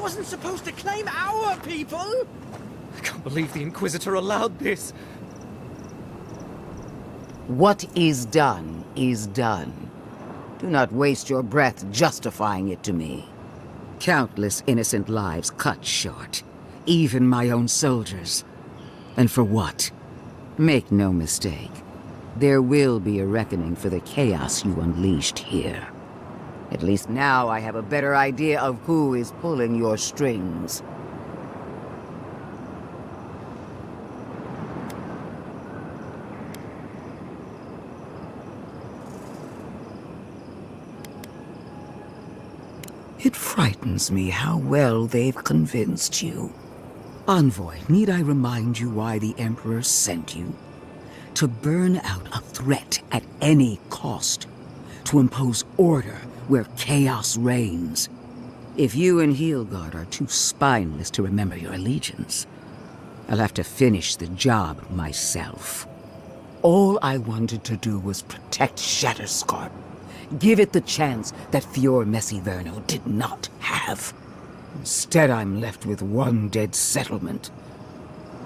wasn't supposed to claim our people! I can't believe the Inquisitor allowed this. What is done is done. Do not waste your breath justifying it to me. Countless innocent lives cut short. Even my own soldiers. And for what? Make no mistake. There will be a reckoning for the chaos you unleashed here. At least now I have a better idea of who is pulling your strings. It frightens me how well they've convinced you. Envoy, need I remind you why the Emperor sent you? To burn out a threat at any cost. To impose order where chaos reigns. If you and Heelguard are too spineless to remember your allegiance, I'll have to finish the job myself. All I wanted to do was protect Shatterscarp. Give it the chance that Fior Messiverno did not have. Instead, I'm left with one dead settlement,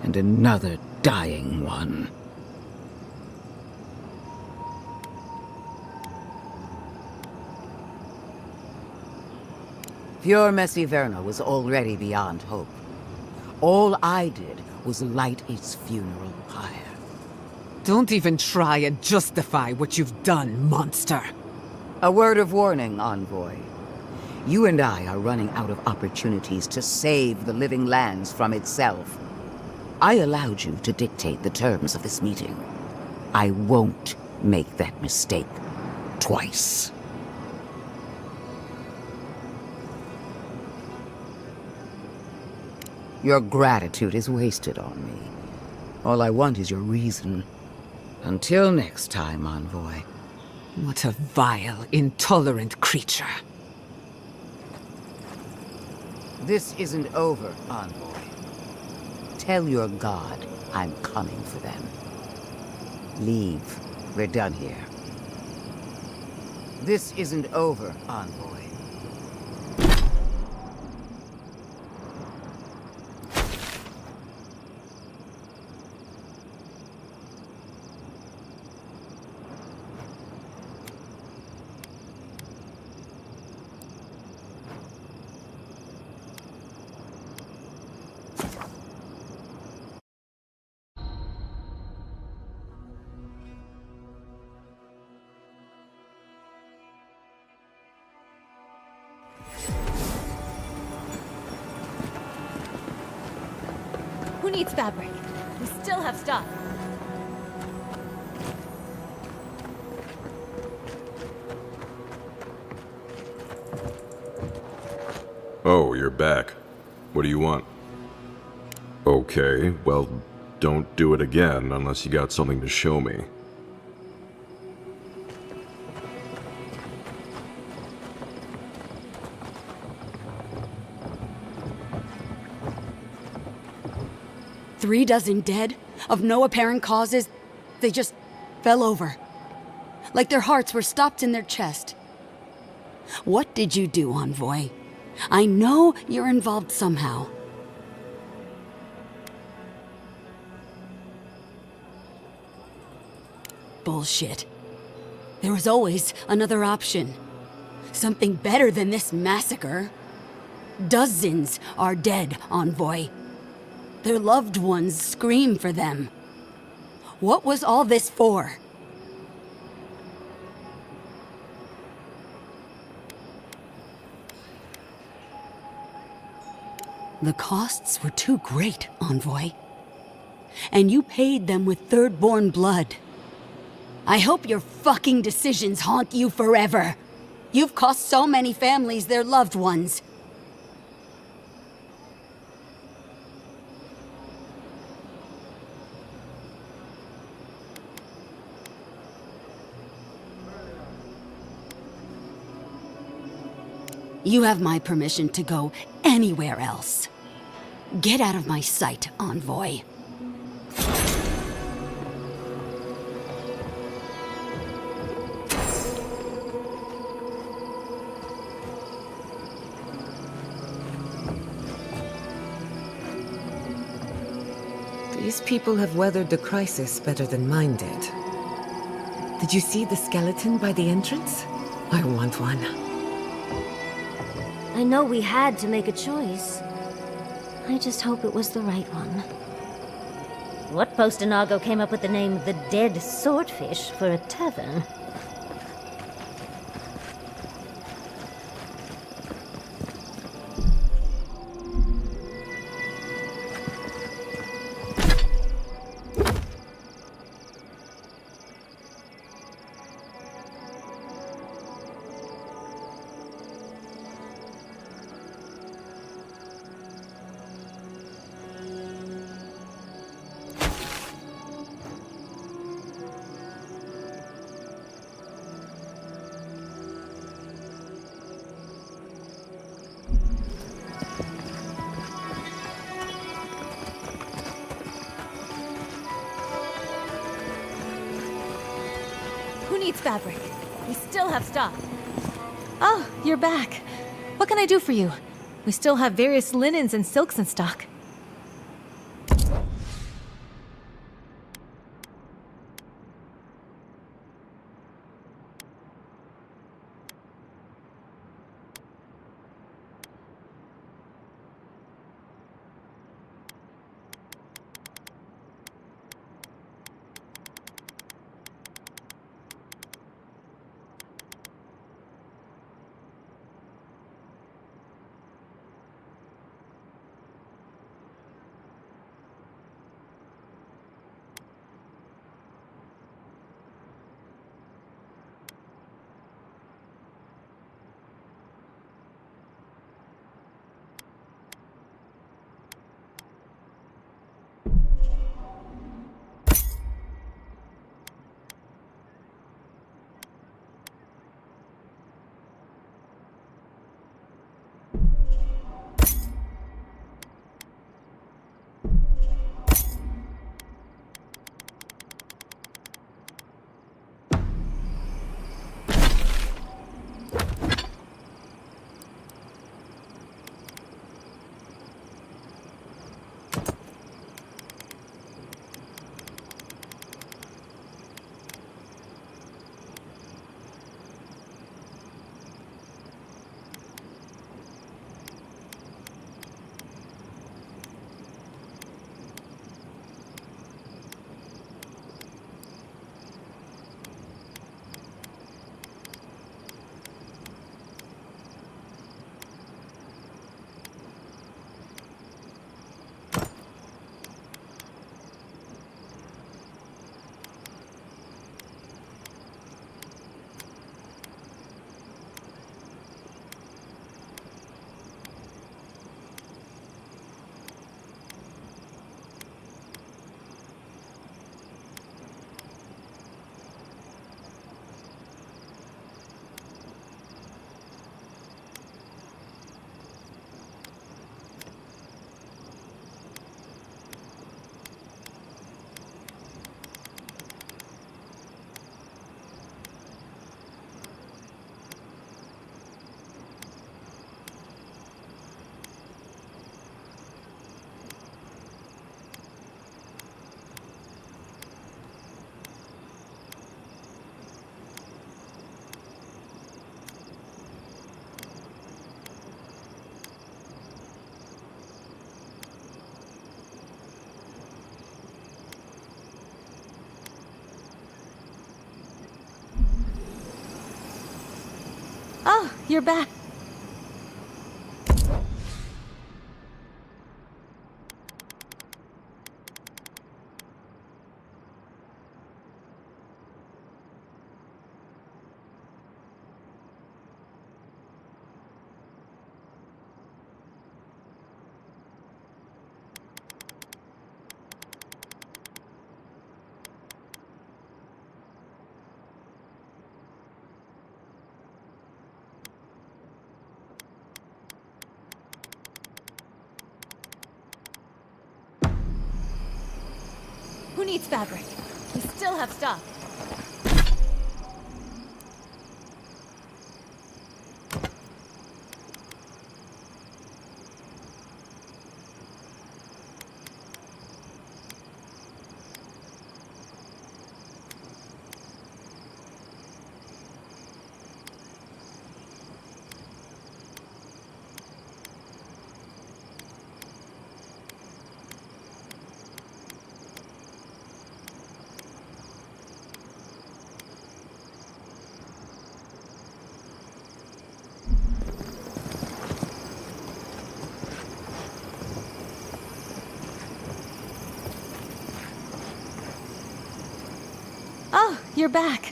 and another dying one. Fior Messiverno was already beyond hope. All I did was light its funeral pyre. Don't even try and justify what you've done, monster. A word of warning, Envoy. You and I are running out of opportunities to save the living lands from itself. I allowed you to dictate the terms of this meeting. I won't make that mistake twice. Your gratitude is wasted on me. All I want is your reason. Until next time, Envoy. What a vile, intolerant creature. This isn't over, Envoy. Tell your god I'm coming for them. Leave. We're done here. This isn't over, Envoy. Who needs fabric? We still have stuff. Oh, you're back. What do you want? Okay, well, don't do it again unless you got something to show me. Three dozen dead, of no apparent causes. They just fell over. Like their hearts were stopped in their chest. What did you do, Envoy? I know you're involved somehow. Bullshit. There was always another option. Something better than this massacre. Dozens are dead, Envoy. Their loved ones scream for them. What was all this for? The costs were too great, Envoy. And you paid them with third-born blood. I hope your fucking decisions haunt you forever. You've cost so many families their loved ones. You have my permission to go anywhere else. Get out of my sight, Envoy. These people have weathered the crisis better than mine did. Did you see the skeleton by the entrance? I want one. I know we had to make a choice. I just hope it was the right one. What Postinago came up with the name The Dead Swordfish for a tavern? Who needs fabric? We still have stock. Oh, you're back. What can I do for you? We still have various linens and silks in stock. Oh, you're back. Who needs fabric? We still have stock. you're back.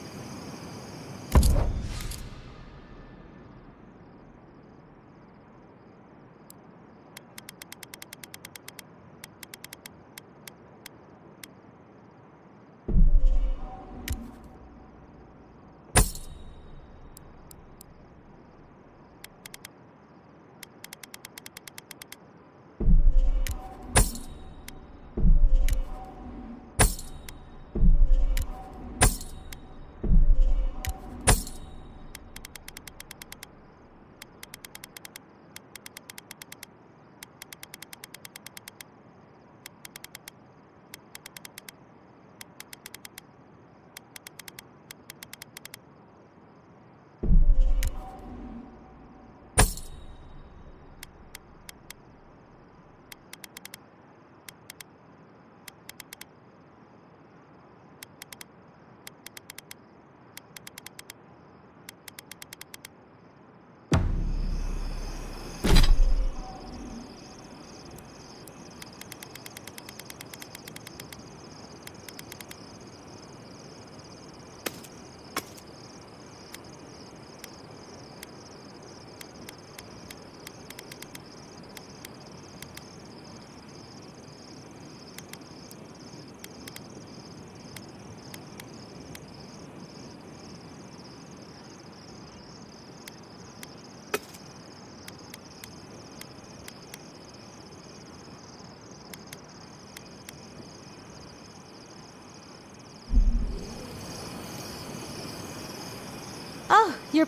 Oh, you're...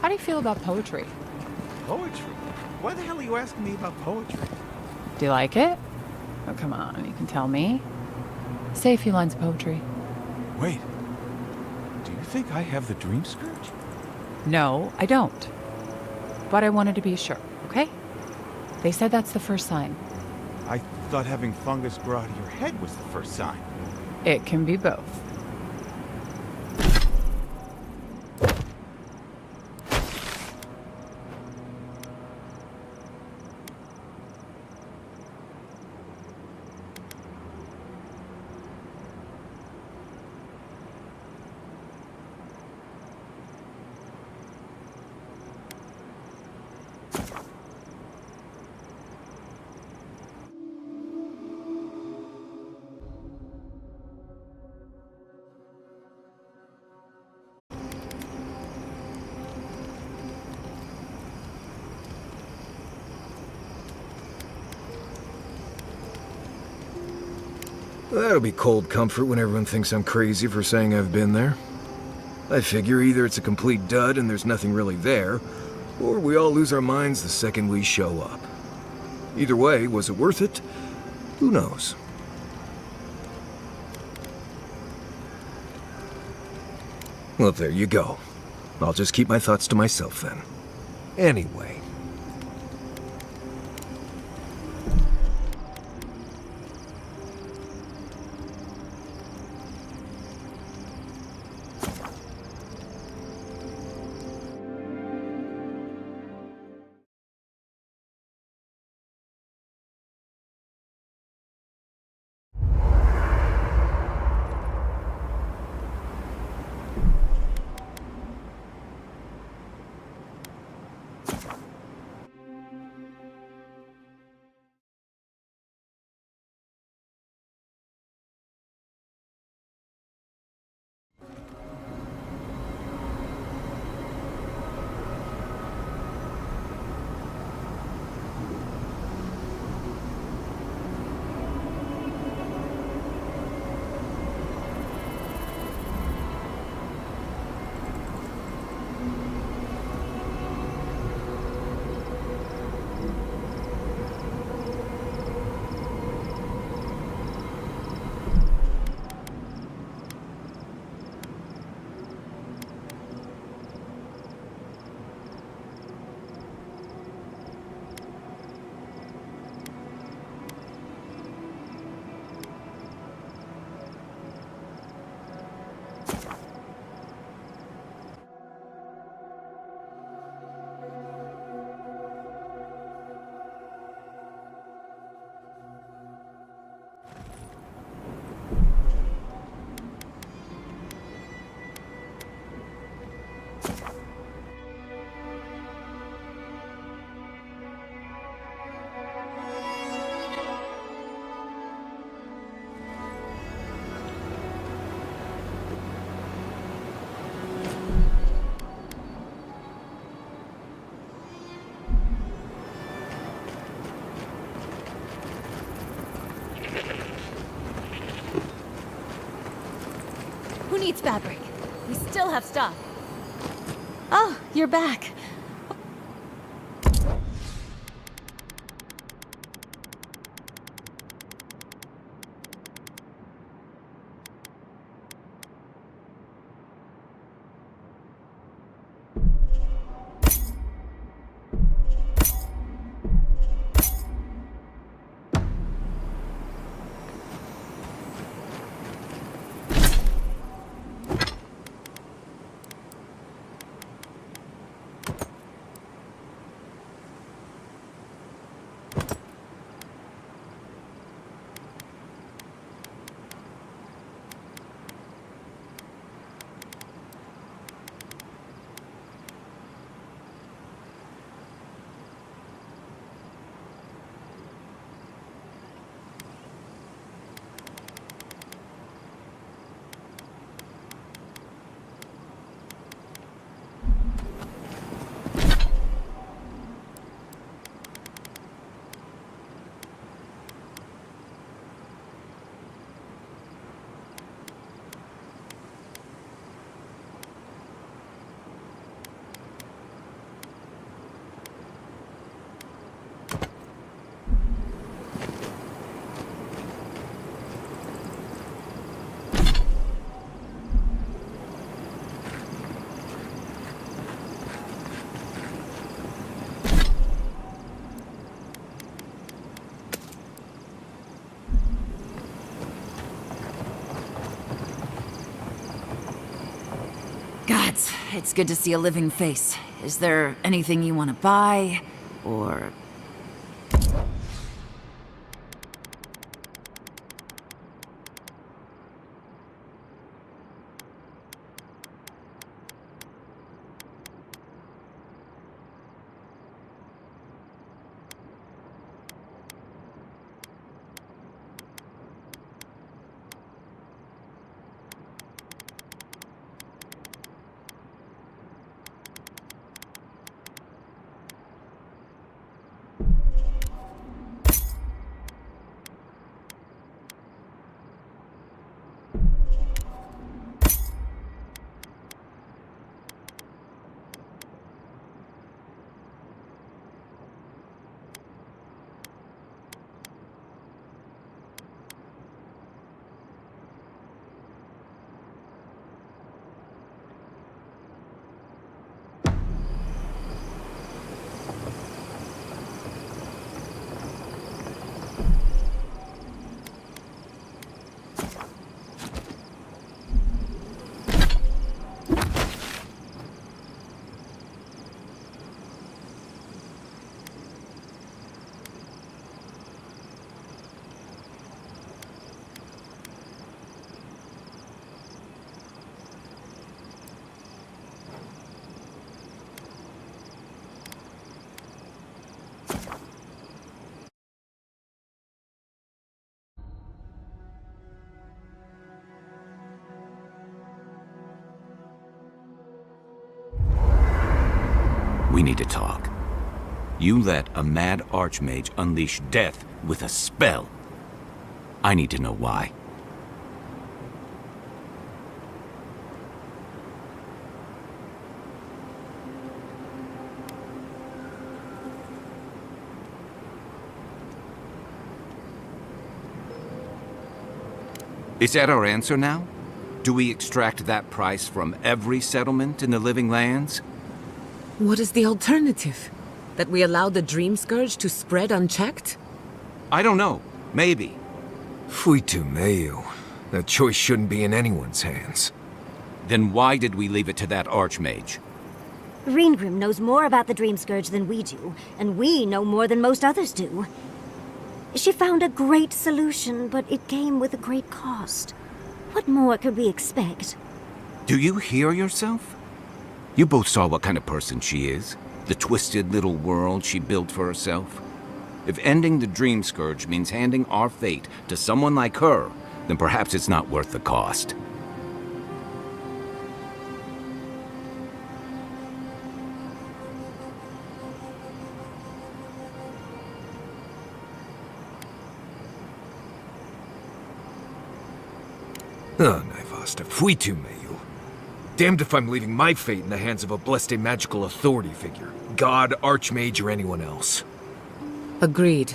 How do you feel about poetry? Poetry? Why the hell are you asking me about poetry? Do you like it? Oh, come on, you can tell me. Say a few lines of poetry. Wait. Do you think I have the dream scourge? No, I don't. But I wanted to be sure, okay? They said that's the first sign. I thought having fungus grow out of your head was the first sign. It can be both. That'll be cold comfort when everyone thinks I'm crazy for saying I've been there. I figure either it's a complete dud and there's nothing really there, or we all lose our minds the second we show up. Either way, was it worth it? Who knows? Well, there you go. I'll just keep my thoughts to myself then. Anyway. Who needs fabric? We still have stock. Oh, you're back. Gods, it's good to see a living face. Is there anything you want to buy? Or... We need to talk. You let a mad archmage unleash death with a spell. I need to know why. Is that our answer now? Do we extract that price from every settlement in the Living Lands? What is the alternative? That we allow the Dream Scourge to spread unchecked? I don't know. Maybe. Fui tu meio. That choice shouldn't be in anyone's hands. Then why did we leave it to that archmage? Reengrim knows more about the Dream Scourge than we do, and we know more than most others do. She found a great solution, but it came with a great cost. What more could we expect? Do you hear yourself? You both saw what kind of person she is. The twisted little world she built for herself. If ending the Dream Scourge means handing our fate to someone like her, then perhaps it's not worth the cost. Oh, basta, fuitu meyu. Damned if I'm leaving my fate in the hands of a blessed magical authority figure. God, Archmage, or anyone else. Agreed.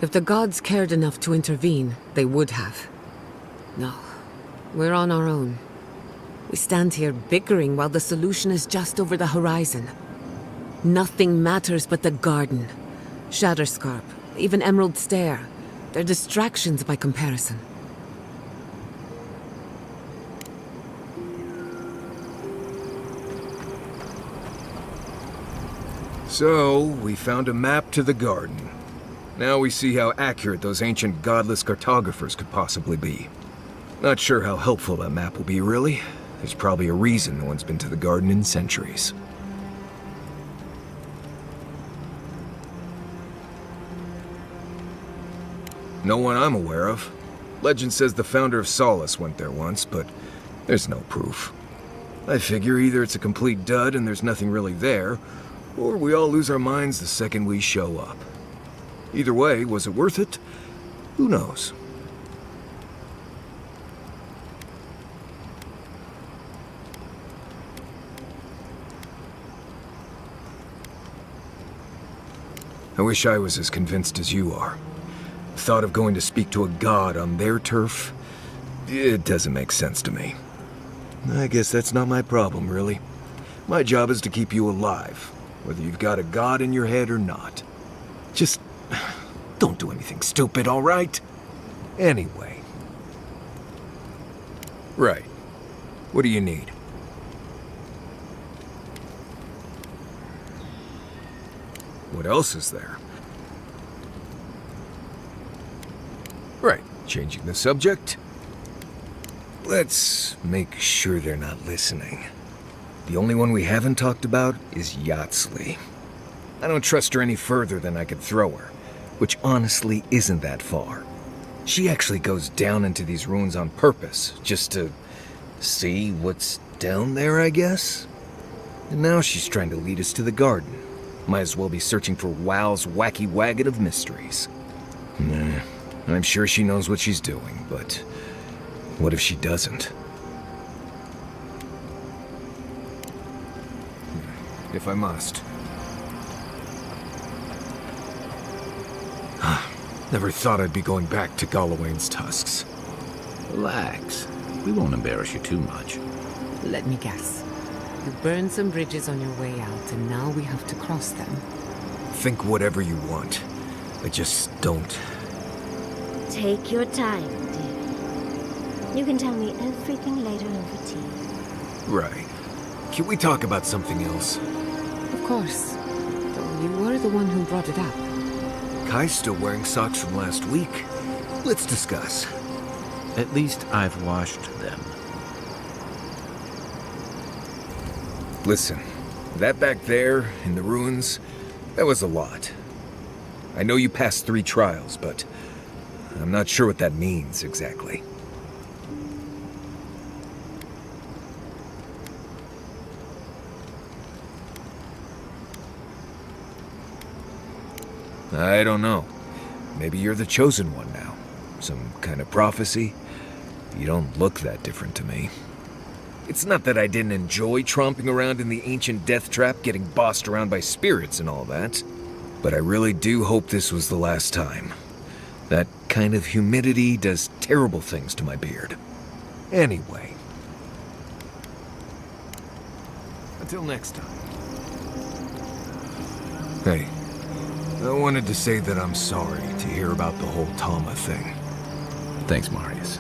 If the gods cared enough to intervene, they would have. No, we're on our own. We stand here bickering while the solution is just over the horizon. Nothing matters but the garden. Shatterscarp, even Emerald Stair. They're distractions by comparison. So, we found a map to the garden. Now we see how accurate those ancient godless cartographers could possibly be. Not sure how helpful that map will be, really. There's probably a reason no one's been to the garden in centuries. No one I'm aware of. Legend says the founder of Solace went there once, but there's no proof. I figure either it's a complete dud and there's nothing really there, or we all lose our minds the second we show up. Either way, was it worth it? Who knows? I wish I was as convinced as you are. Thought of going to speak to a god on their turf? It doesn't make sense to me. I guess that's not my problem, really. My job is to keep you alive, whether you've got a god in your head or not. Just don't do anything stupid, all right? Anyway. Right. What do you need? What else is there? Right, changing the subject. Let's make sure they're not listening. The only one we haven't talked about is Yatsley. I don't trust her any further than I could throw her, which honestly isn't that far. She actually goes down into these ruins on purpose, just to see what's down there, I guess? And now she's trying to lead us to the garden. Might as well be searching for WoW's wacky wagon of mysteries. Nah, I'm sure she knows what she's doing, but what if she doesn't? If I must. Never thought I'd be going back to Galawain's tusks. Relax. We won't embarrass you too much. Let me guess. You burned some bridges on your way out, and now we have to cross them. Think whatever you want. I just don't. Take your time, dear. You can tell me everything later over tea. Right. Can we talk about something else? Of course. Though you were the one who brought it up. Kai's still wearing socks from last week. Let's discuss. At least I've washed them. Listen, that back there, in the ruins, that was a lot. I know you passed 3 trials, but I'm not sure what that means exactly. I don't know. Maybe you're the chosen one now. Some kind of prophecy? You don't look that different to me. It's not that I didn't enjoy tromping around in the ancient death trap, getting bossed around by spirits and all that. But I really do hope this was the last time. That kind of humidity does terrible things to my beard. Anyway. Until next time. Hey, I wanted to say that I'm sorry to hear about the whole Tama thing. Thanks, Marius.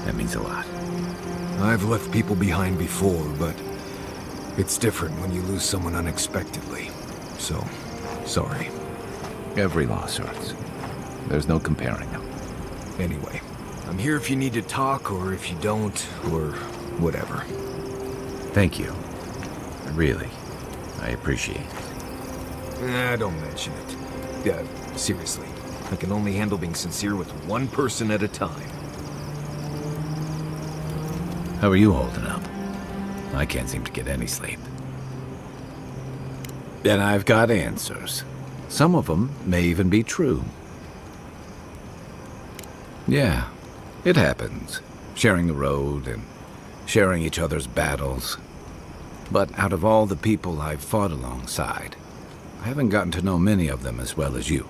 That means a lot. I've left people behind before, but it's different when you lose someone unexpectedly. So, sorry. Every loss hurts. There's no comparing them. Anyway, I'm here if you need to talk, or if you don't, or whatever. Thank you. Really, I appreciate it. Don't mention it. Seriously, I can only handle being sincere with one person at a time. How are you holding up? I can't seem to get any sleep. And I've got answers. Some of them may even be true. Yeah, it happens. sharing the road and sharing each other's battles. But out of all the people I've fought alongside, I haven't gotten to know many of them as well as you.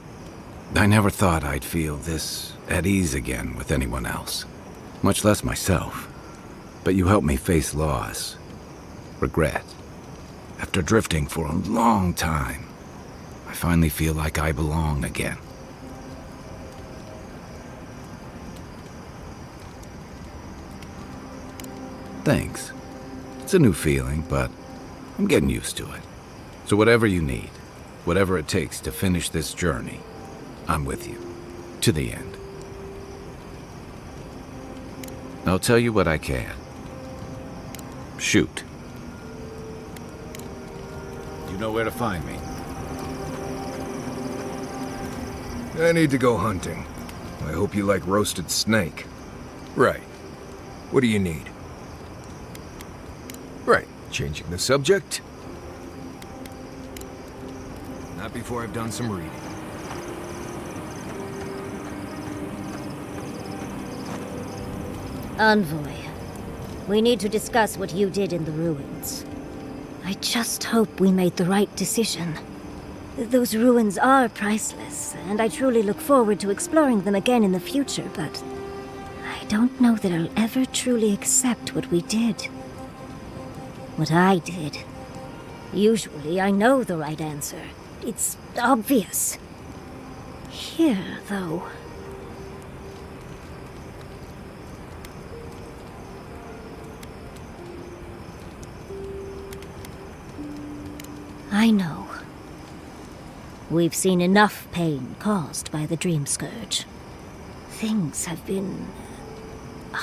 I never thought I'd feel this at ease again with anyone else, much less myself. But you helped me face loss, regret. After drifting for a long time, I finally feel like I belong again. Thanks. It's a new feeling, but I'm getting used to it. So whatever you need, whatever it takes to finish this journey, I'm with you. To the end. I'll tell you what I can. Shoot. You know where to find me. I need to go hunting. I hope you like roasted snake. Right. What do you need? Right. Changing the subject? Not before I've done some reading. Envoy, we need to discuss what you did in the ruins. I just hope we made the right decision. Those ruins are priceless, and I truly look forward to exploring them again in the future, but I don't know that I'll ever truly accept what we did. What I did. Usually I know the right answer. It's obvious. Here, though... I know. We've seen enough pain caused by the Dream Scourge. Things have been...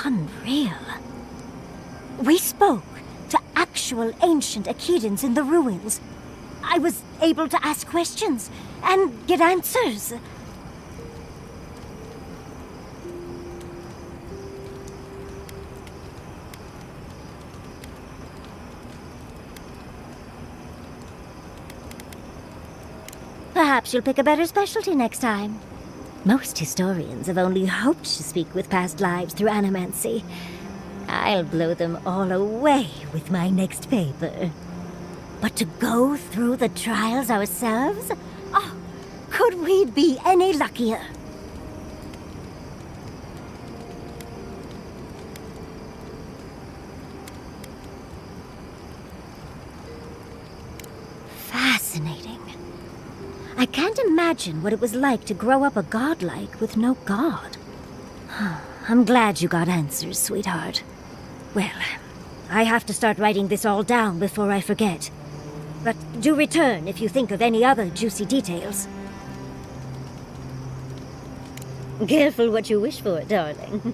unreal. We spoke to actual ancient Akedans in the ruins. I was able to ask questions and get answers. Perhaps you'll pick a better specialty next time. Most historians have only hoped to speak with past lives through animancy. I'll blow them all away with my next paper. But to go through the trials ourselves? Oh, could we be any luckier? Fascinating. I can't imagine what it was like to grow up a godlike with no god. I'm glad you got answers, sweetheart. Well, I have to start writing this all down before I forget. But do return if you think of any other juicy details. Careful what you wish for, darling.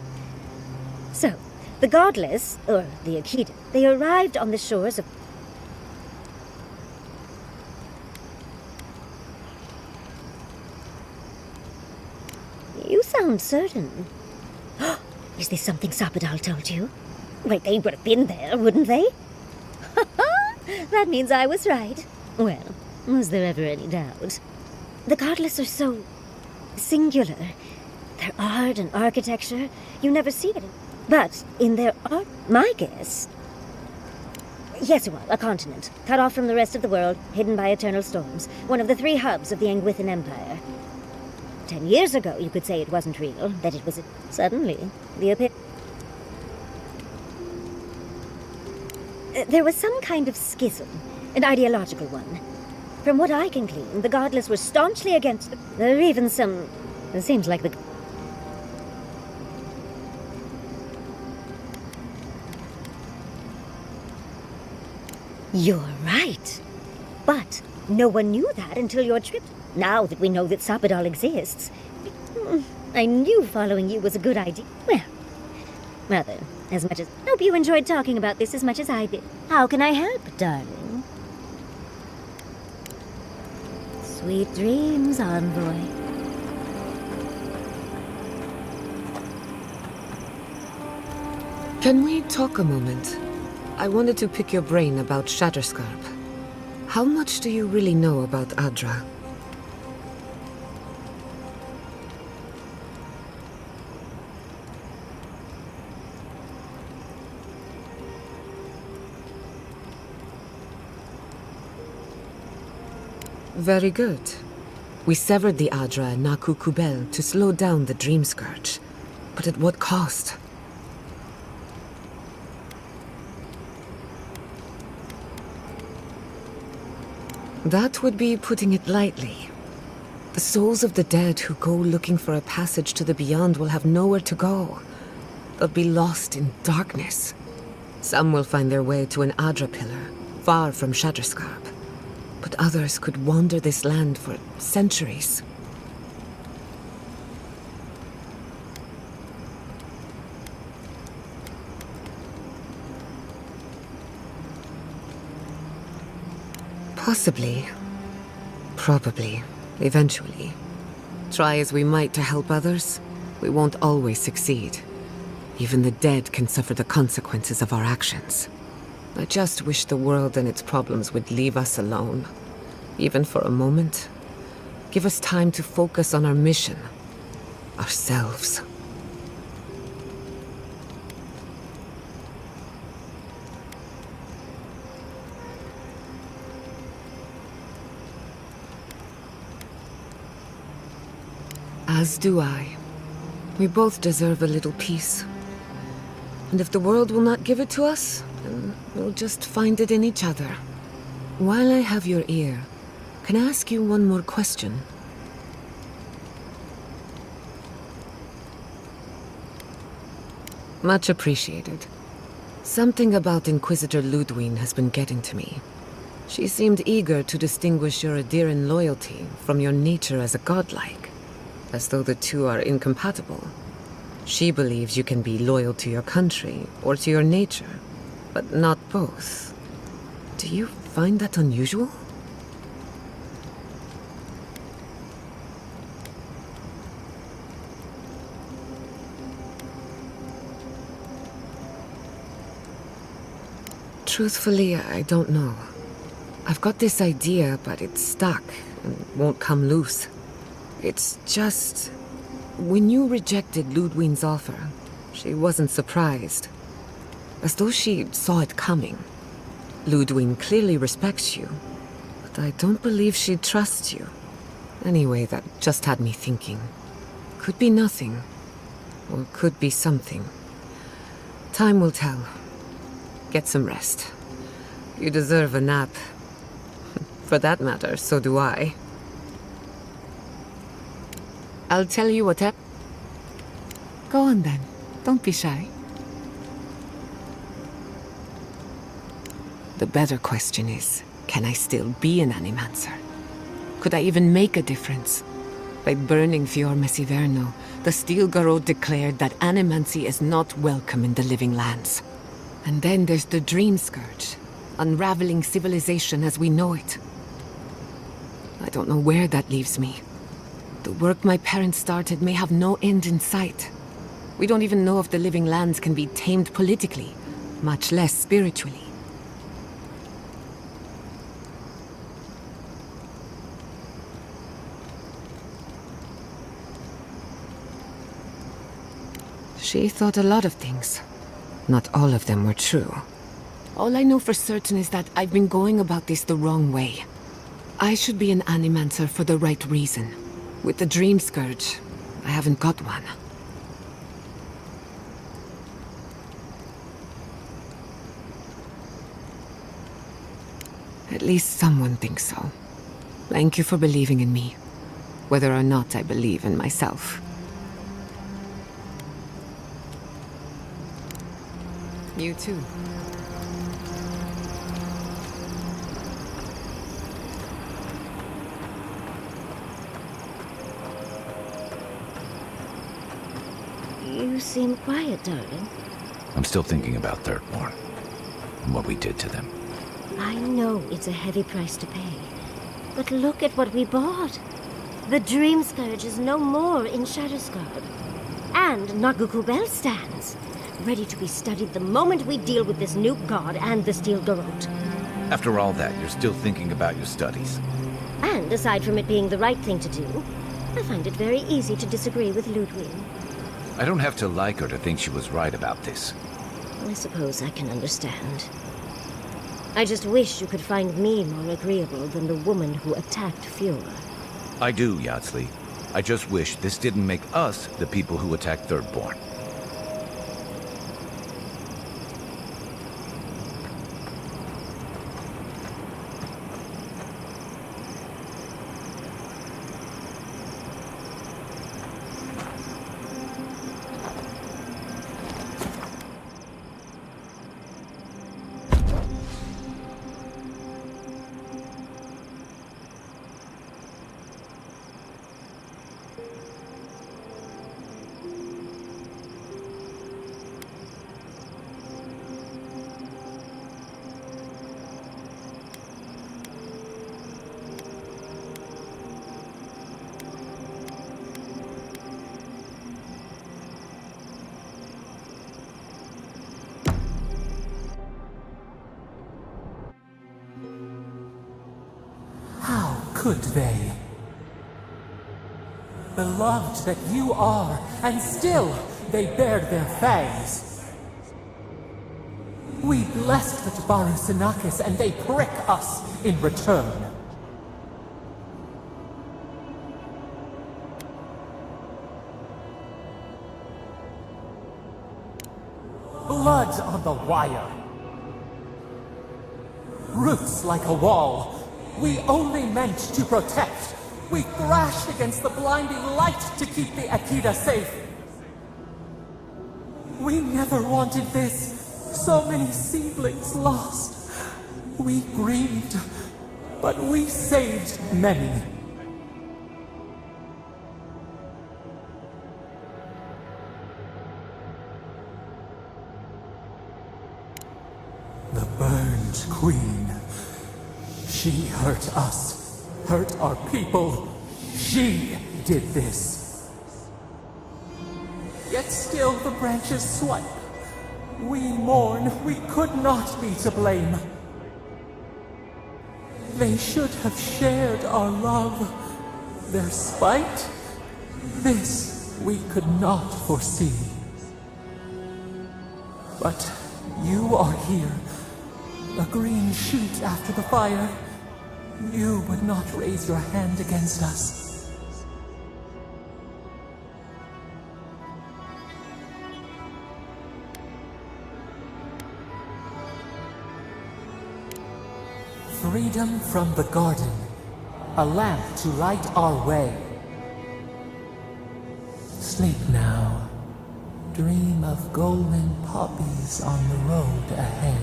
So, the Godless, or the Akeda, they arrived on the shores of... You sound certain. Is this something Sappadal told you? Wait, they would have been there, wouldn't they? That means I was right. Well, was there ever any doubt? The Godless are so... singular. Their art and architecture, you never see it. But in their art, my guess... Yes, well, a continent, cut off from the rest of the world, hidden by eternal storms. One of the 3 hubs of the Angwithan Empire. 10 years ago, you could say it wasn't real, that it was... Suddenly, the there was some kind of schism, an ideological one. From what I can glean, the Godless were staunchly against... There are even some... It seems like the... You're right. But no one knew that until your trip. Now that we know that Sappadal exists, I knew following you was a good idea. Well, rather, as much as... Hope you enjoyed talking about this as much as I did. How can I help, darling? Sweet dreams, Envoy. Can we talk a moment? I wanted to pick your brain about Shatterscarp. How much do you really know about Adra? Very good. We severed the Adra and Naku Kubel to slow down the Dream Scourge. But at what cost? That would be putting it lightly. The souls of the dead who go looking for a passage to the beyond will have nowhere to go. They'll be lost in darkness. Some will find their way to an Adra pillar, far from Shatterscarp. But others could wander this land for centuries. Possibly. Probably. Eventually. Try as we might to help others, we won't always succeed. Even the dead can suffer the consequences of our actions. I just wish the world and its problems would leave us alone. Even for a moment. Give us time to focus on our mission. Ourselves. As do I. We both deserve a little peace. And if the world will not give it to us, then we'll just find it in each other. While I have your ear, can I ask you one more question? Much appreciated. Something about Inquisitor Ludwig has been getting to me. She seemed eager to distinguish your Adiran loyalty from your nature as a godlike, as though the two are incompatible. She believes you can be loyal to your country or to your nature, but not both. Do you find that unusual? Truthfully, I don't know. I've got this idea, but it's stuck and won't come loose. It's just... when you rejected Ludwig's offer, she wasn't surprised. As though she saw it coming. Ludwig clearly respects you, but I don't believe she trusts you. Anyway, that just had me thinking. Could be nothing, or could be something. Time will tell. Get some rest. You deserve a nap. For that matter, so do I. I'll tell you what happened. Go on then. Don't be shy. The better question is, can I still be an Animancer? Could I even make a difference? By burning Fior Messiverno, the Steel Garrot declared that animancy is not welcome in the living lands. And then there's the Dream Scourge, unraveling civilization as we know it. I don't know where that leaves me. The work my parents started may have no end in sight. We don't even know if the living lands can be tamed politically, much less spiritually. She thought a lot of things. Not all of them were true. All I know for certain is that I've been going about this the wrong way. I should be an Animancer for the right reason. With the Dream Scourge, I haven't got one. At least someone thinks so. Thank you for believing in me, whether or not I believe in myself. You too. You seem quiet, darling. I'm still thinking about Thirdborn and what we did to them. I know it's a heavy price to pay, but look at what we bought. The Dream Scourge is no more in Shatterscarp, and Naguku Bell stands, ready to be studied the moment we deal with this new god and the Steel Garrot. After all that, you're still thinking about your studies. And aside from it being the right thing to do, I find it very easy to disagree with Ludwig. I don't have to like her to think she was right about this. I suppose I can understand. I just wish you could find me more agreeable than the woman who attacked Fiora. I do, Yardsley. I just wish this didn't make us the people who attacked Thirdborn. How could they? Beloved that you are, and still they bared their fangs. We blessed the Tabaru Sinakis, and they prick us in return. Blood on the wire. Roots like a wall. We only meant to protect. We thrashed against the blinding light to keep the Akita safe. We never wanted this. So many seedlings lost. We grieved, but we saved many. The burned queen. She hurt us, hurt our people. She did this. Yet still the branches swipe. We mourn, we could not be to blame. They should have shared our love. Their spite? This we could not foresee. But you are here. A green shoot after the fire. You would not raise your hand against us. Freedom from the garden. A lamp to light our way. Sleep now. Dream of golden poppies on the road ahead.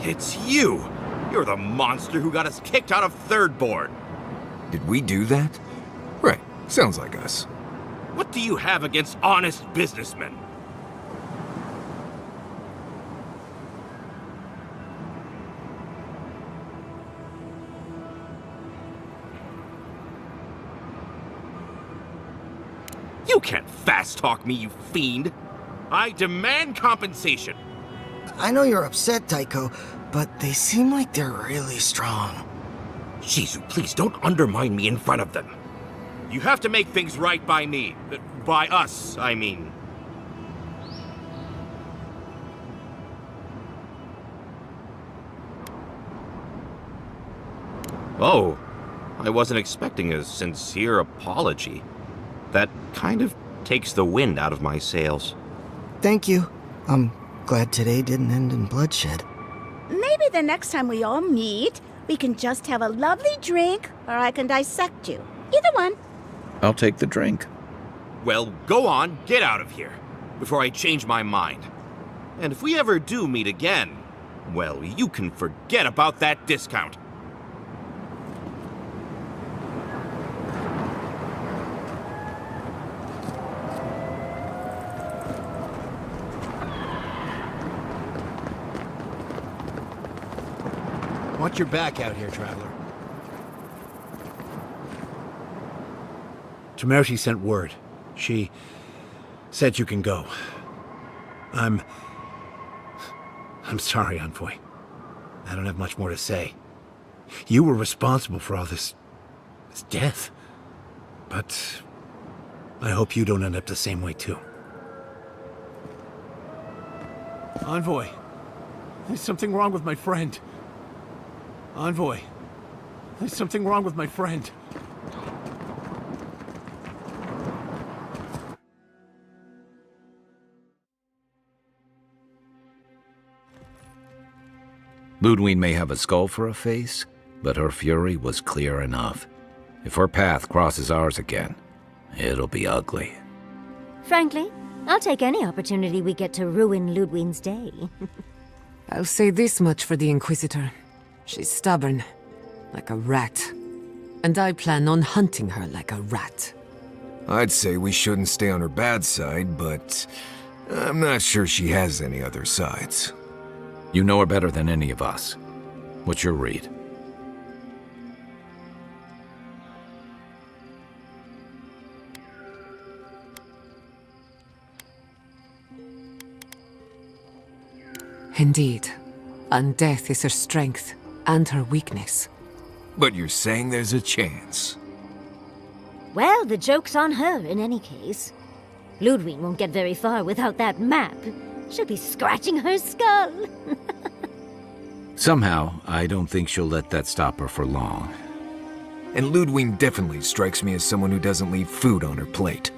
It's you! You're the monster who got us kicked out of Thirdborn! Did we do that? Right, sounds like us. What do you have against honest businessmen? You can't fast-talk me, you fiend! I demand compensation! I know you're upset, Taiko, but they seem like they're really strong. Shizu, please don't undermine me in front of them. You have to make things right by me. By us, I mean. Oh, I wasn't expecting a sincere apology. That kind of takes the wind out of my sails. Thank you. I'm glad today didn't end in bloodshed. Maybe the next time we all meet, we can just have a lovely drink, or I can dissect you. Either one. I'll take the drink. Well, go on, get out of here, before I change my mind. And if we ever do meet again, well, you can forget about that discount. Watch your back out here, traveler. Tamershi sent word. She said you can go. I'm sorry, Envoy. I don't have much more to say. You were responsible for all this death. But I hope you don't end up the same way, too. Envoy, there's something wrong with my friend. Envoy, there's something wrong with my friend. Ludwig may have a skull for a face, but her fury was clear enough. If her path crosses ours again, it'll be ugly. Frankly, I'll take any opportunity we get to ruin Ludwig's day. I'll say this much for the Inquisitor. She's stubborn, like a rat. And I plan on hunting her like a rat. I'd say we shouldn't stay on her bad side, but I'm not sure she has any other sides. You know her better than any of us. What's your read? Indeed. And death is her strength, and her weakness. But you're saying there's a chance? Well, the joke's on her in any case. Ludwig won't get very far without that map. She'll be scratching her skull. Somehow, I don't think she'll let that stop her for long. And Ludwig definitely strikes me as someone who doesn't leave food on her plate.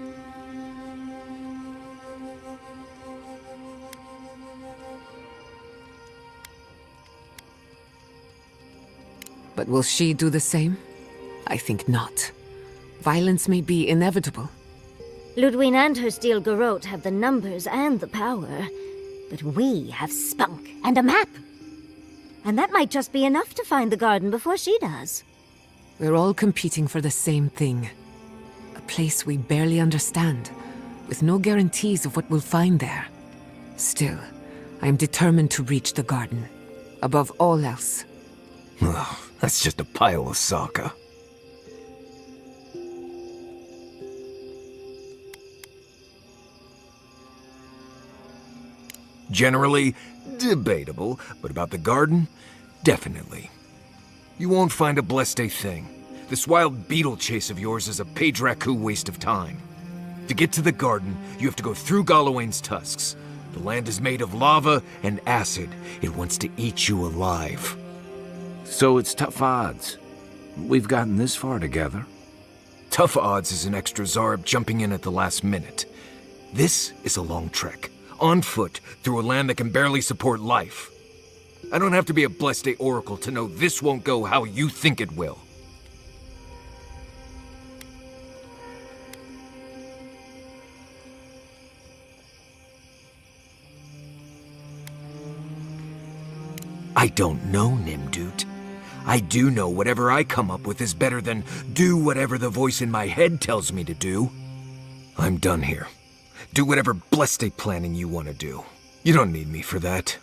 But will she do the same? I think not. Violence may be inevitable. Ludwig and her steel garrote have the numbers and the power. But we have spunk and a map. And that might just be enough to find the garden before she does. We're all competing for the same thing. A place we barely understand, with no guarantees of what we'll find there. Still, I am determined to reach the garden, above all else. Ugh, that's just a pile of Sokka. Generally, debatable, but about the garden, definitely. You won't find a blessed a thing. This wild beetle chase of yours is a page-raku waste of time. To get to the garden, you have to go through Galawain's tusks. The land is made of lava and acid. It wants to eat you alive. So it's tough odds. We've gotten this far together. Tough odds is an extra Zarb jumping in at the last minute. This is a long trek. On foot, through a land that can barely support life. I don't have to be a Blessed Day Oracle to know this won't go how you think it will. I don't know, Nimdut. I do know whatever I come up with is better than do whatever the voice in my head tells me to do. I'm done here. Do whatever blessed planning you want to do. You don't need me for that.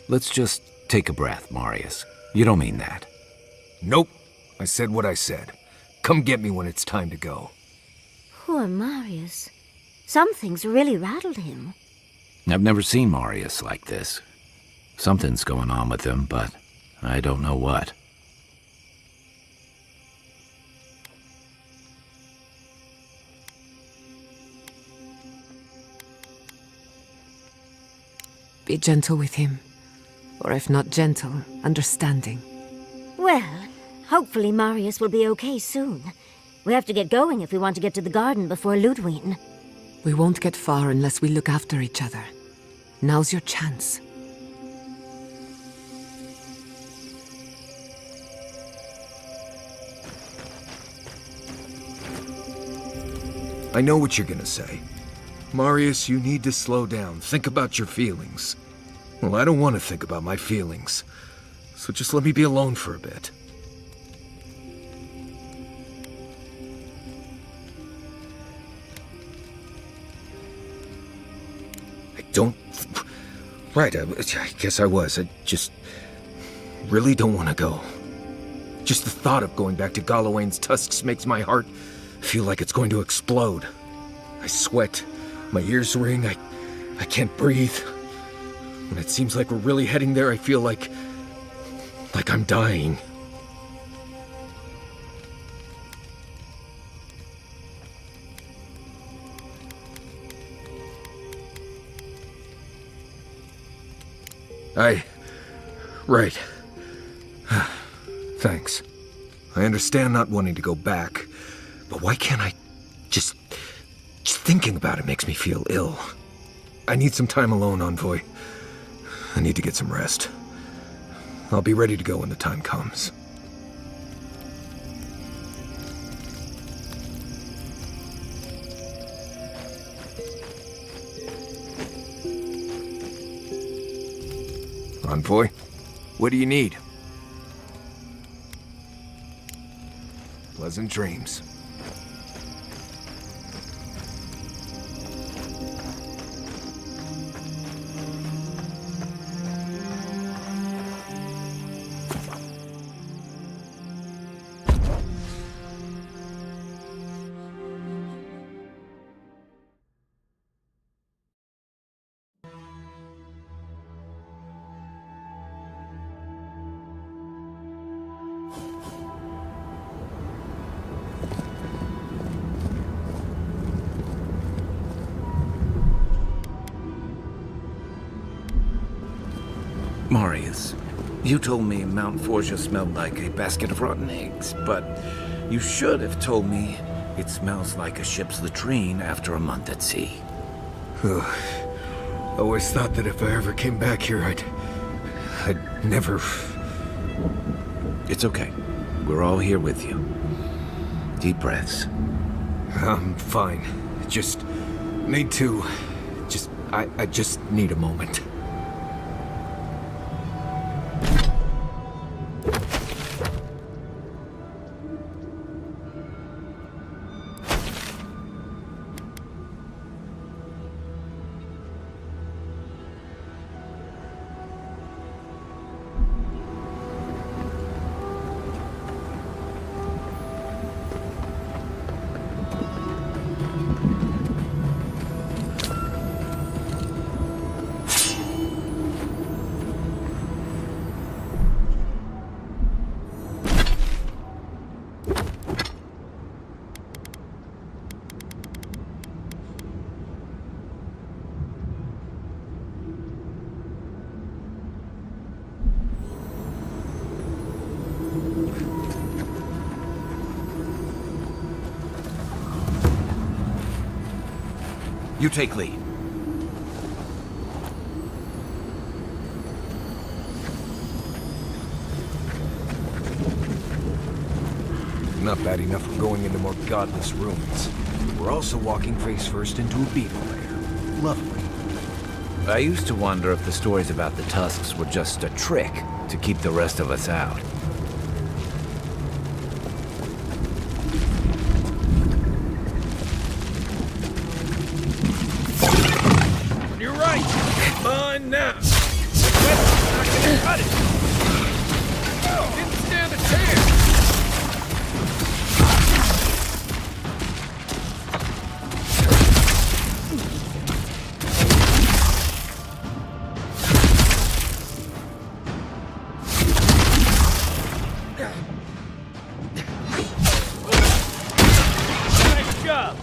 Let's just take a breath, Marius. You don't mean that. Nope. I said what I said. Come get me when it's time to go. Poor Marius. Something's really rattled him. I've never seen Marius like this. Something's going on with him, but I don't know what. Be gentle with him. Or if not gentle, understanding. Well, hopefully Marius will be okay soon. We have to get going if we want to get to the garden before Ludwig. We won't get far unless we look after each other. Now's your chance. I know what you're gonna say. Marius, you need to slow down. Think about your feelings. Well, I don't want to think about my feelings. So just let me be alone for a bit. I don't... Right, I guess I was. I just... really don't want to go. Just the thought of going back to Galawain's tusks makes my heart feel like it's going to explode. I sweat. My ears ring. I can't breathe. When it seems like we're really heading there, I feel like I'm dying. Right. Thanks. I understand not wanting to go back, but why can't I just thinking about it makes me feel ill. I need some time alone, Envoy. I need to get some rest. I'll be ready to go when the time comes. Envoy, what do you need? Pleasant dreams. Marius, you told me Mount Forgia smelled like a basket of rotten eggs, but you should have told me it smells like a ship's latrine after a month at sea. I always thought that if I ever came back here, I'd never... It's okay. We're all here with you. Deep breaths. I'm fine. Just need to... I just need a moment. You take lead. Not bad enough for going into more godless ruins. We're also walking face first into a beetle lair. Lovely. I used to wonder if the stories about the tusks were just a trick to keep the rest of us out. your right. Mine now. The weapon's not gonna cut it. Didn't stand a chance. Nice job.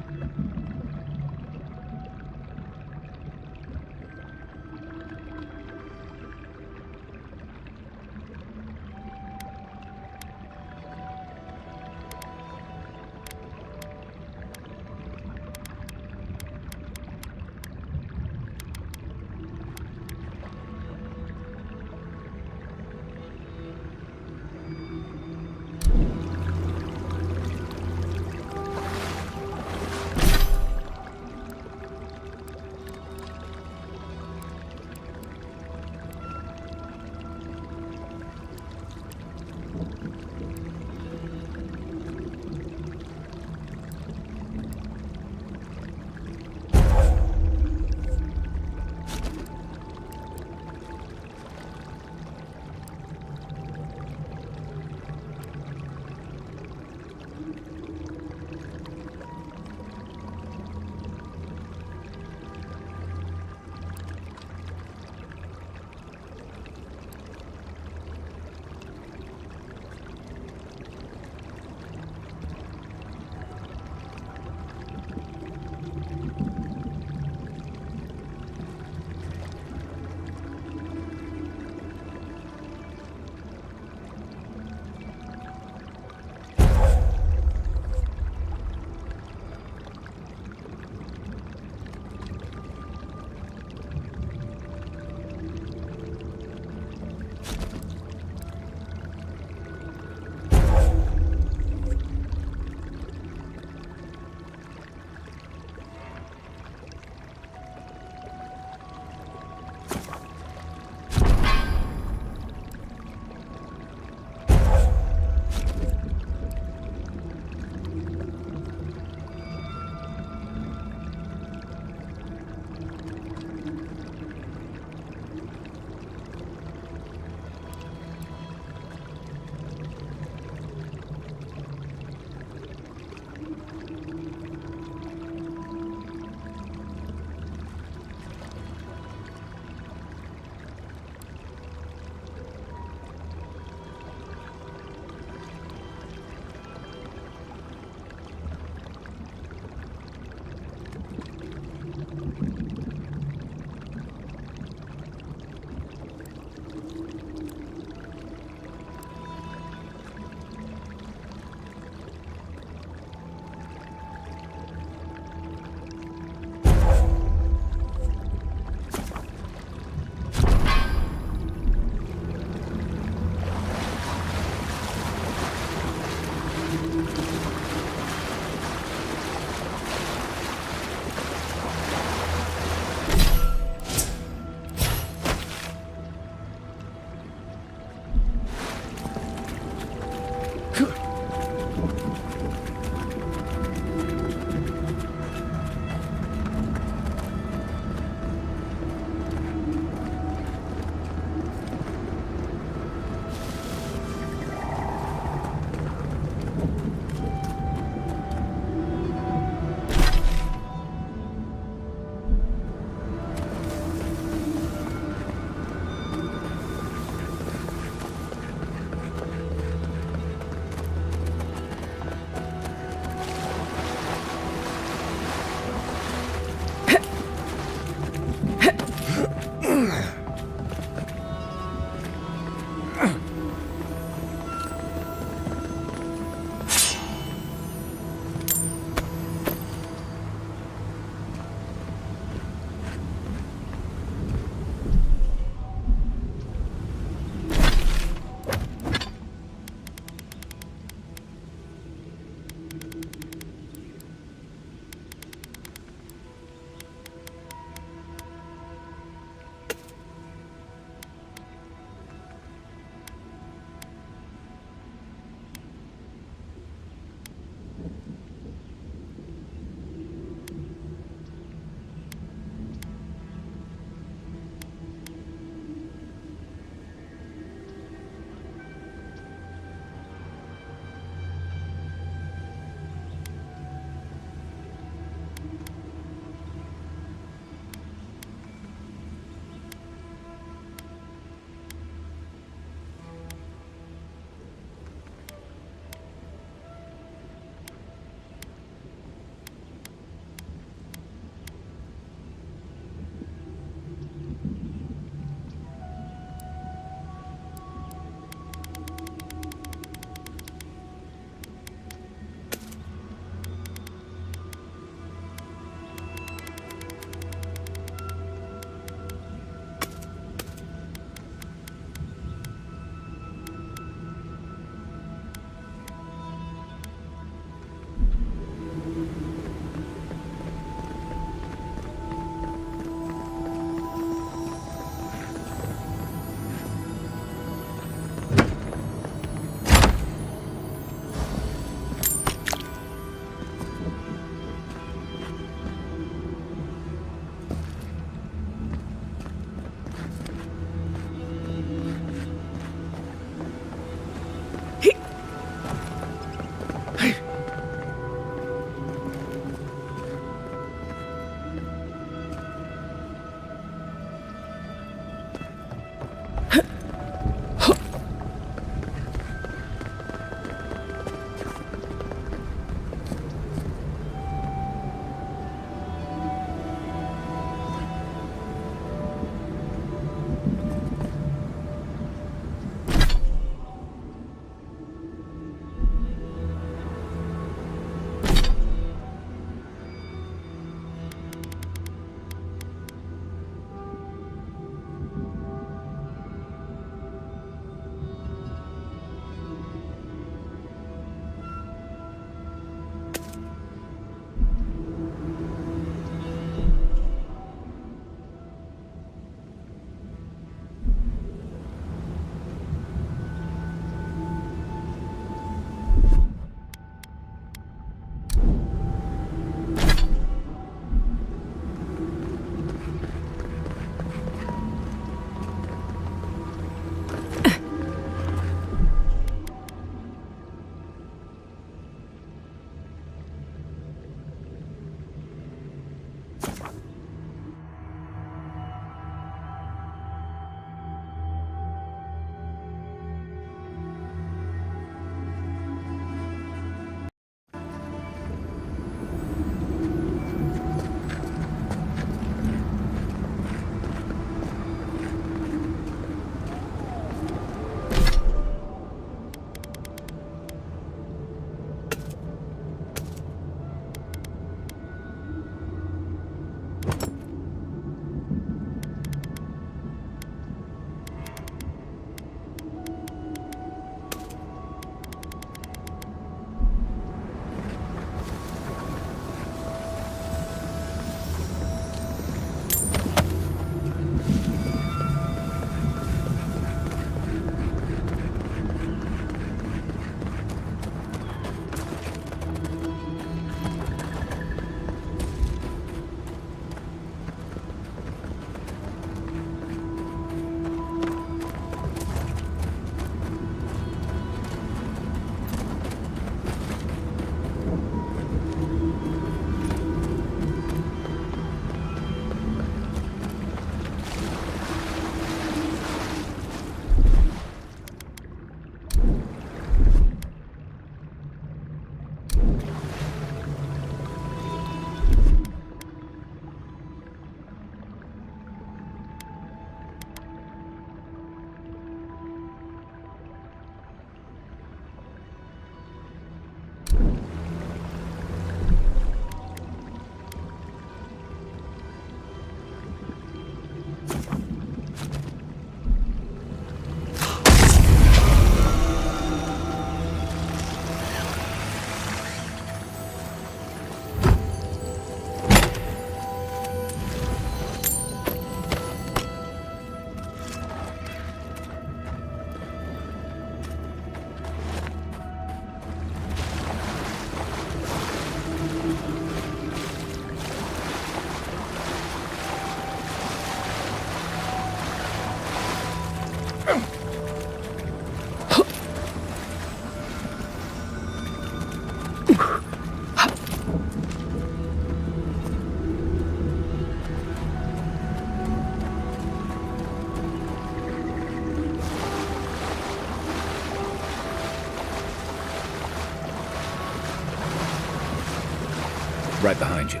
right behind you.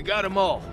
Got them all.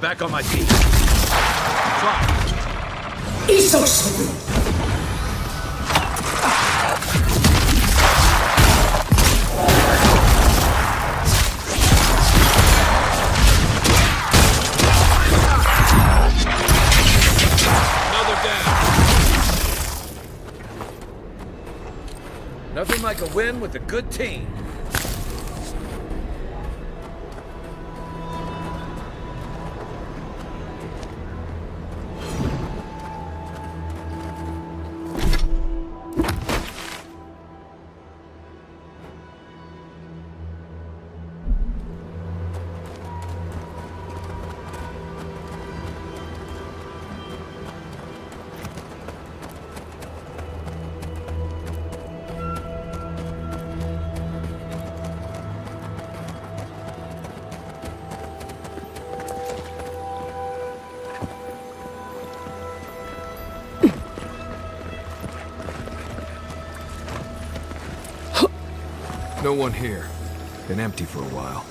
Back on my feet. Try. Another down. Nothing like a win with a good team. No one here. Been empty for a while.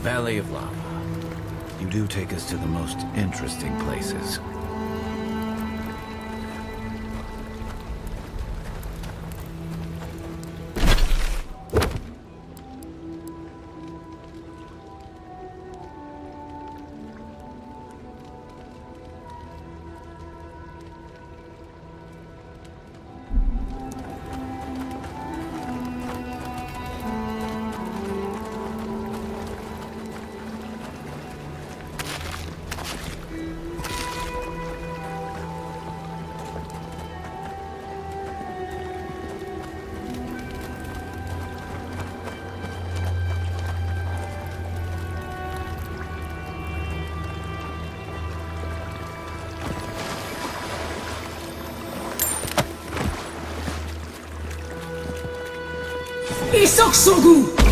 Valley of Lava. You do take us to the most interesting places. 이석 소구!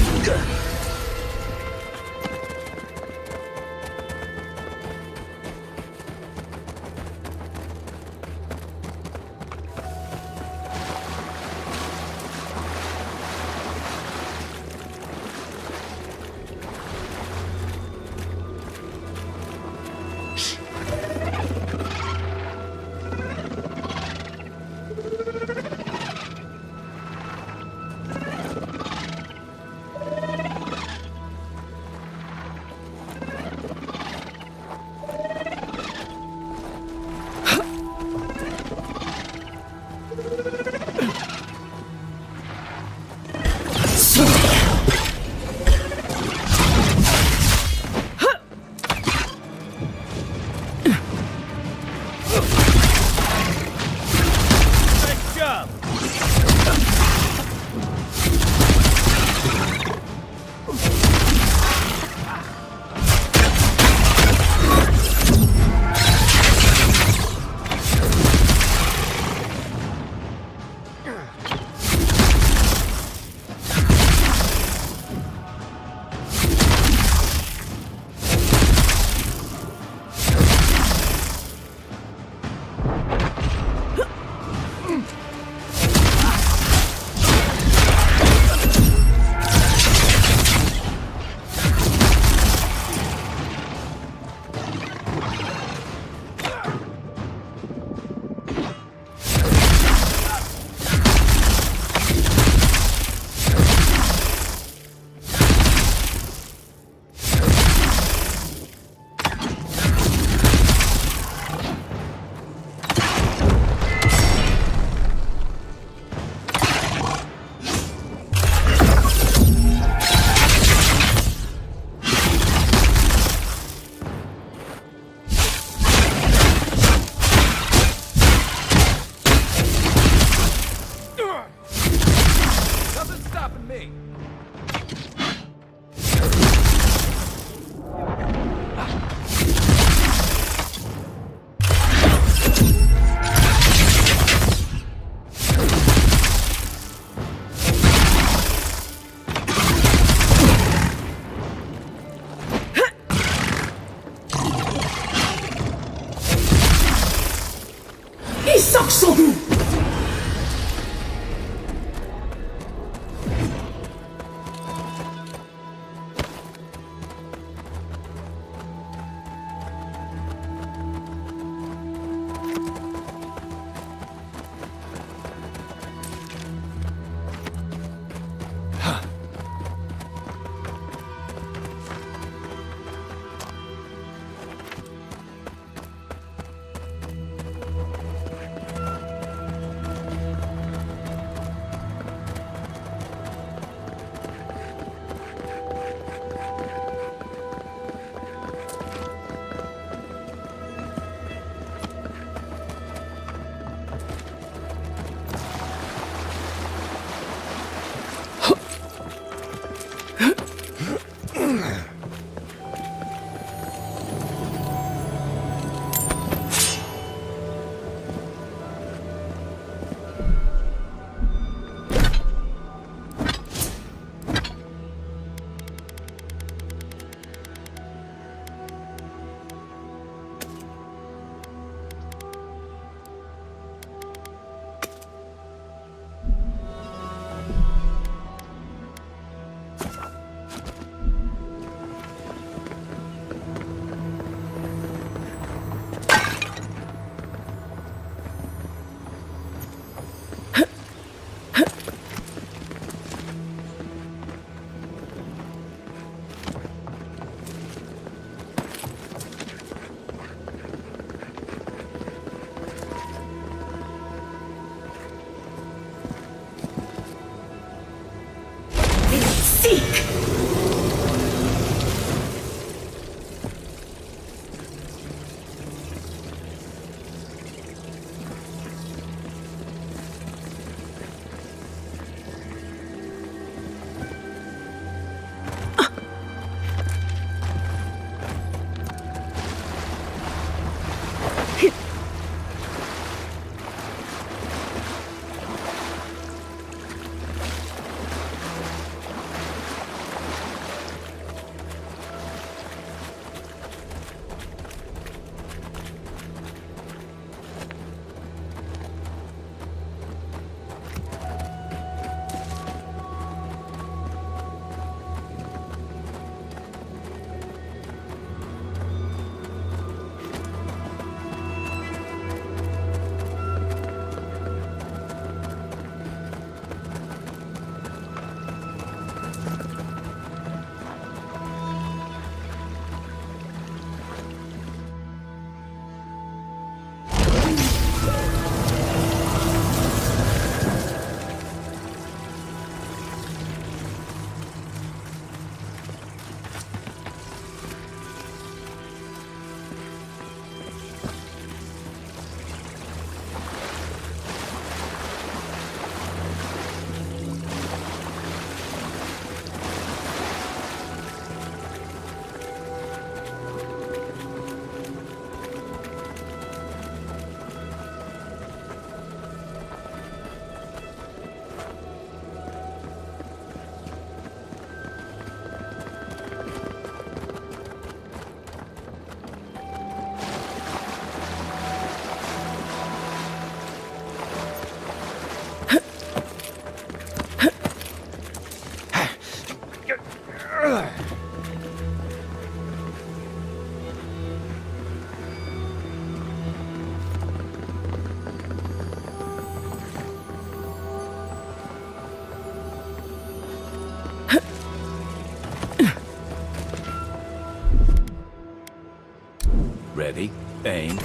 Aim.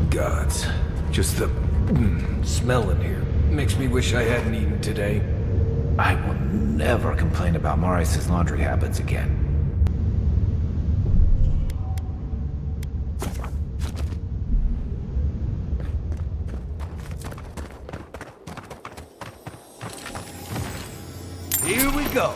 Gods. Just the smell in here makes me wish I hadn't eaten today. I will never complain about Maurice's laundry habits again. Here we go.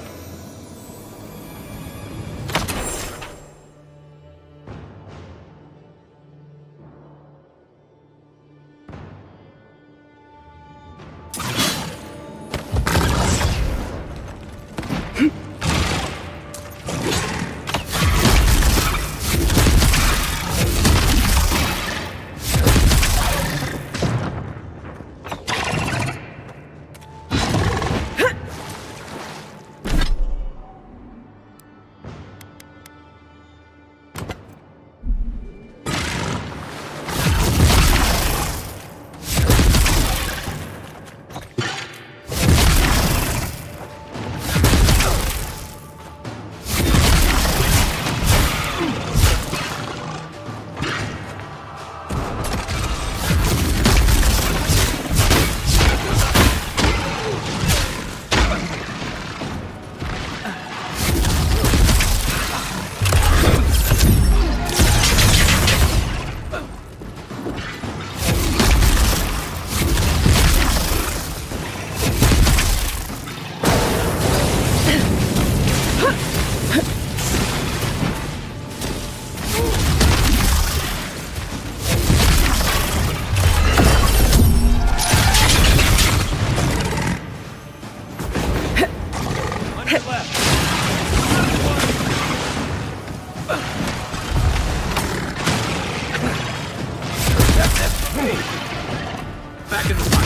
Back in the fight.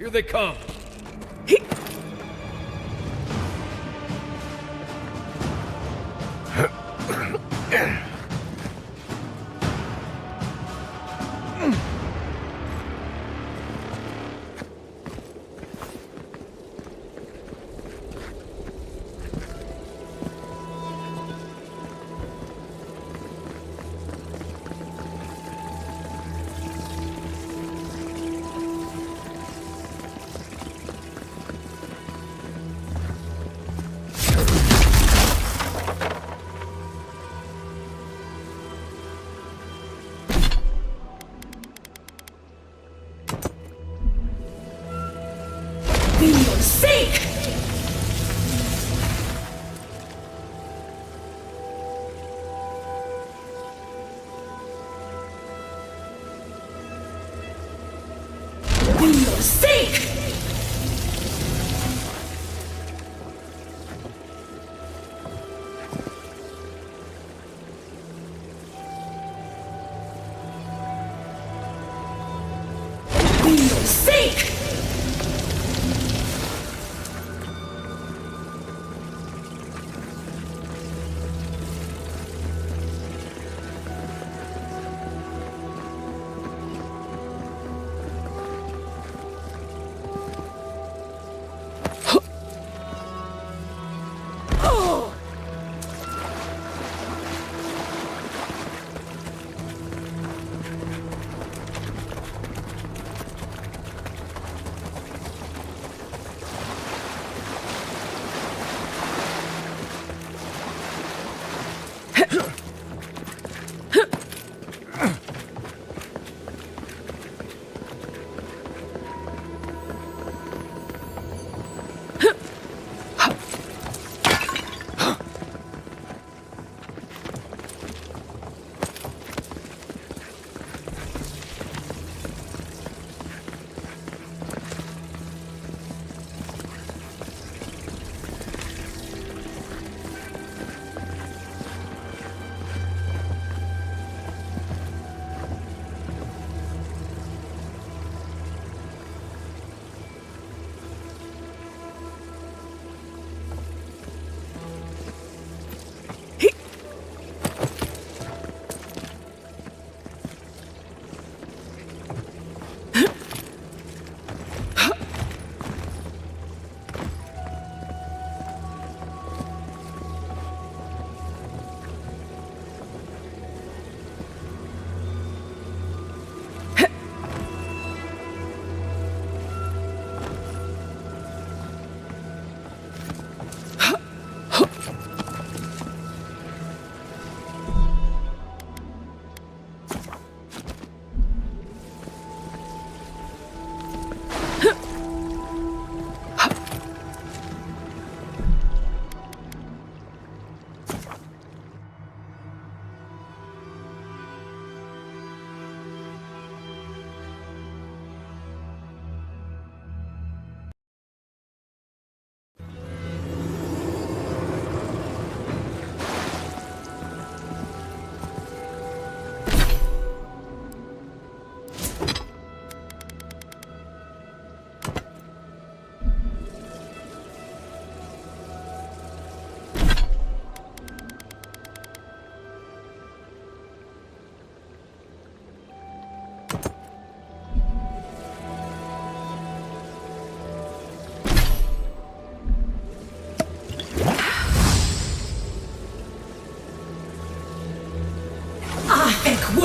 Here they come.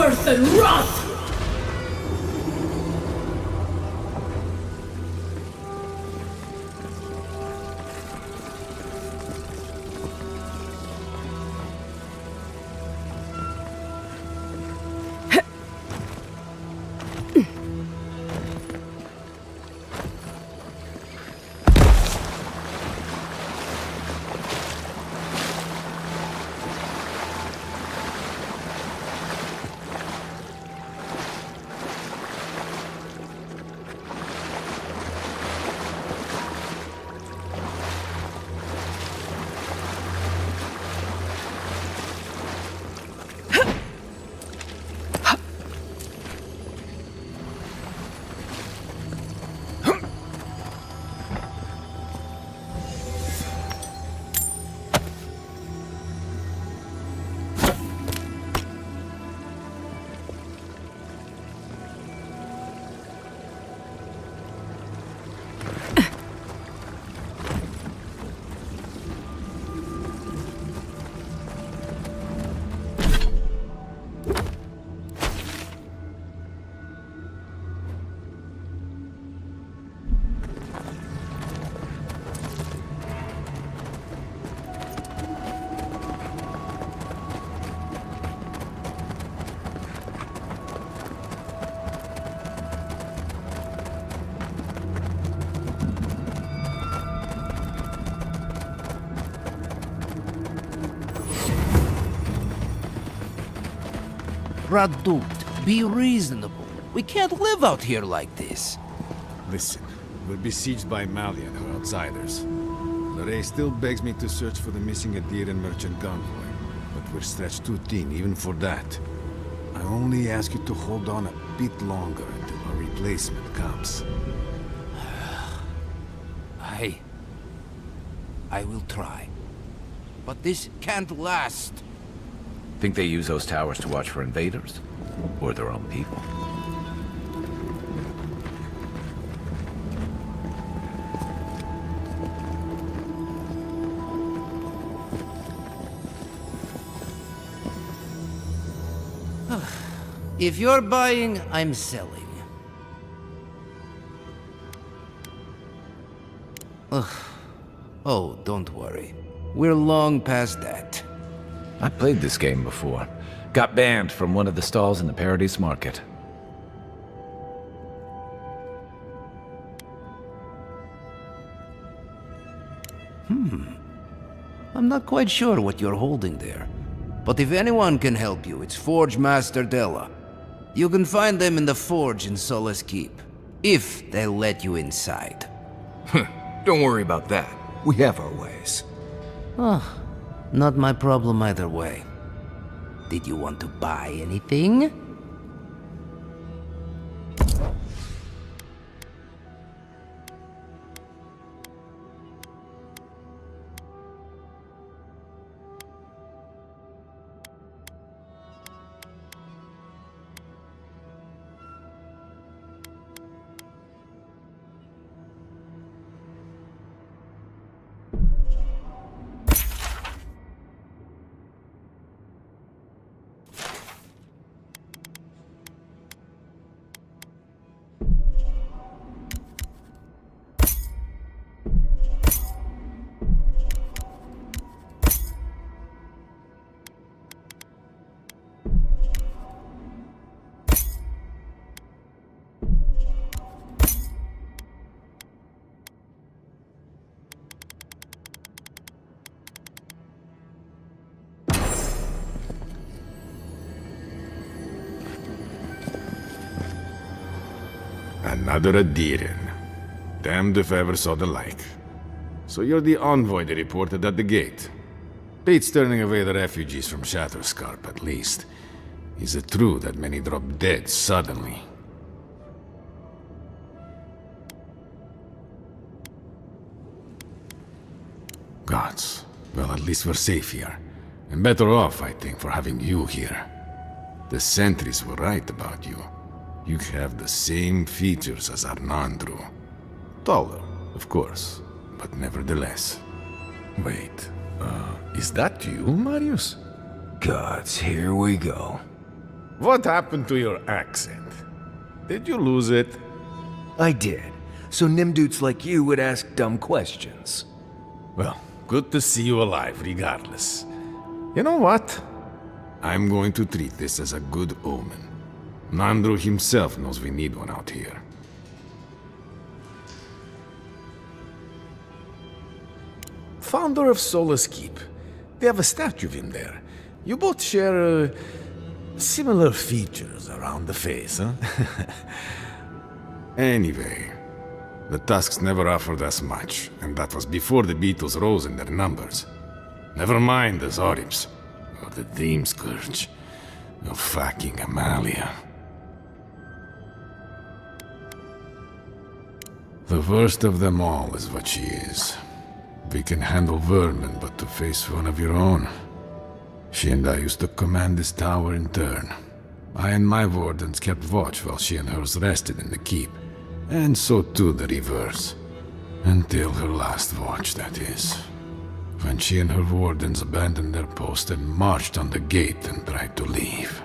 birth and wrath! Product, be reasonable. We can't live out here like this. Listen, we're besieged by Mali and her outsiders. Lorraine still begs me to search for the missing Adiran merchant convoy, but we're stretched too thin even for that. I only ask you to hold on a bit longer until a replacement comes. I will try. But this can't last. Think they use those towers to watch for invaders? Or their own people? If you're buying, I'm selling. Oh, don't worry. We're long past that. I played this game before. Got banned from one of the stalls in the Paradise Market. I'm not quite sure what you're holding there. But if anyone can help you, it's Forge Master Della. You can find them in the Forge in Solace Keep. If they'll let you inside. Don't worry about that. We have our ways. Not my problem either way. Did you want to buy anything? Another Adiran. Damned if I ever saw the like. So you're the envoy they reported at the gate. Beats turning away the refugees from Shatterscarp, at least. Is it true that many drop dead suddenly? Gods. Well, at least we're safe here. And better off, I think, for having you here. The sentries were right about you. You have the same features as Arnandru. Taller, of course, but nevertheless. Wait, is that you, Marius? Gods, here we go. What happened to your accent? Did you lose it? I did. So Nimdudes like you would ask dumb questions. Well, good to see you alive, regardless. You know what? I'm going to treat this as a good omen. Nandru himself knows we need one out here. Founder of Solace Keep. They have a statue of him there. You both share, similar features around the face, huh? Anyway, the Tusks never offered us much, and that was before the Beetles rose in their numbers. Never mind the Zoribs, or the Dream Scourge, or fucking Amalia. The worst of them all is what she is. We can handle vermin, but to face one of your own. She and I used to command this tower in turn. I and my wardens kept watch while she and hers rested in the keep. And so too the reverse. Until her last watch, that is. When she and her wardens abandoned their post and marched on the gate and tried to leave.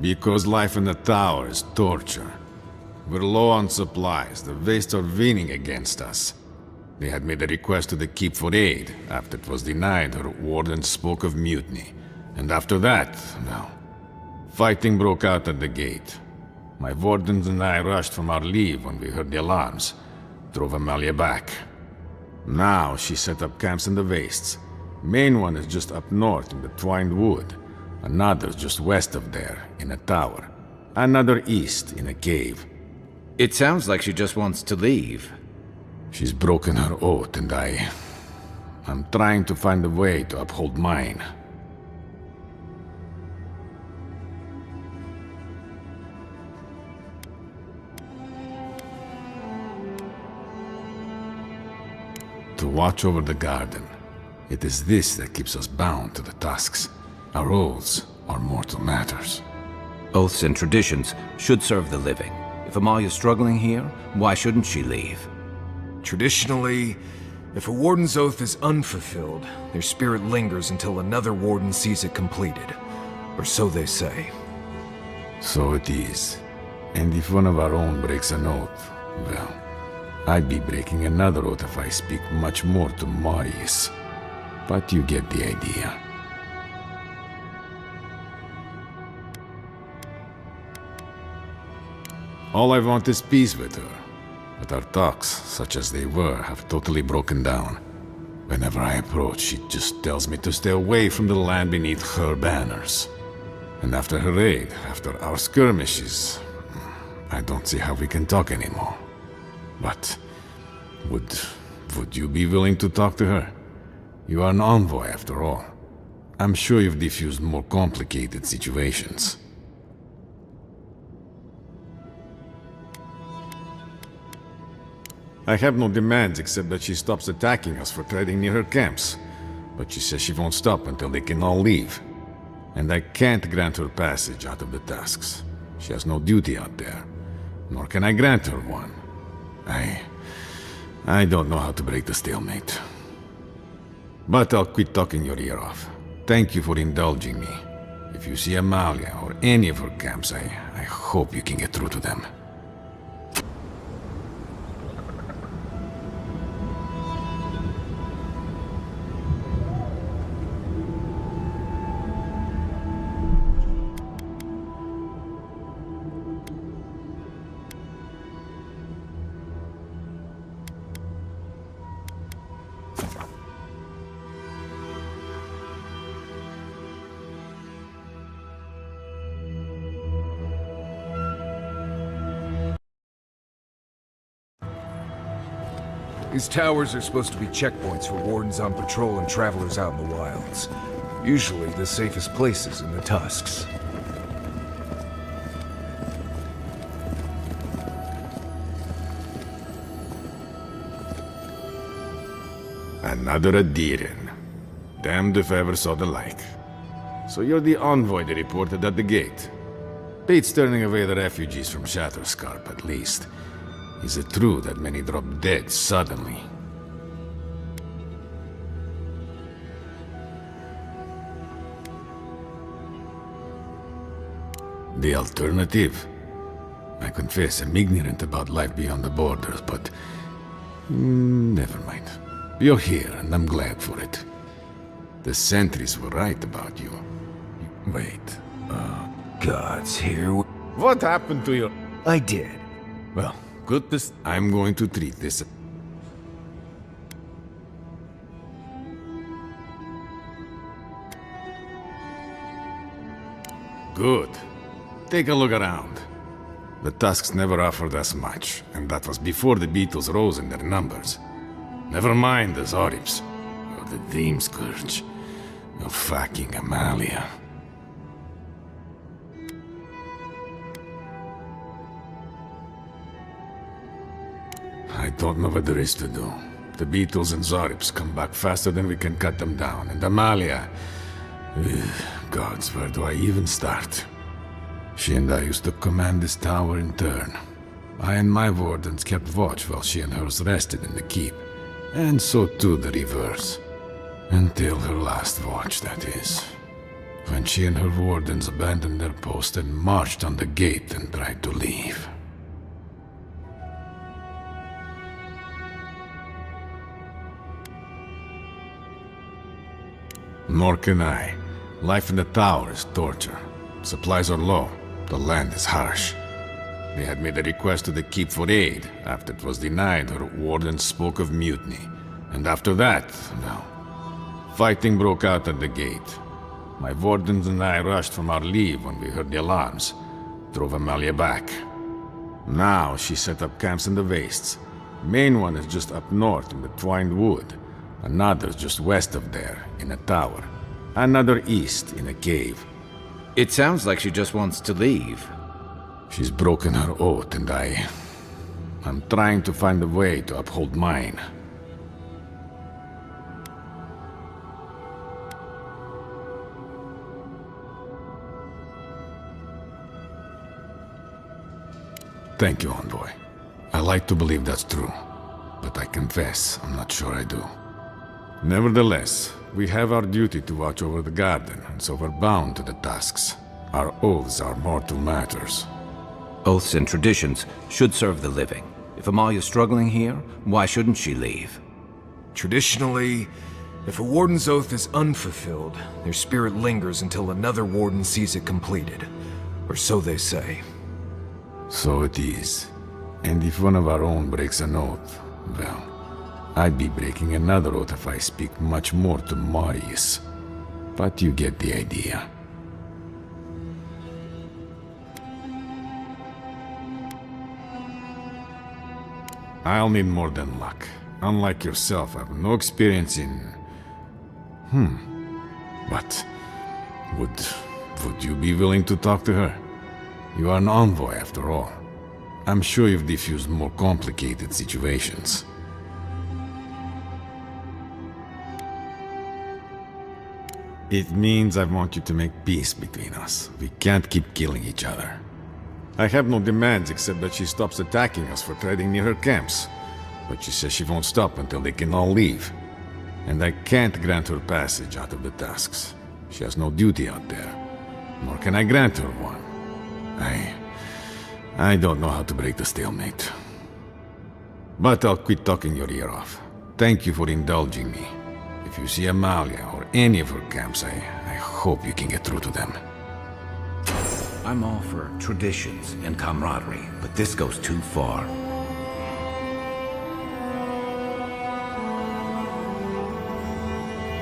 Because life in the tower is torture. We're low on supplies. The Wastes are leaning against us. They had made a request to the keep for aid. After it was denied, her wardens spoke of mutiny. And after that, well, fighting broke out at the gate. My wardens and I rushed from our leave when we heard the alarms. Drove Amalia back. Now she set up camps in the Wastes. Main one is just up north in the Twined Wood. Another just west of there, in a tower. Another east, in a cave. It sounds like she just wants to leave. She's broken her oath, and I'm trying to find a way to uphold mine. To watch over the garden. It is this that keeps us bound to the Tusks. Our oaths are mortal matters. Oaths and traditions should serve the living. If Amalia's struggling here, why shouldn't she leave? Traditionally, if a warden's oath is unfulfilled, their spirit lingers until another warden sees it completed. Or so they say. So it is. And if one of our own breaks an oath, well, I'd be breaking another oath if I speak much more to Marius. But you get the idea. All I want is peace with her. But our talks, such as they were, have totally broken down. Whenever I approach, she just tells me to stay away from the land beneath her banners. And after her raid, after our skirmishes, I don't see how we can talk anymore. But would you be willing to talk to her? You are an envoy, after all. I'm sure you've diffused more complicated situations. I have no demands except that she stops attacking us for treading near her camps. But she says she won't stop until they can all leave. And I can't grant her passage out of the Tusks. She has no duty out there. Nor can I grant her one. I don't know how to break the stalemate. But I'll quit talking your ear off. Thank you for indulging me. If you see Amalia or any of her camps, I hope you can get through to them. These towers are supposed to be checkpoints for wardens on patrol and travelers out in the wilds. Usually the safest places in the Tusks. Another Adiran. Damned if I ever saw the like. So you're the envoy they reported at the gate. Bates turning away the refugees from Shatterscarp, at least. Is it true that many drop dead suddenly? The alternative? I confess I'm ignorant about life beyond the borders, but... never mind. You're here, and I'm glad for it. The sentries were right about you. Wait. God's here. What happened to your... I did. Well, goodness, I'm going to treat this... Good. Take a look around. The Tusks never offered us much, and that was before the Beetles rose in their numbers. Never mind the Zorips, or the Dream Scourge, or fucking Amalia. I don't know what there is to do. The Beetles and Zorips come back faster than we can cut them down, and Amalia... Gods, where do I even start? She and I used to command this tower in turn. I and my wardens kept watch while she and hers rested in the keep. And so too the reverse. Until her last watch, that is. When she and her wardens abandoned their post and marched on the gate and tried to leave. Nor can I. Life in the tower is torture. Supplies are low. The land is harsh. They had made a request to the keep for aid. After it was denied, her wardens spoke of mutiny. And after that, well, fighting broke out at the gate. My wardens and I rushed from our leave when we heard the alarms. Drove Amalia back. Now she set up camps in the wastes. Main one is just up north in the Twined Wood. Another's just west of there, in a tower. Another east, in a cave. It sounds like she just wants to leave. She's broken her oath, and I'm trying to find a way to uphold mine. Thank you, Envoy. I like to believe that's true, but I confess I'm not sure I do. Nevertheless, we have our duty to watch over the garden, and so we're bound to the tasks. Our oaths are mortal matters. Oaths and traditions should serve the living. If Amalia's struggling here, why shouldn't she leave? Traditionally, if a warden's oath is unfulfilled, their spirit lingers until another warden sees it completed. Or so they say. So it is. And if one of our own breaks an oath, well, I'd be breaking another oath if I speak much more to Marius. But you get the idea. I'll need more than luck. Unlike yourself, I have no experience in... But... Would you be willing to talk to her? You are an envoy, after all. I'm sure you've diffused more complicated situations. It means I want you to make peace between us. We can't keep killing each other. I have no demands except that she stops attacking us for treading near her camps. But she says she won't stop until they can all leave. And I can't grant her passage out of the tasks. She has no duty out there. Nor can I grant her one. I don't know how to break the stalemate. But I'll quit talking your ear off. Thank you for indulging me. If you see Amalia or any of her camps, I hope you can get through to them. I'm all for traditions and camaraderie, but this goes too far.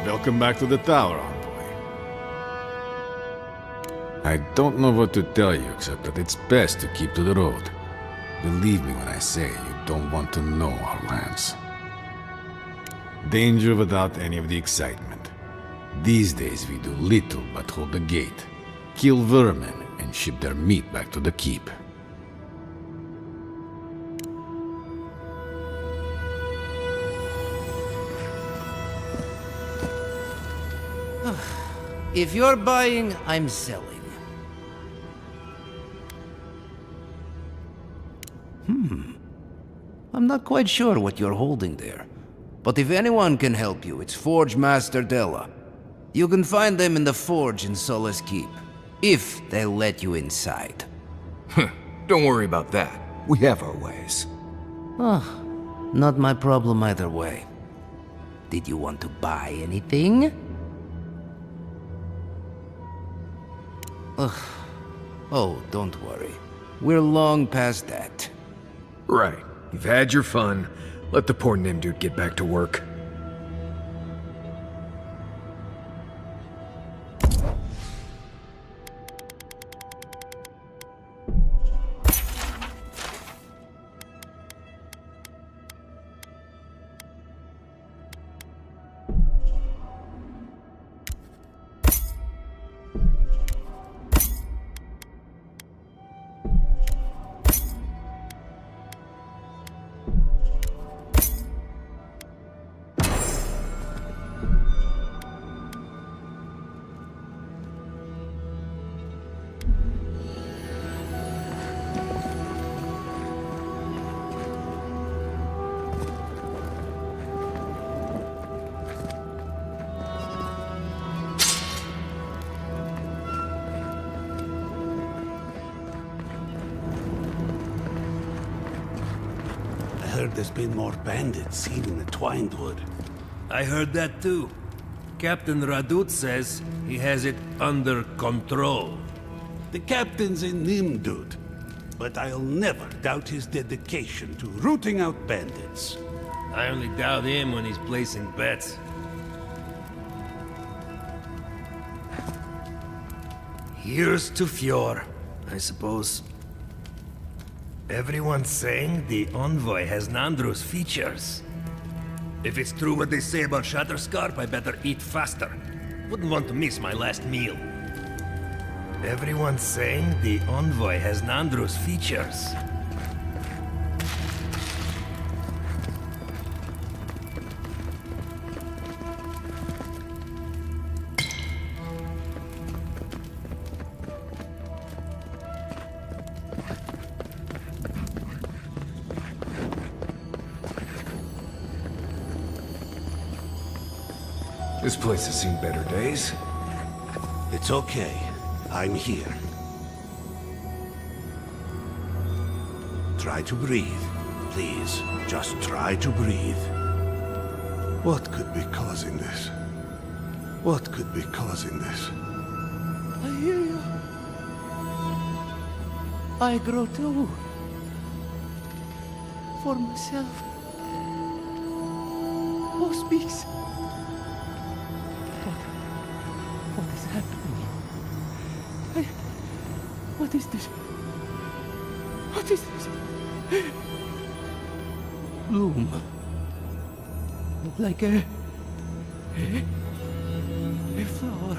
Welcome back to the tower, envoy. I don't know what to tell you except that it's best to keep to the road. Believe me when I say you don't want to know our lands. Danger without any of the excitement. These days we do little but hold the gate, kill vermin, and ship their meat back to the keep. If you're buying, I'm selling. I'm not quite sure what you're holding there. But if anyone can help you, it's Forge Master Della. You can find them in the forge in Solace Keep. If they let you inside. Don't worry about that. We have our ways. Ah, not my problem either way. Did you want to buy anything? Ugh. Oh, don't worry. We're long past that. Right. You've had your fun. Let the poor Nim dude get back to work. I heard there's been more bandits seen in the Twined Wood. I heard that too. Captain Radut says he has it under control. The captain's a Nimdud, but I'll never doubt his dedication to rooting out bandits. I only doubt him when he's placing bets. Here's to Fjord, I suppose. Everyone's saying the Envoy has Nandru's features. If it's true what they say about Shatterscarp, I better eat faster. Wouldn't want to miss my last meal. Everyone's saying the Envoy has Nandru's features. This place has seen better days. It's okay. I'm here. Try to breathe. Please, just try to breathe. What could be causing this? What could be causing this? I hear you. I grow too. For myself. Who speaks? What is happening? What is this? What is this? Bloom. Like a flower.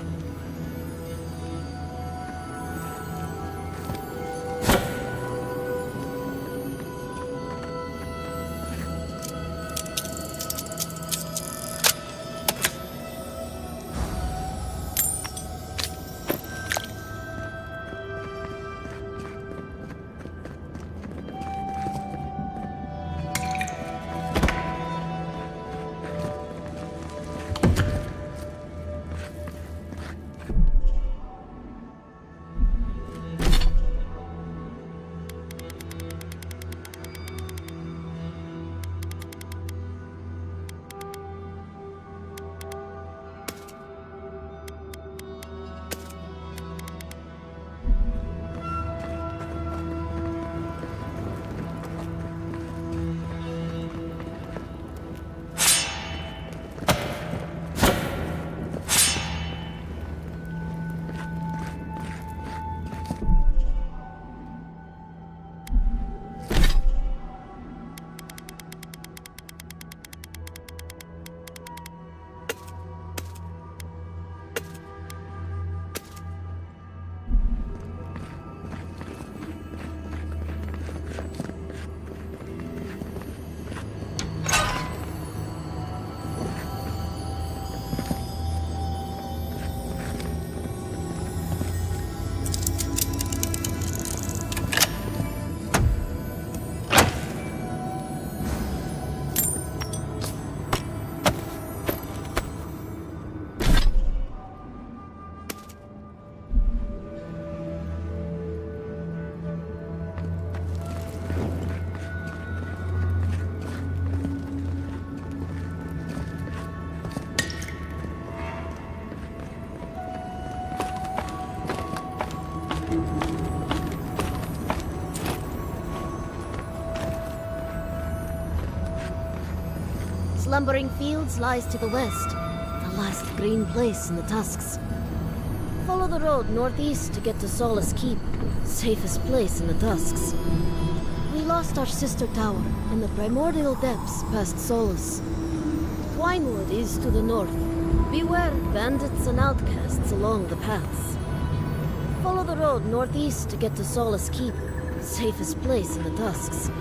lumbering fields lies to the west, the last green place in the Tusks. Follow the road northeast to get to Solace Keep, safest place in the Tusks. We lost our sister tower in the primordial depths past Solace. Twinewood is to the north. Beware bandits and outcasts along the paths. Follow the road northeast to get to Solace Keep, safest place in the Tusks.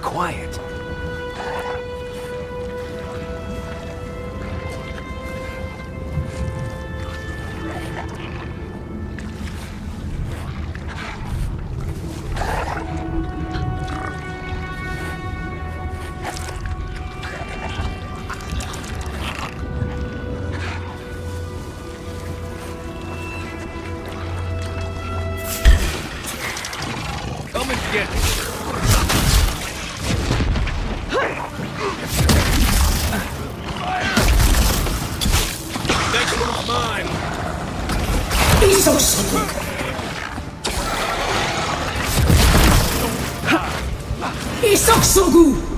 Quiet. Come and get it. Isoksogu! Isoksogu!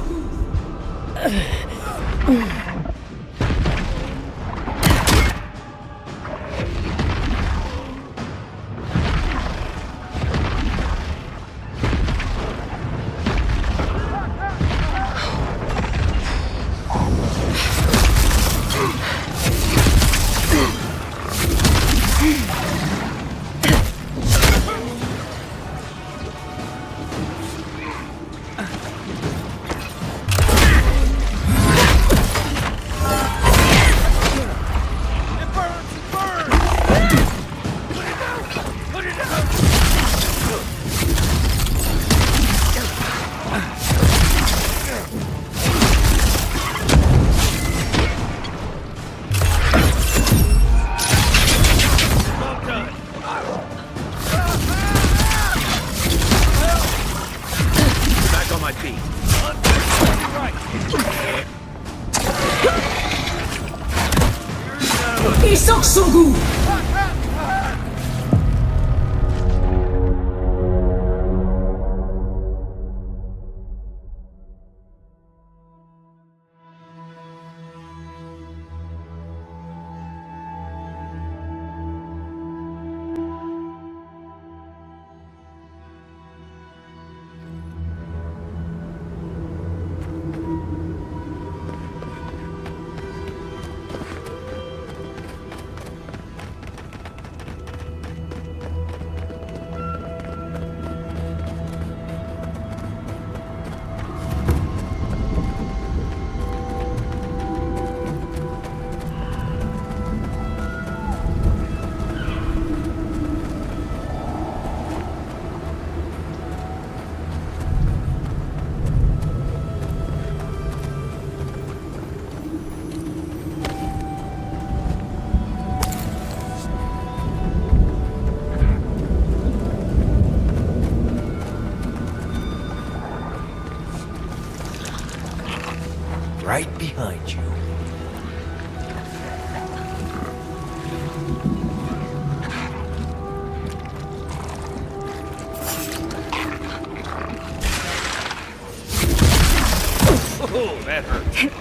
behind you. Oh, that hurt.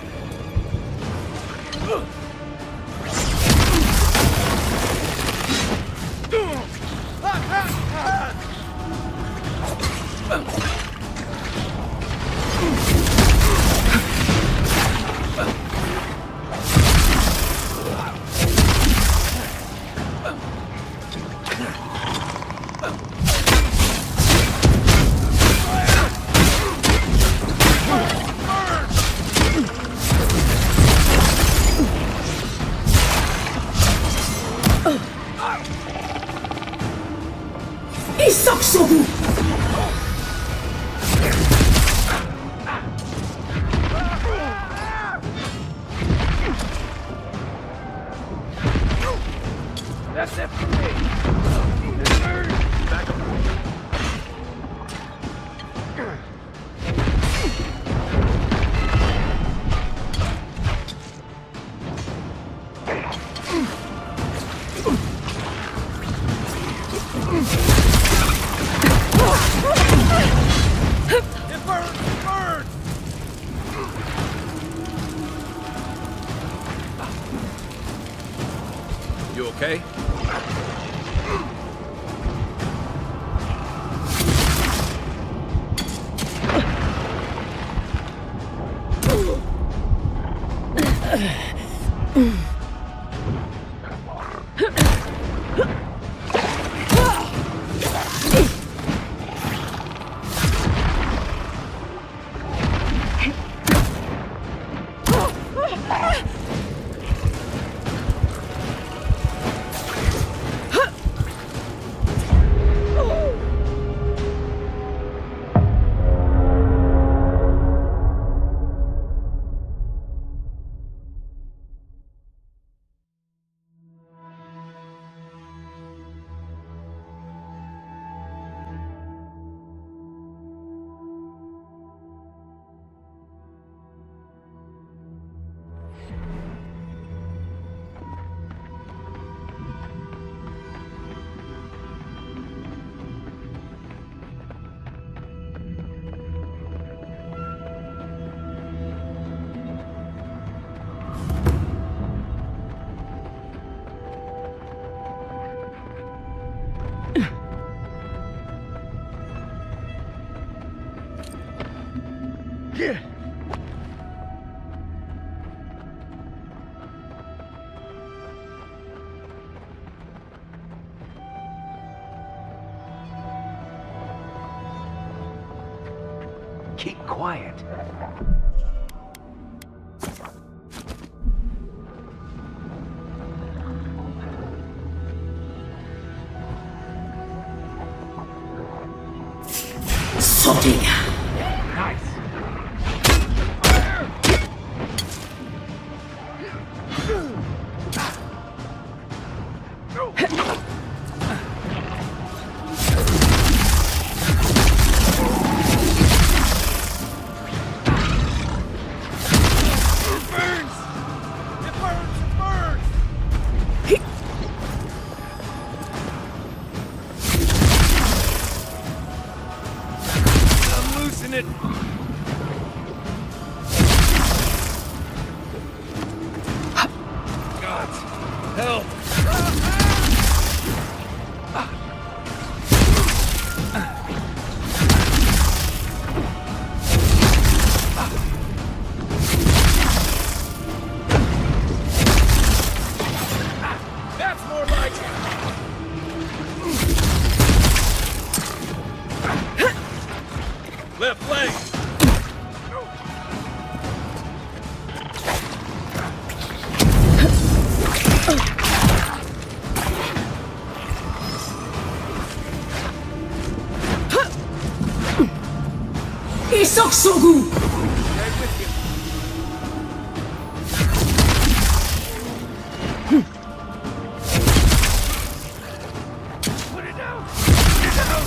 That's it for me. Back up. It burns! It burns! You okay? Keep quiet. Sorting. Nice. It. God, help! That's more like it. Left leg. Isoksogu! Put it down! Put it down!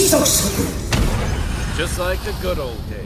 Just like the good old days.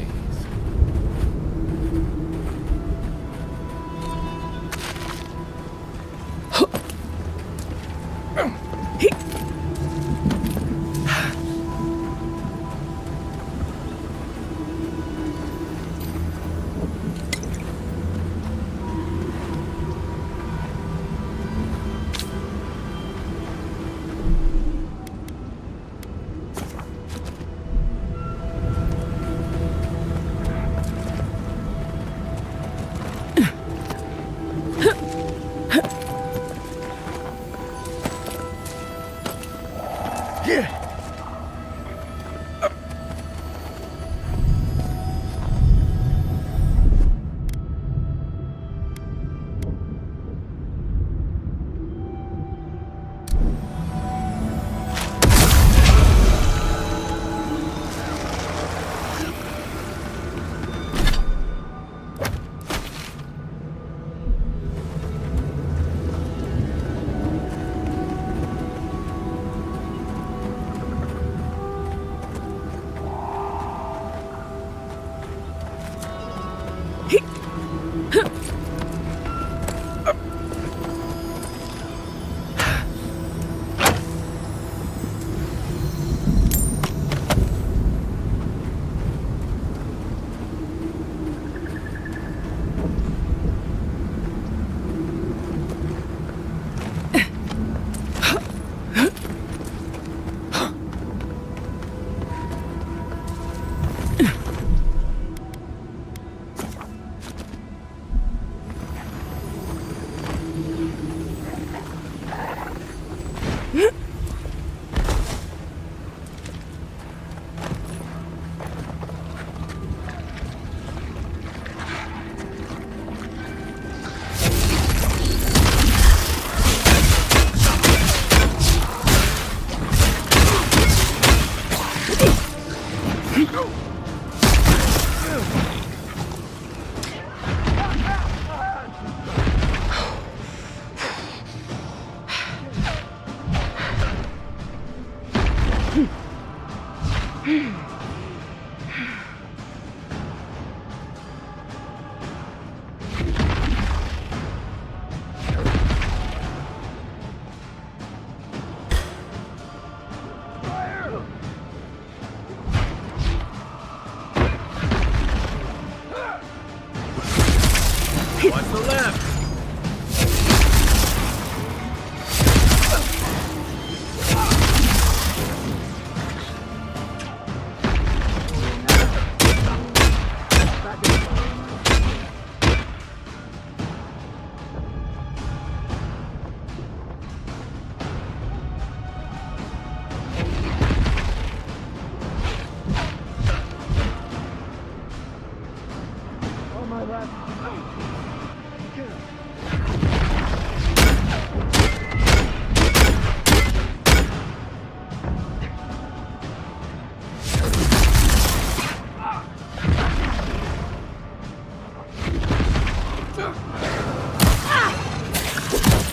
Watch the left!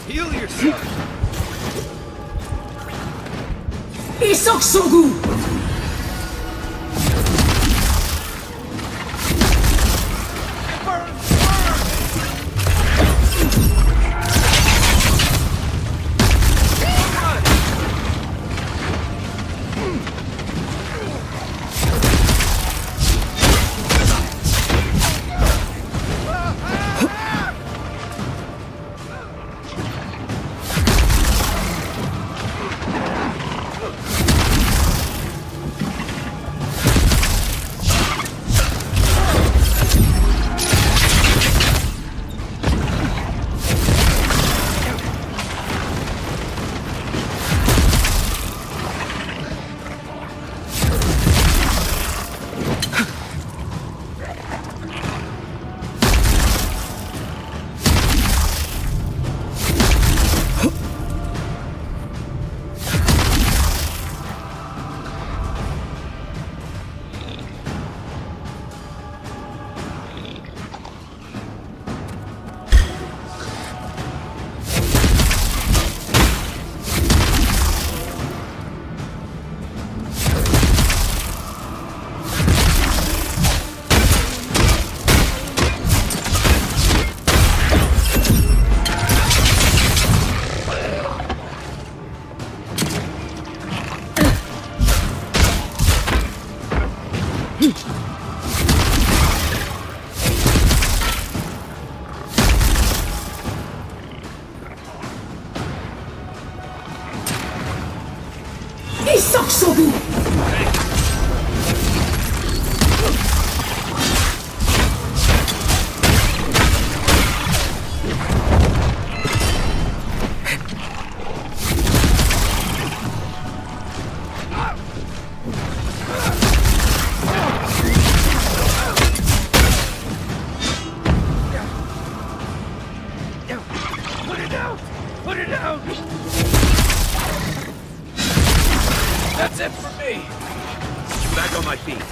Heal yourself! Isok Sogu! That's it for me! Back on my feet.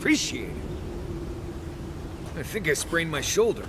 Appreciate it. I think I sprained my shoulder.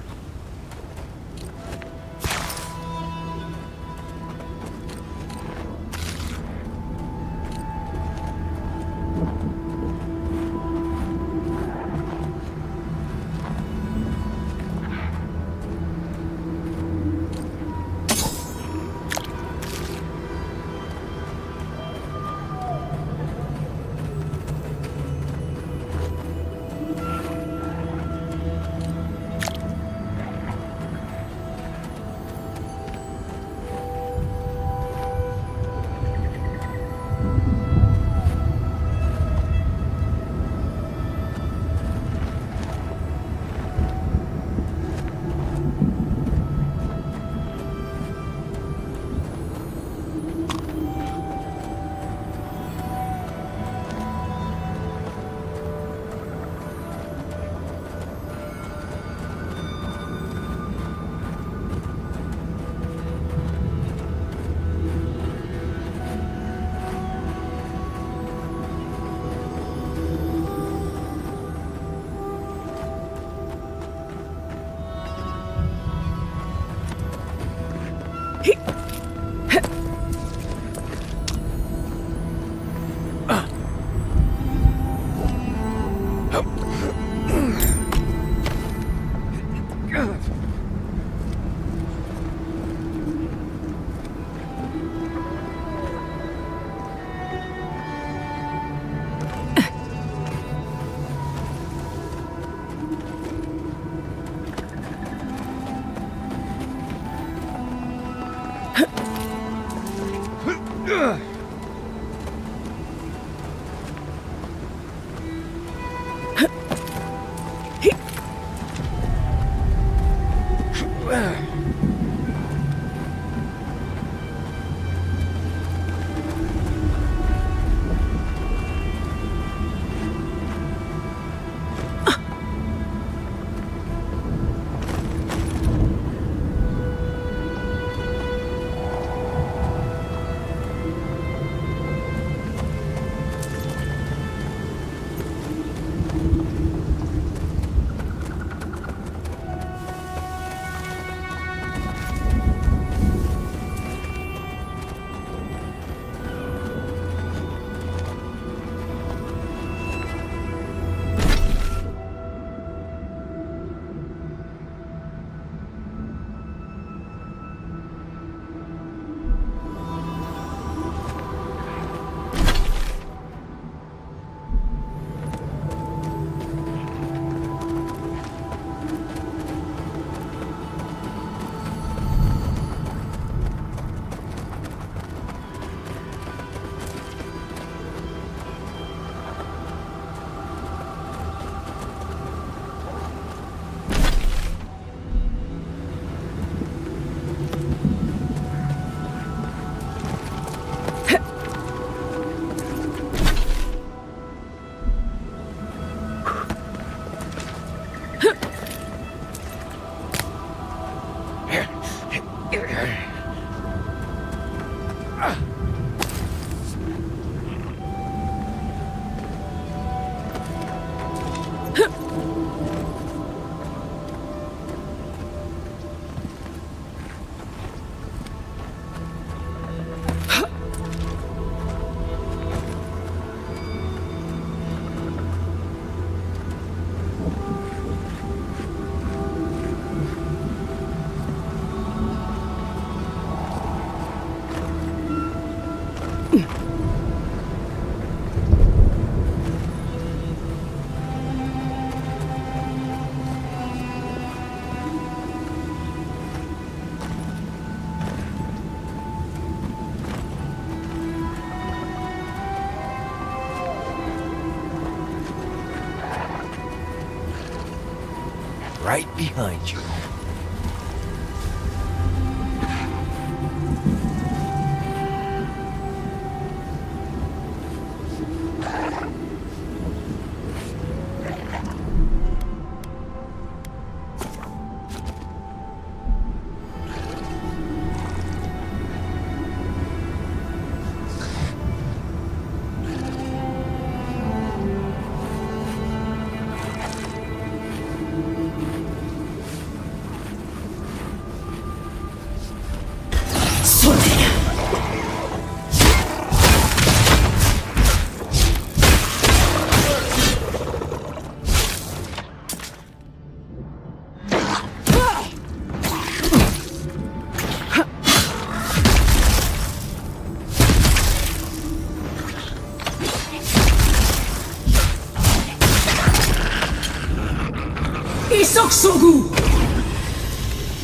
Right behind you.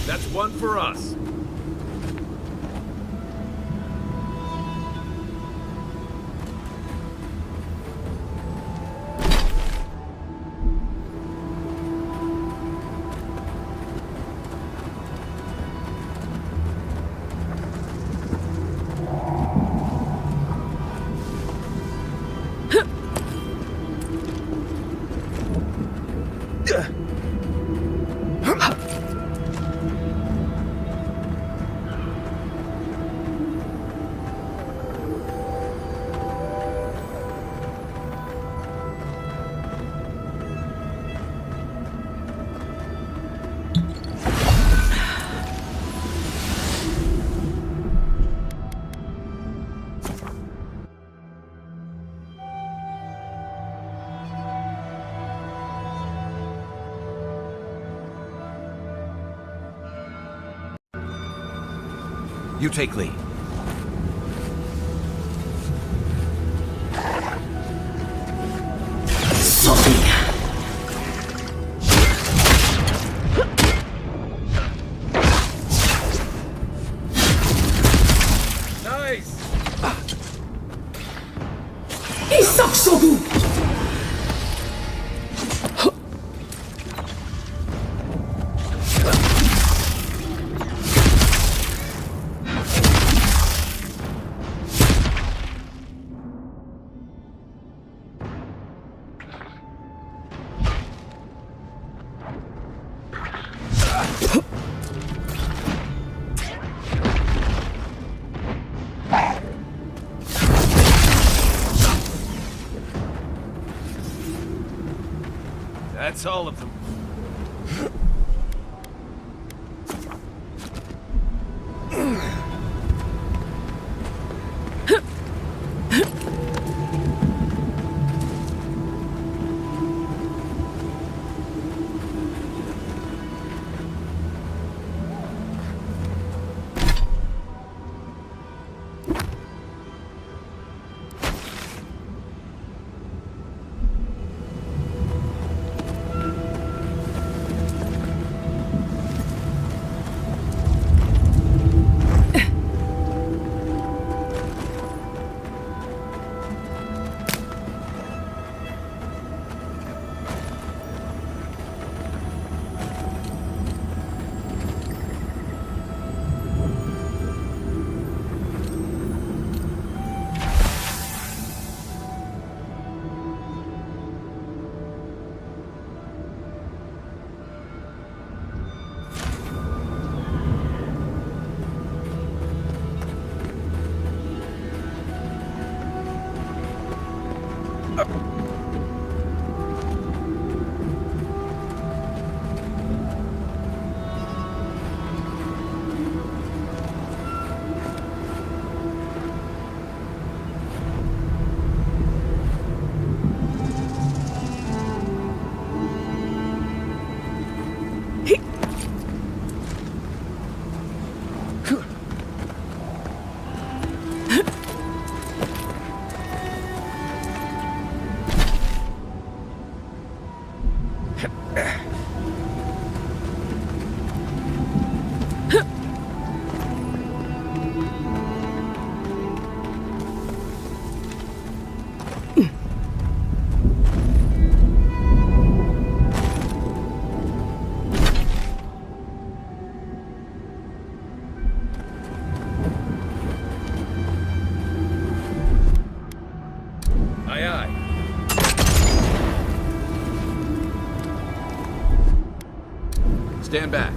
That's one for us. You take lead. Nice! That's all of them. Stand back.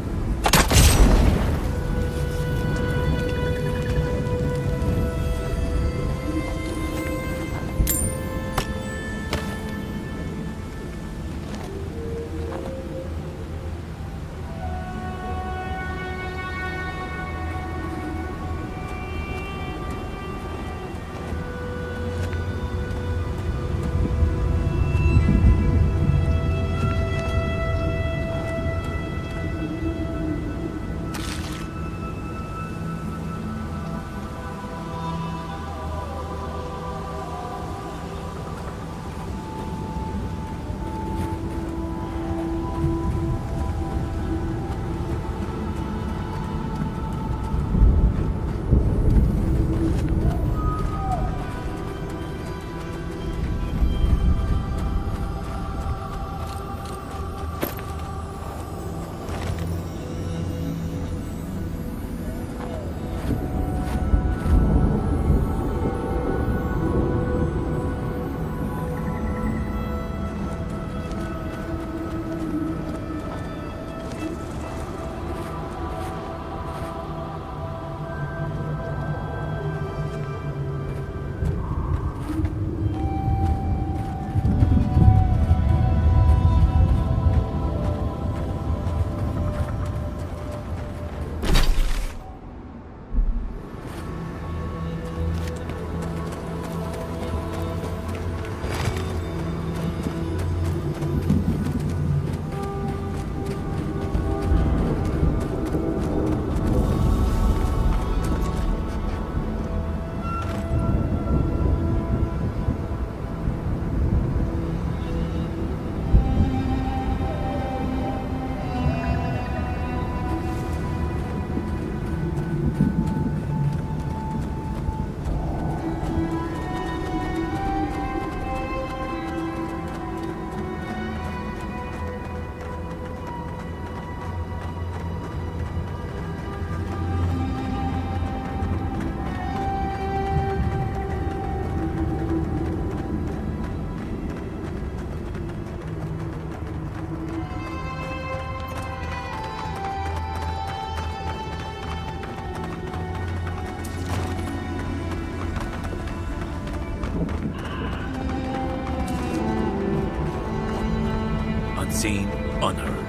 Unseen, unheard.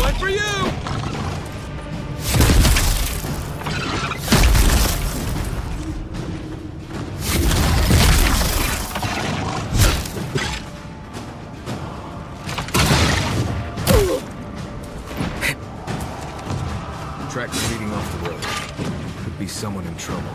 One for you! Tracks leading off the road. Could be someone in trouble.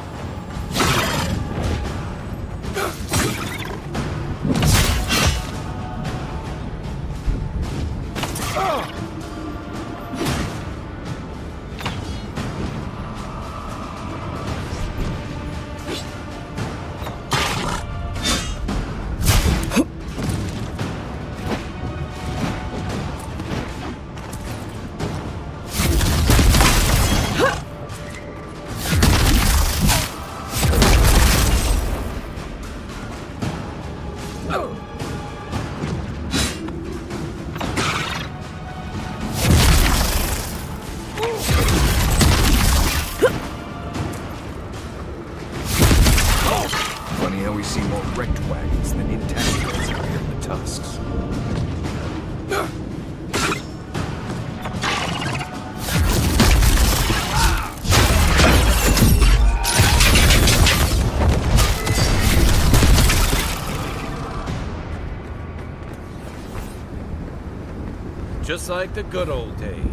Just like the good old days.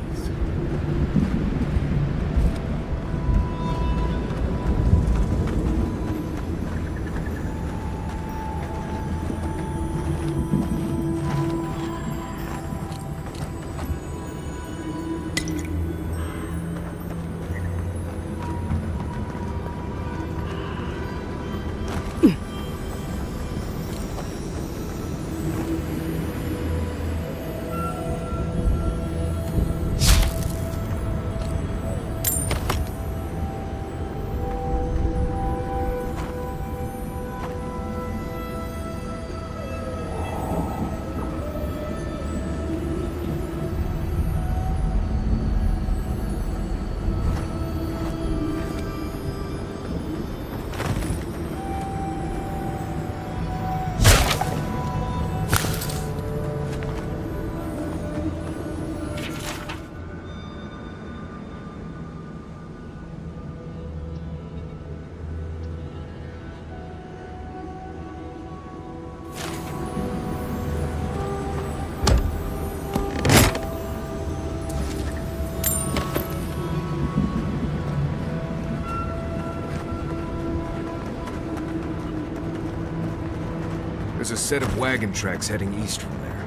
There's a set of wagon tracks heading east from there.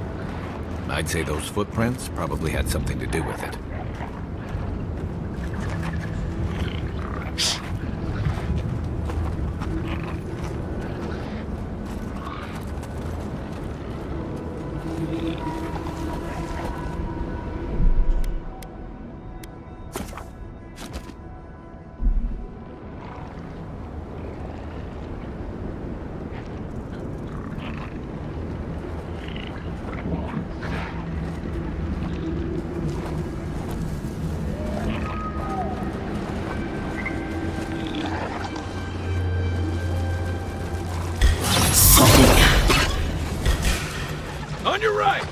I'd say those footprints probably had something to do with it. On your right!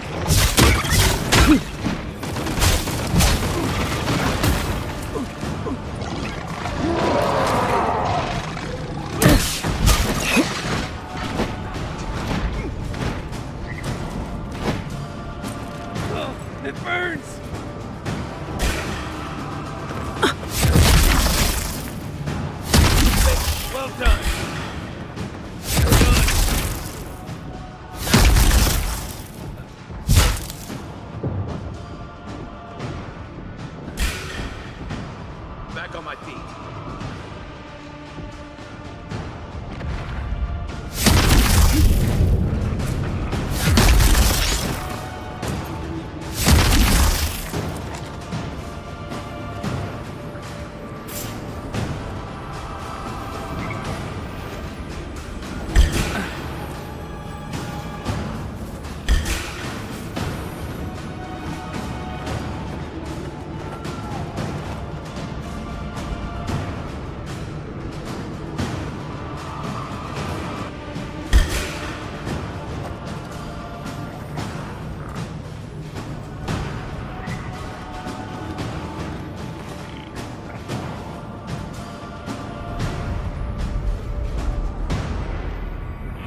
It burns! Well done! Back on my feet.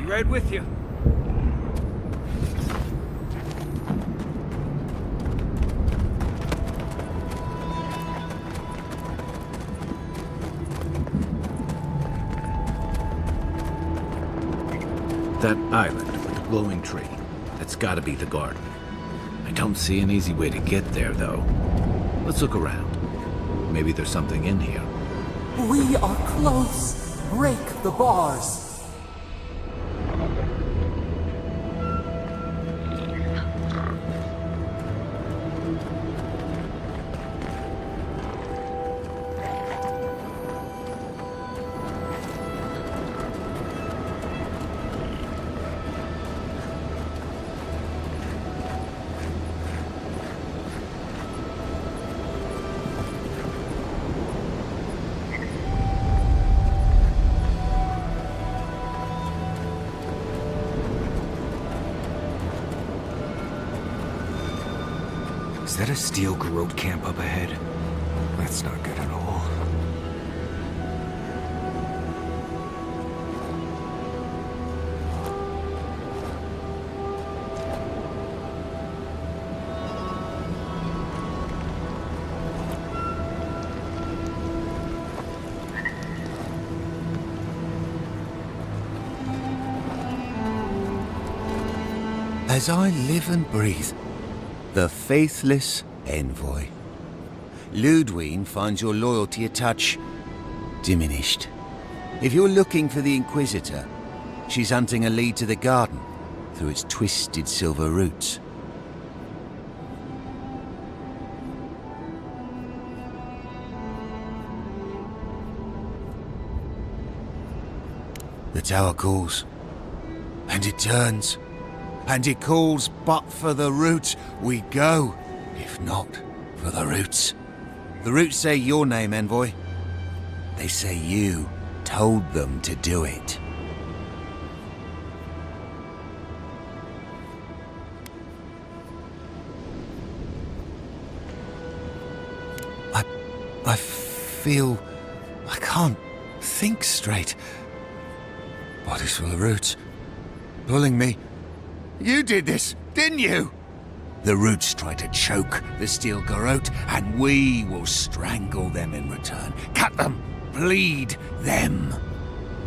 Right with you. That island with the glowing tree. That's gotta be the garden. I don't see an easy way to get there, though. Let's look around. Maybe there's something in here. We are close. Break the bars. Is that a steel garrote camp up ahead? That's not good at all. As I live and breathe, the faithless envoy. Ludwine finds your loyalty a touch diminished. If you're looking for the Inquisitor, she's hunting a lead to the garden through its twisted silver roots. The tower calls, and it turns, and it calls, but for the roots we go, if not for the roots. The roots say your name, Envoy. They say you told them to do it. I feel I can't think straight. Bodies full of roots, pulling me. You did this, didn't you? The roots try to choke the steel garrote, and we will strangle them in return. Cut them, bleed them.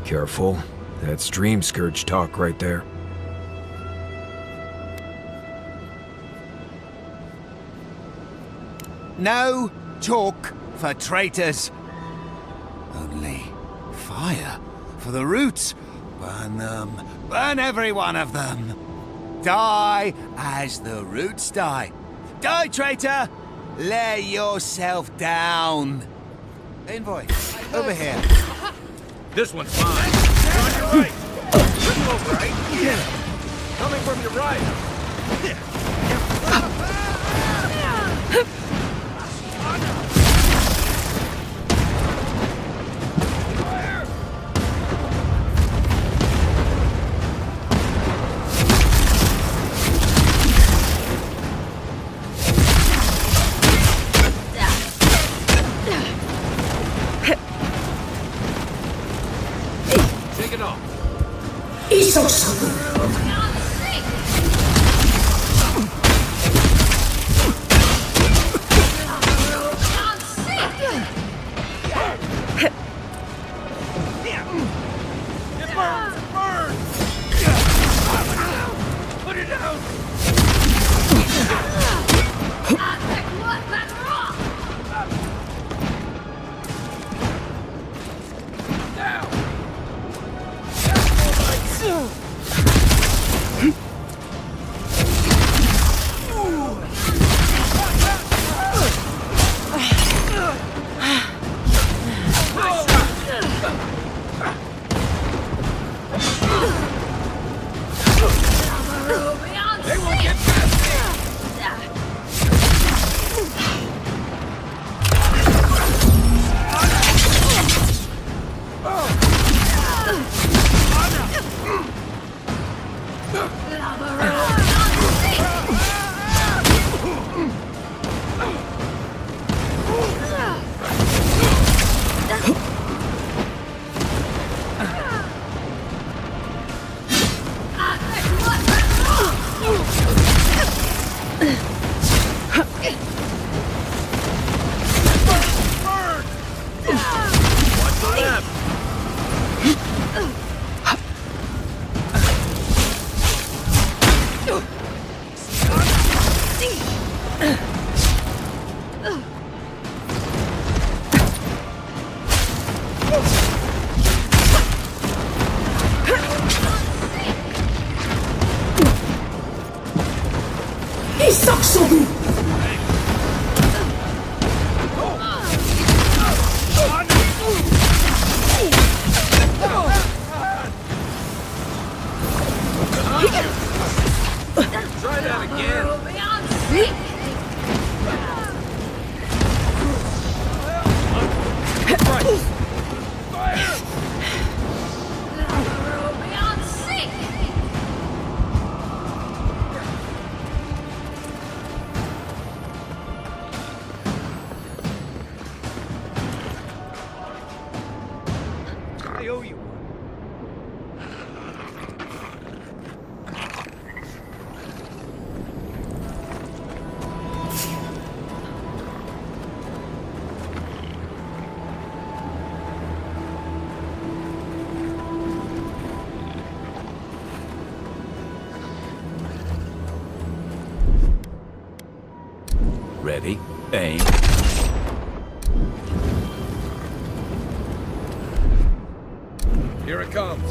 Careful. That's Dream Scourge talk right there. No talk for traitors. Only fire for the roots. Burn them. Burn every one of them. Die as the roots die. Die, traitor! Lay yourself down. Envoy, over here. This one's mine. On your right. Over, right? Yeah. Coming from your right. Take it off. Put it down. They won't get past me. Try that again. Aim. Here it comes.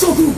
Shogun!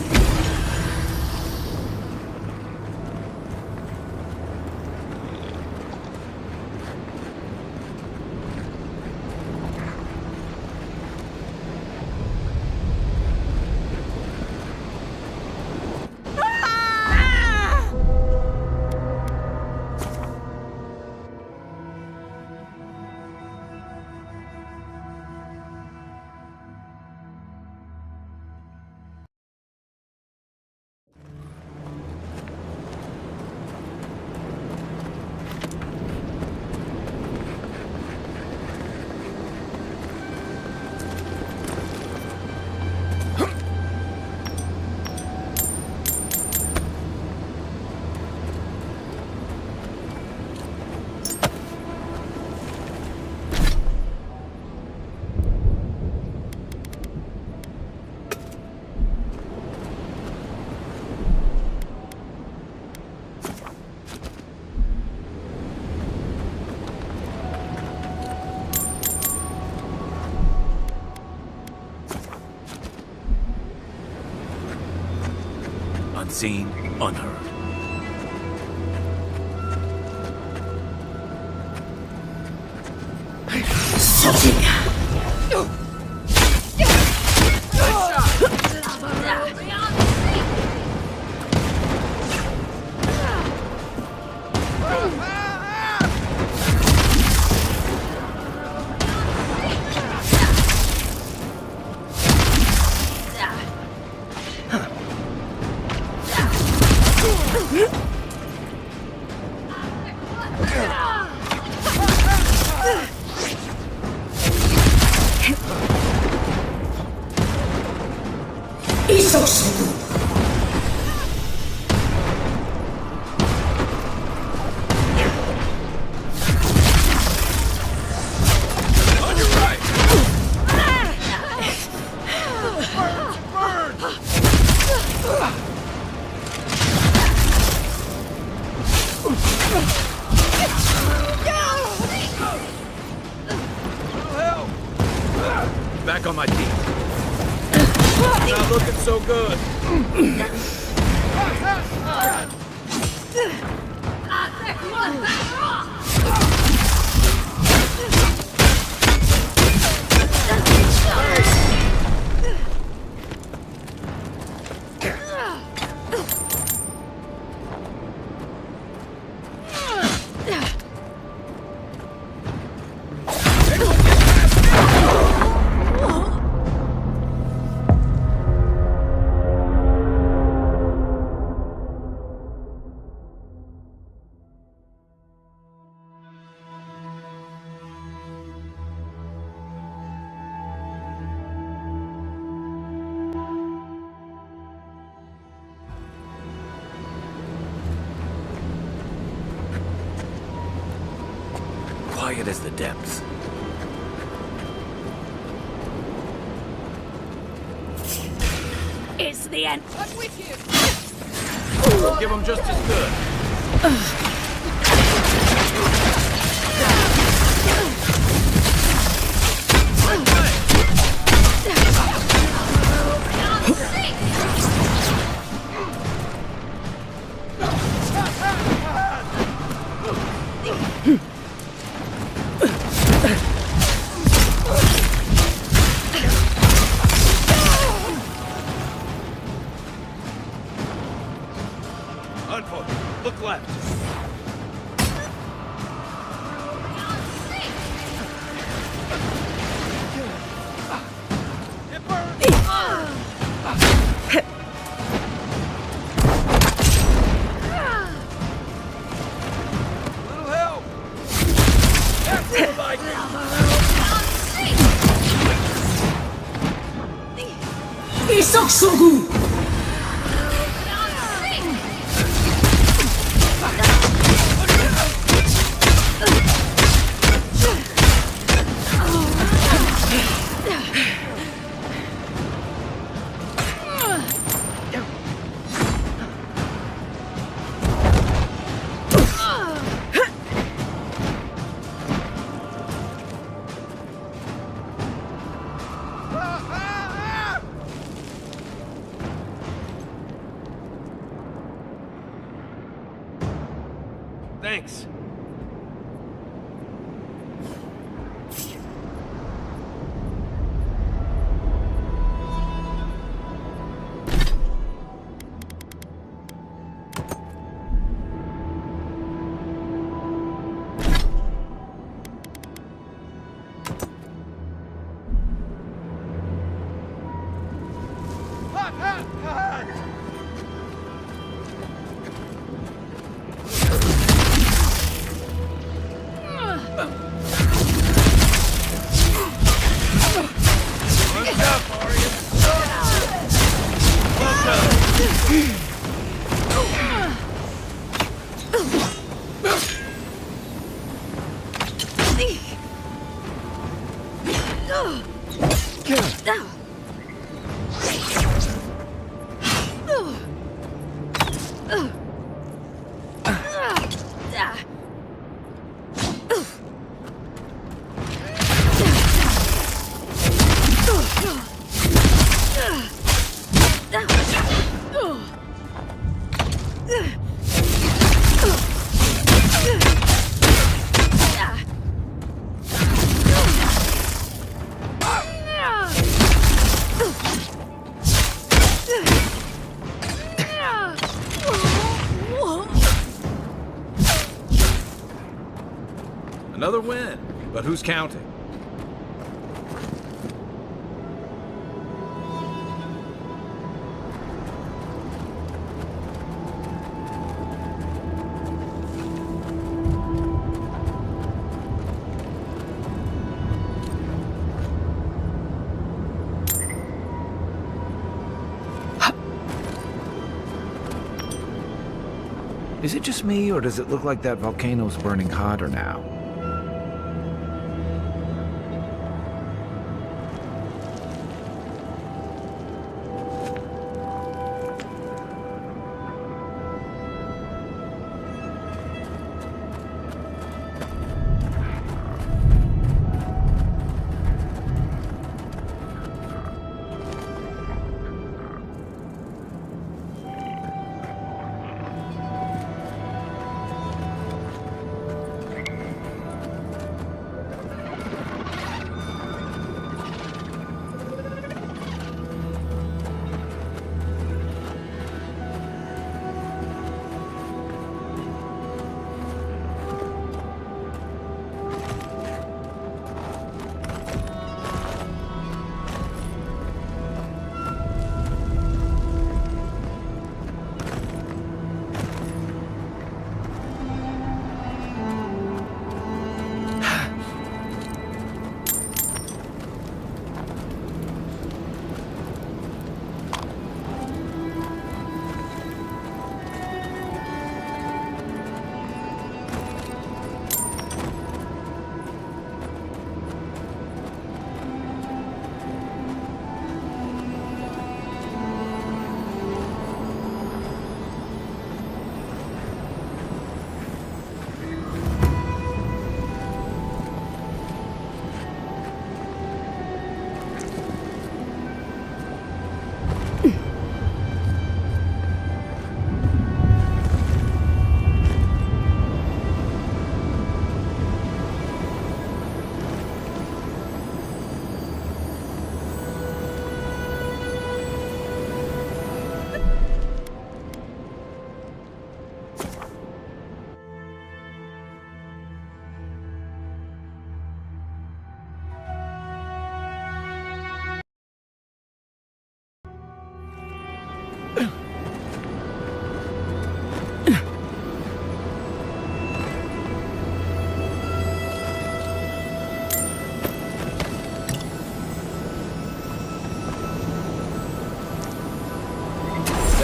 Unseen, unheard. Back on my feet. Not looking so good. Quiet as the depths. It's the end. I'm with you. We'll give them just as good. left. It burns! Little help! That's what I Isak Sogu! Thanks. Another win, but who's counting? Is it just me, or does it look like that volcano's burning hotter now?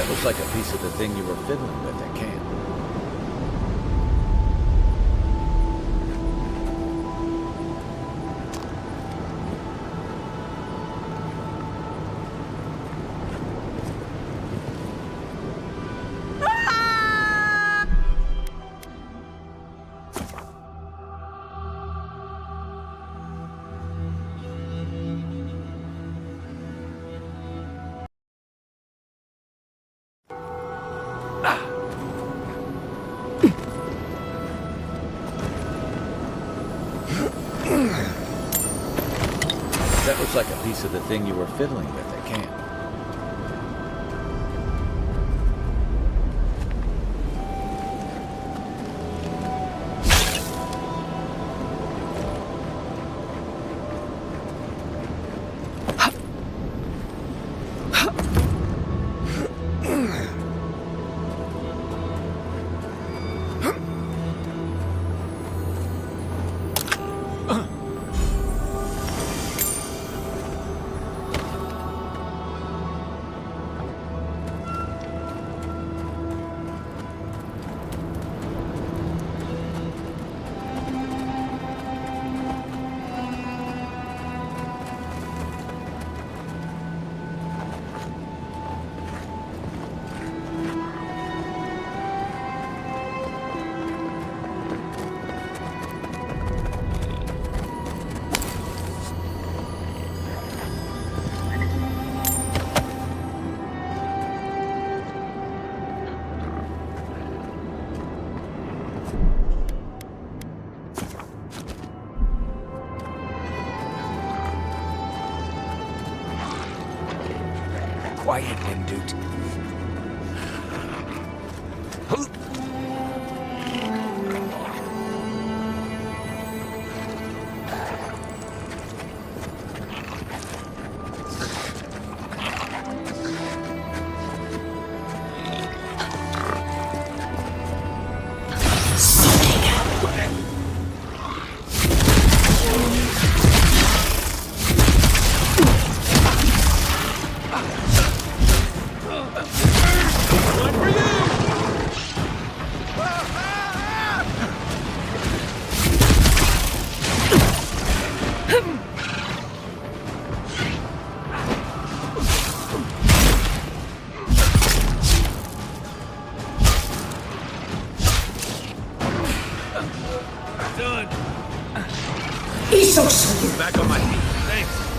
Looks like a piece of the thing you were fiddling with at camp. That looks like a piece of the thing you were fiddling with at camp. Quiet, Windute. Back on my feet. Thanks.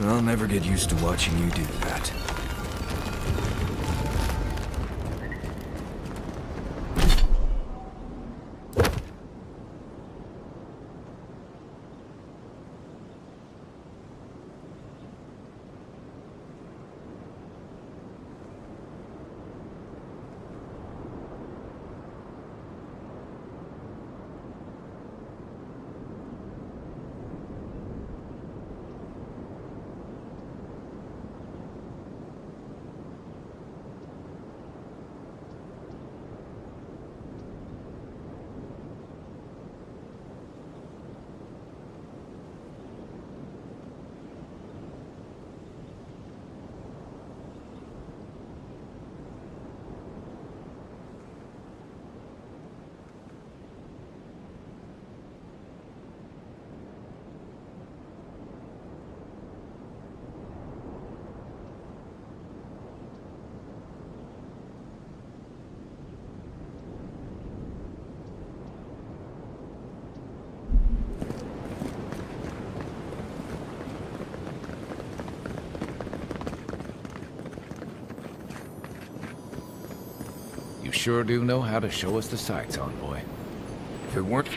I'll never get used to watching you do that. You sure do know how to show us the sights, envoy. If it weren't...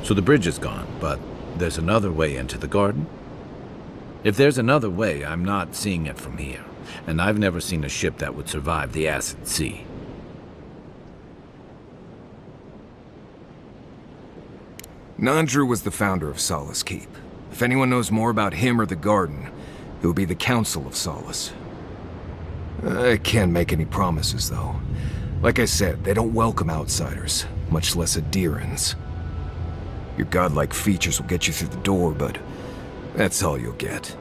So the bridge is gone, but there's another way into the garden? If there's another way, I'm not seeing it from here, and I've never seen a ship that would survive the acid sea. Nandru was the founder of Solace Keep. If anyone knows more about him or the garden, it would be the Council of Solace. I can't make any promises, though. Like I said, they don't welcome outsiders, much less adherents. Your godlike features will get you through the door, but that's all you'll get.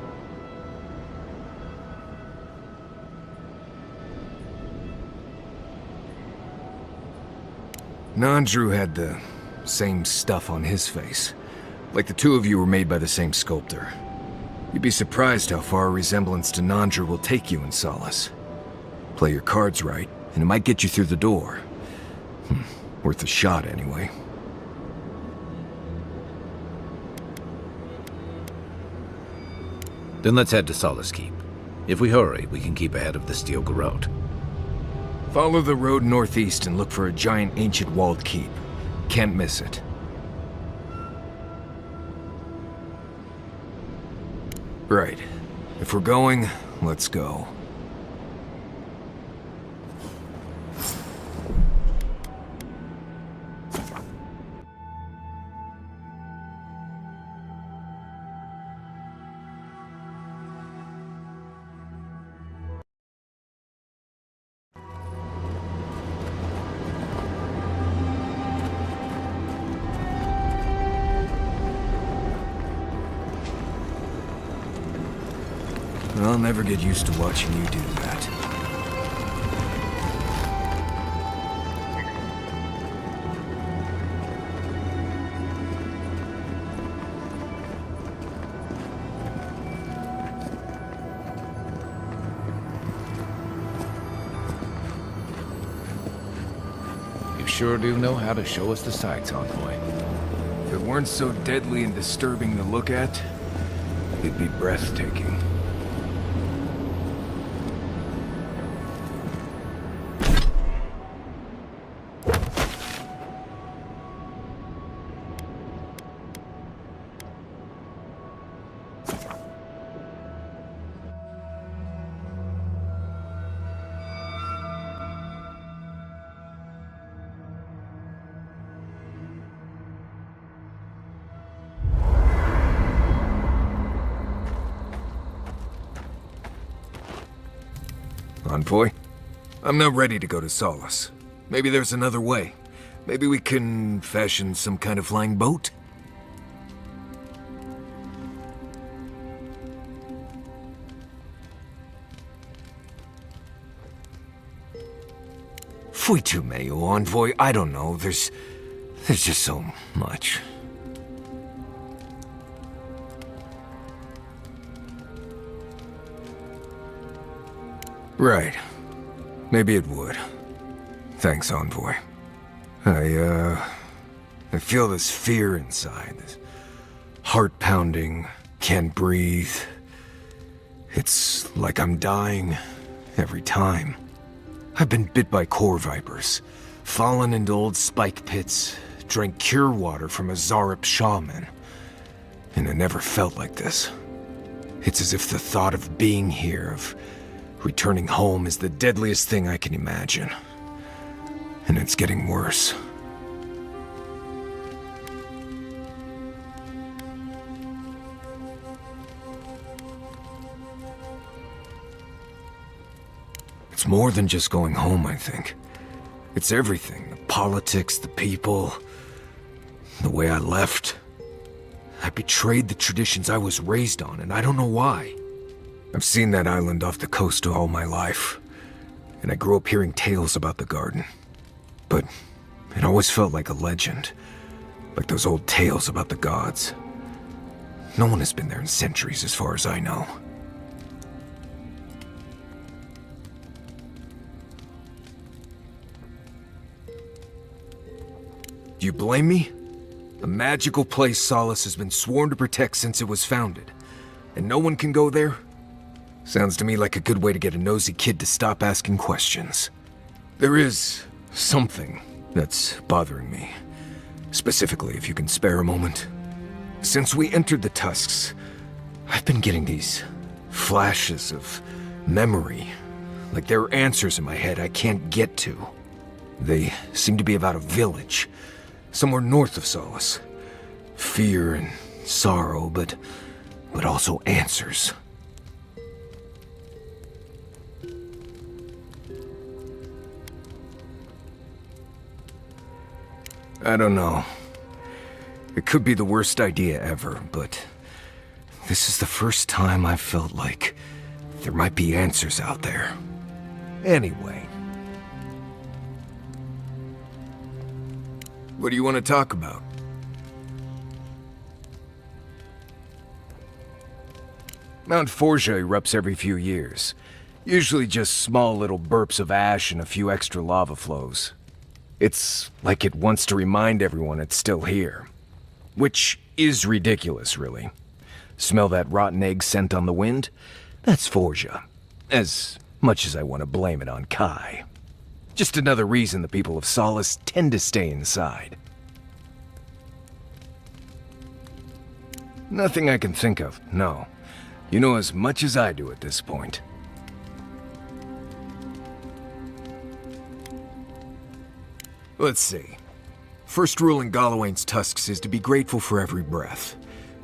Nandru had the same stuff on his face. Like the two of you were made by the same sculptor. You'd be surprised how far a resemblance to Nandru will take you in Solace. Play your cards right, and it might get you through the door. Worth a shot, anyway. Then let's head to Solace Keep. If we hurry, we can keep ahead of the steel garrote. Follow the road northeast and look for a giant ancient walled keep. Can't miss it. Right. If we're going, let's go. I'll never get used to watching you do that. You sure do know how to show us the sights, envoy. If it weren't so deadly and disturbing to look at, it'd be breathtaking. Envoy? I'm not ready to go to Solace. Maybe there's another way. Maybe we can fashion some kind of flying boat? Fui tu meio, Envoy. I don't know. There's just so much. Right. Maybe it would. Thanks, Envoy. I feel this fear inside. This heart pounding, can't breathe. It's like I'm dying every time. I've been bit by core vipers, fallen into old spike pits, drank cure water from a Zarep shaman. And I never felt like this. It's as if the thought of being here, of returning home, is the deadliest thing I can imagine. And it's getting worse. It's more than just going home, I think. It's everything. The politics, the people, the way I left. I betrayed the traditions I was raised on, and I don't know why. I've seen that island off the coast all my life, and I grew up hearing tales about the garden. But it always felt like a legend, like those old tales about the gods. No one has been there in centuries, as far as I know. Do you blame me? A magical place Solace has been sworn to protect since it was founded, and no one can go there? Sounds to me like a good way to get a nosy kid to stop asking questions. There is something that's bothering me. Specifically, if you can spare a moment. Since we entered the Tusks, I've been getting these flashes of memory. Like there are answers in my head I can't get to. They seem to be about a village, somewhere north of Solace. Fear and sorrow, but also answers. I don't know. It could be the worst idea ever, but this is the first time I've felt like there might be answers out there. Anyway. What do you want to talk about? Mount Forja erupts every few years. Usually just small little burps of ash and a few extra lava flows. It's like it wants to remind everyone it's still here. Which is ridiculous, really. Smell that rotten egg scent on the wind? That's Forja. As much as I want to blame it on Kai. Just another reason the people of Solace tend to stay inside. Nothing I can think of, no. You know as much as I do at this point. Let's see. First rule in Galawain's tusks is to be grateful for every breath.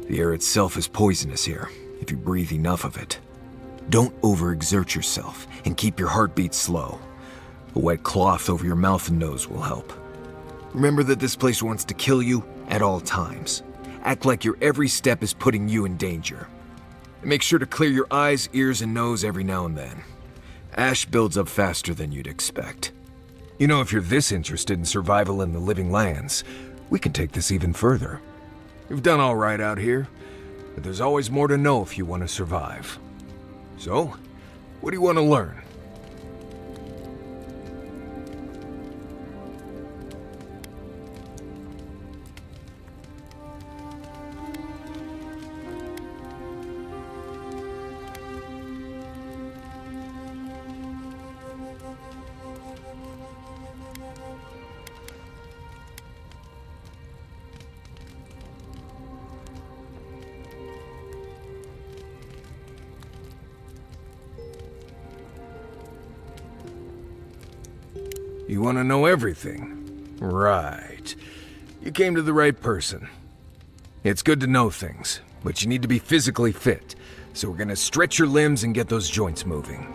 The air itself is poisonous here, if you breathe enough of it. Don't overexert yourself, and keep your heartbeat slow. A wet cloth over your mouth and nose will help. Remember that this place wants to kill you at all times. Act like your every step is putting you in danger. And make sure to clear your eyes, ears, and nose every now and then. Ash builds up faster than you'd expect. You know, if you're this interested in survival in the living lands, we can take this even further. You've done all right out here, but there's always more to know if you want to survive. So, what do you want to learn? You want to know everything? Right. You came to the right person. It's good to know things, but you need to be physically fit, so we're gonna stretch your limbs and get those joints moving.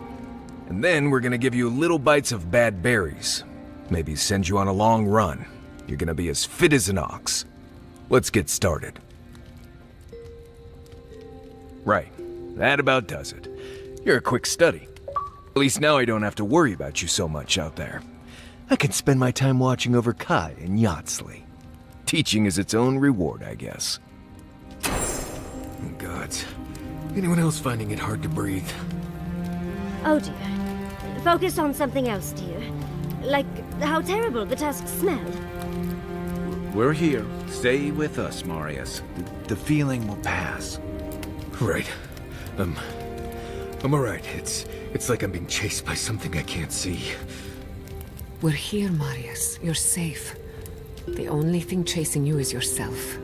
And then we're gonna give you little bites of bad berries. Maybe send you on a long run. You're gonna be as fit as an ox. Let's get started. Right. That about does it. You're a quick study. At least now I don't have to worry about you so much out there. I can spend my time watching over Kai and Yatsley. Teaching is its own reward, I guess. Oh, gods. Anyone else finding it hard to breathe? Oh dear. Focus on something else, dear. Like how terrible the tusks smell. We're here. Stay with us, Marius. The feeling will pass. Right. I'm alright. It's like I'm being chased by something I can't see. We're here, Marius. You're safe. The only thing chasing you is yourself.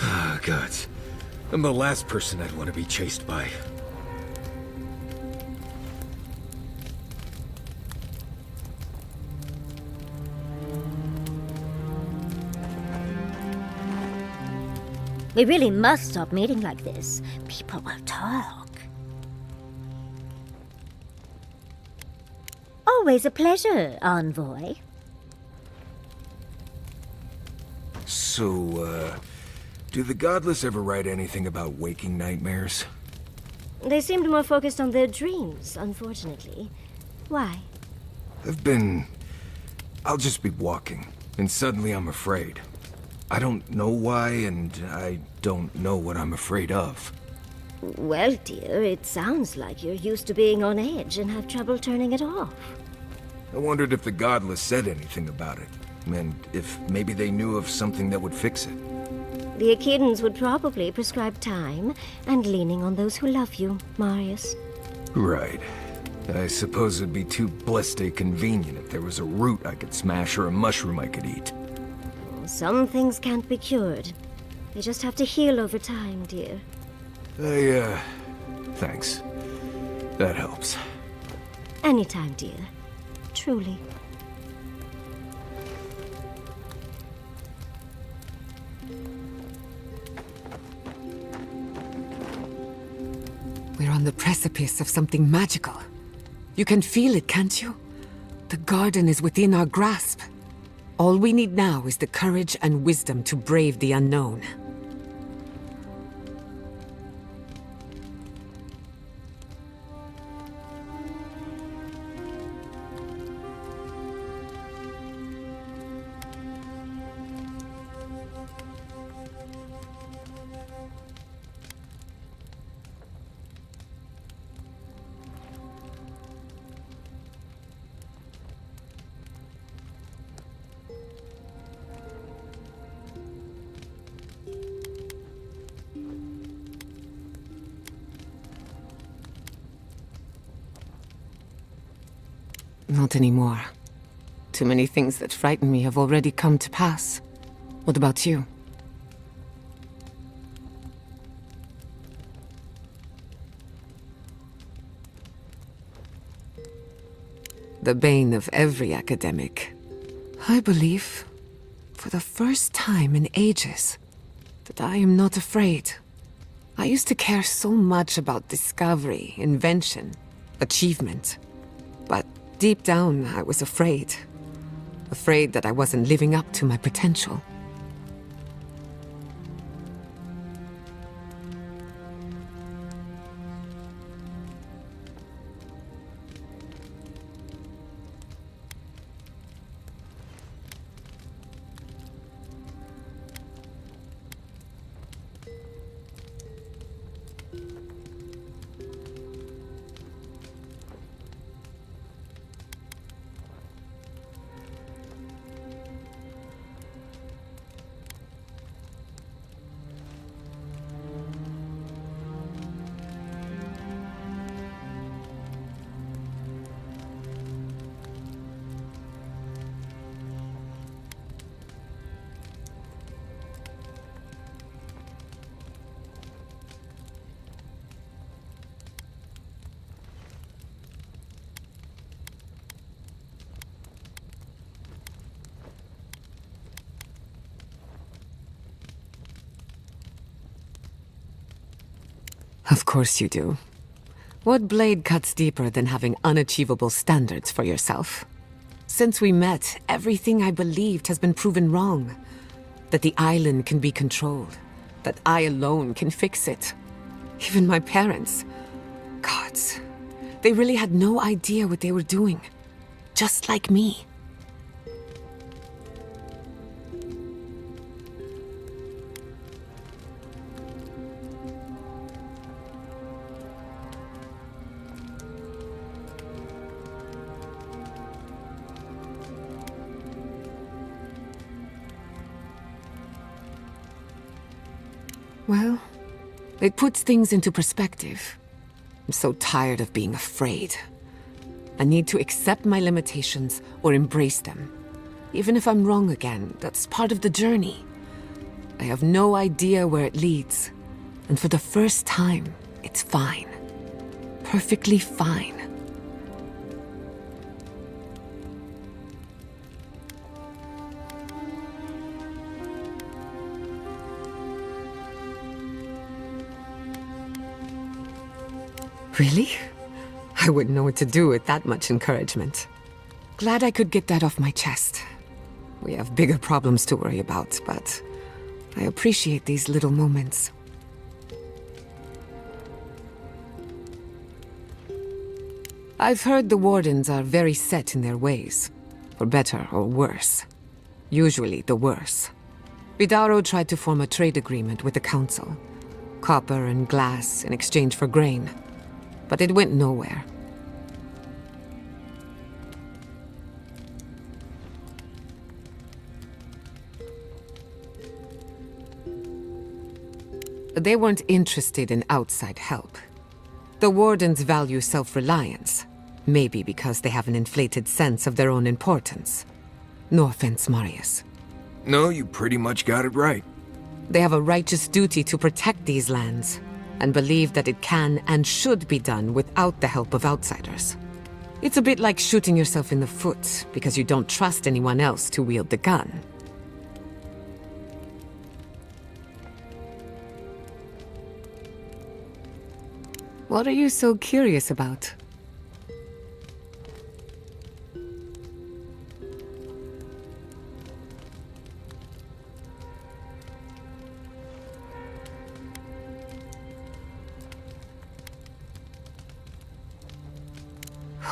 Ah, gods. I'm the last person I'd want to be chased by. We really must stop meeting like this. People will talk. Always a pleasure, Envoy. So, do the Godless ever write anything about waking nightmares? They seemed more focused on their dreams, unfortunately. Why? I'll just be walking, and suddenly I'm afraid. I don't know why, and I don't know what I'm afraid of. Well, dear, it sounds like you're used to being on edge and have trouble turning it off. I wondered if the Godless said anything about it, and if maybe they knew of something that would fix it. The Echidans would probably prescribe time and leaning on those who love you, Marius. Right. I suppose it'd be too blessed convenient if there was a root I could smash or a mushroom I could eat. Some things can't be cured. They just have to heal over time, dear. Thanks. That helps. Anytime, dear. Truly. We're on the precipice of something magical. You can feel it, can't you? The garden is within our grasp. All we need now is the courage and wisdom to brave the unknown. Not anymore. Too many things that frighten me have already come to pass. What about you? The bane of every academic. I believe, for the first time in ages, that I am not afraid. I used to care so much about discovery, invention, achievement. But deep down, I was afraid. Afraid that I wasn't living up to my potential. Of course you do. What blade cuts deeper than having unachievable standards for yourself? Since we met, everything I believed has been proven wrong. That the island can be controlled. That I alone can fix it. Even my parents. Gods. They really had no idea what they were doing. Just like me. Well, it puts things into perspective. I'm so tired of being afraid. I need to accept my limitations or embrace them. Even if I'm wrong again, that's part of the journey. I have no idea where it leads. And for the first time, it's fine. Perfectly fine. Really? I wouldn't know what to do with that much encouragement. Glad I could get that off my chest. We have bigger problems to worry about, but I appreciate these little moments. I've heard the Wardens are very set in their ways, for better or worse. Usually the worse. Vidaro tried to form a trade agreement with the Council. Copper and glass in exchange for grain. But it went nowhere. They weren't interested in outside help. The Wardens value self-reliance, maybe because they have an inflated sense of their own importance. No offense, Marius. No, you pretty much got it right. They have a righteous duty to protect these lands, and believe that it can and should be done without the help of outsiders. It's a bit like shooting yourself in the foot because you don't trust anyone else to wield the gun. What are you so curious about?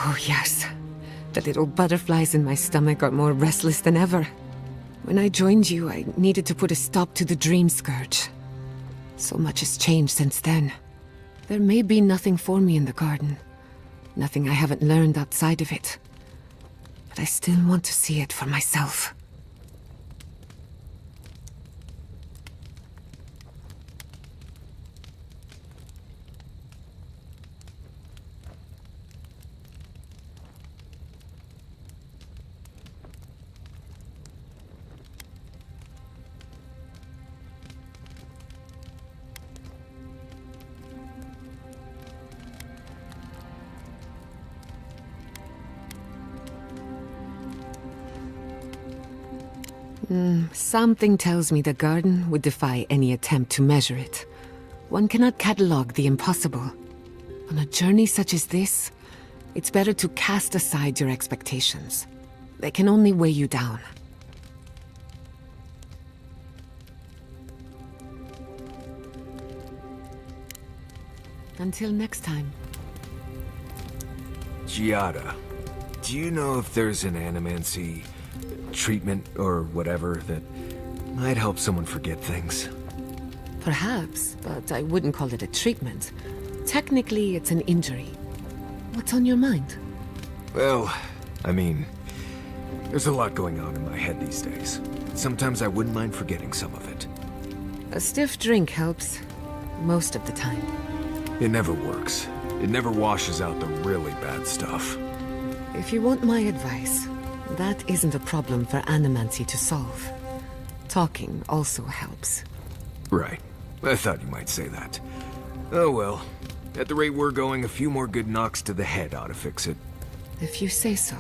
Oh, yes. The little butterflies in my stomach are more restless than ever. When I joined you, I needed to put a stop to the dream scourge. So much has changed since then. There may be nothing for me in the garden. Nothing I haven't learned outside of it. But I still want to see it for myself. Something tells me the garden would defy any attempt to measure it. One cannot catalogue the impossible. On a journey such as this, it's better to cast aside your expectations. They can only weigh you down. Until next time. Giada, do you know if there's an animancy treatment or whatever that might help someone forget things? Perhaps, but I wouldn't call it a treatment. Technically, it's an injury. What's on your mind? Well, I mean, there's a lot going on in my head these days. Sometimes I wouldn't mind forgetting some of it. A stiff drink helps. Most of the time. It never works. It never washes out the really bad stuff. If you want my advice, that isn't a problem for animancy to solve. Talking also helps. Right. I thought you might say that. Oh well. At the rate we're going, a few more good knocks to the head ought to fix it. If you say so.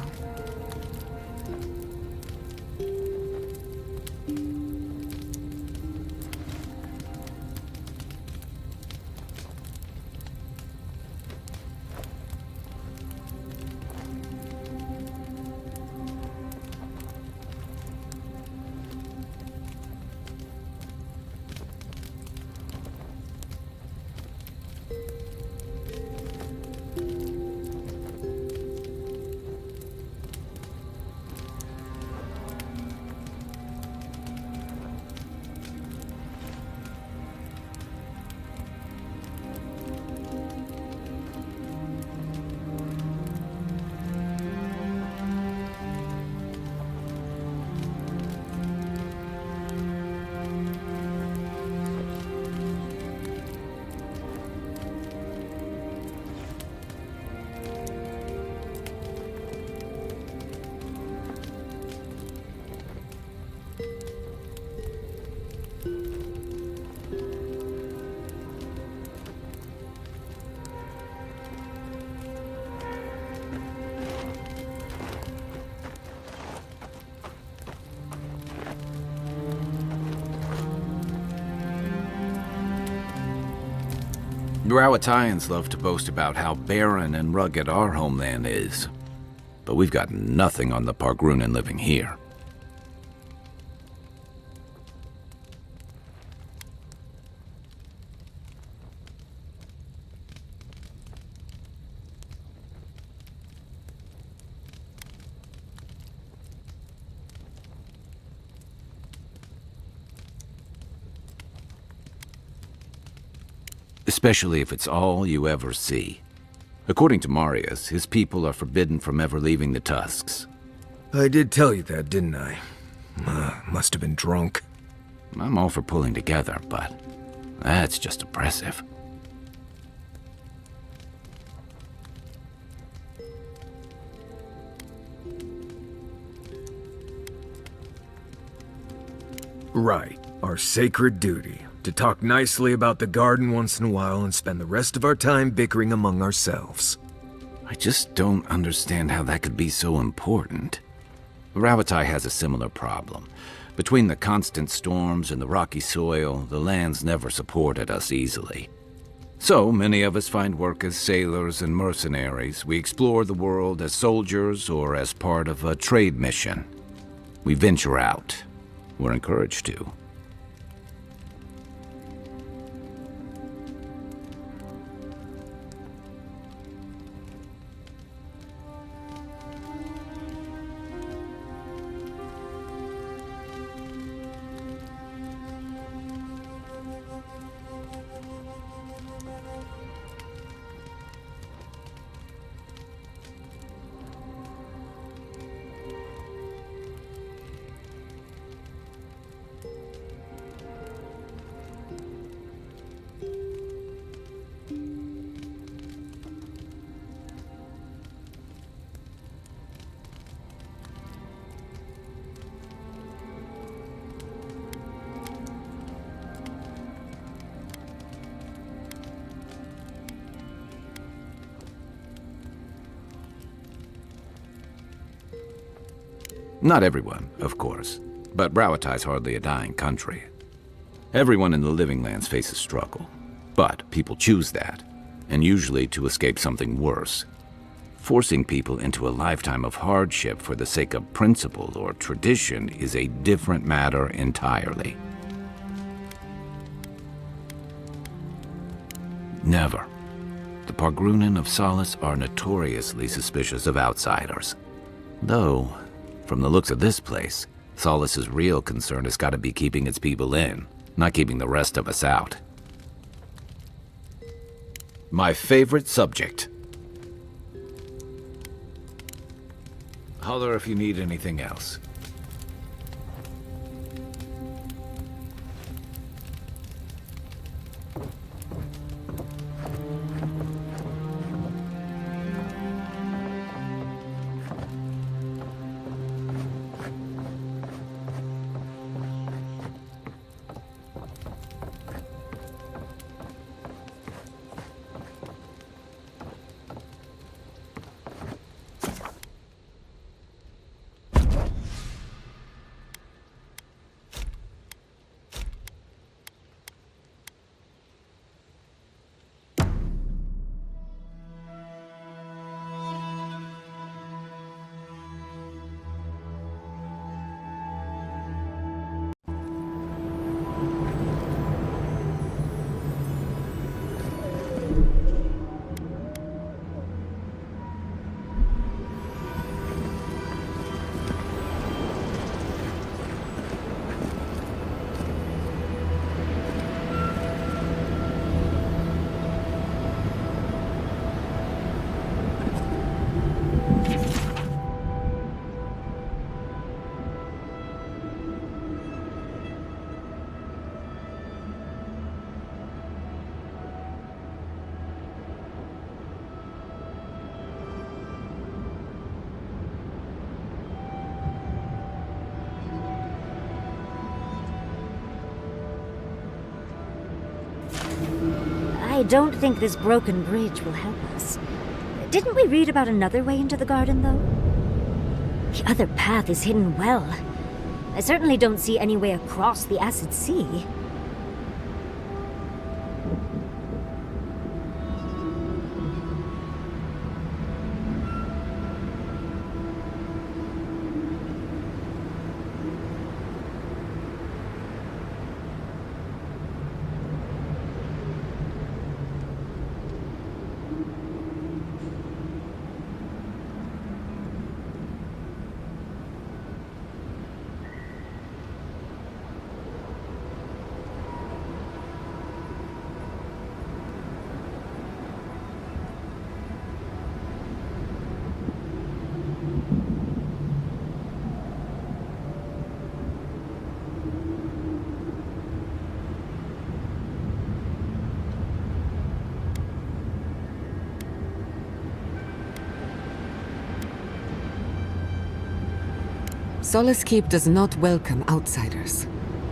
Rawatayans love to boast about how barren and rugged our homeland is. But we've got nothing on the Pargrunan living here. Especially if it's all you ever see. According to Marius, his people are forbidden from ever leaving the Tusks. I did tell you that, didn't I? Must have been drunk. I'm all for pulling together, but that's just oppressive. Right, our sacred duty. To talk nicely about the garden once in a while and spend the rest of our time bickering among ourselves. I just don't understand how that could be so important. Ravatai has a similar problem. Between the constant storms and the rocky soil, the lands never supported us easily. So many of us find work as sailors and mercenaries. We explore the world as soldiers or as part of a trade mission. We venture out. We're encouraged to. Not everyone, of course, but Rawatai's hardly a dying country. Everyone in the Living Lands faces struggle, but people choose that, and usually to escape something worse. Forcing people into a lifetime of hardship for the sake of principle or tradition is a different matter entirely. Never. The Pargrunan of Solace are notoriously suspicious of outsiders. Though, from the looks of this place, Solace's real concern has got to be keeping its people in, not keeping the rest of us out. My favorite subject. Holler if you need anything else. I don't think this broken bridge will help us. Didn't we read about another way into the garden, though? The other path is hidden well. I certainly don't see any way across the Acid Sea. Solace Keep does not welcome outsiders.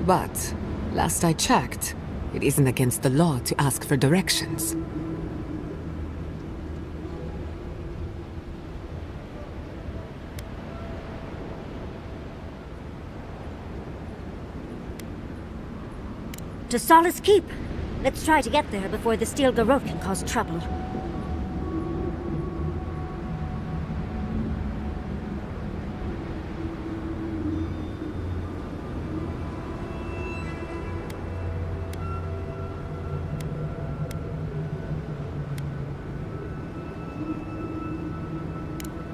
But, last I checked, it isn't against the law to ask for directions. To Solace Keep. Let's try to get there before the Steel Garrote can cause trouble.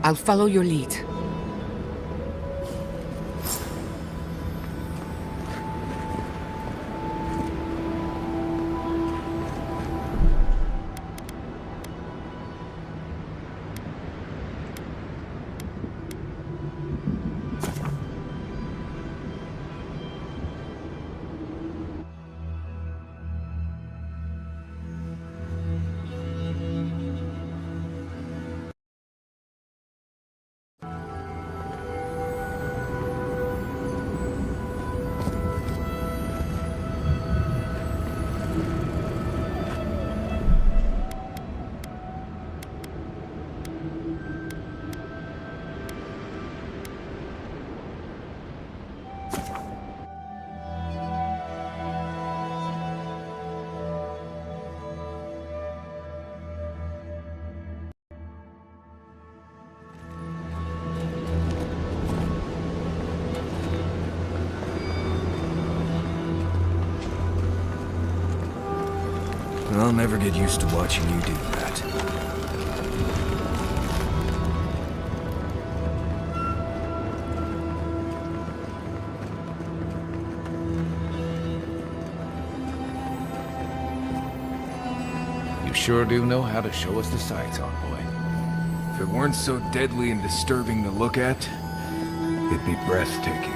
I'll follow your lead. I'll never get used to watching you do that. You sure do know how to show us the sights, Envoy. If it weren't so deadly and disturbing to look at, it'd be breathtaking.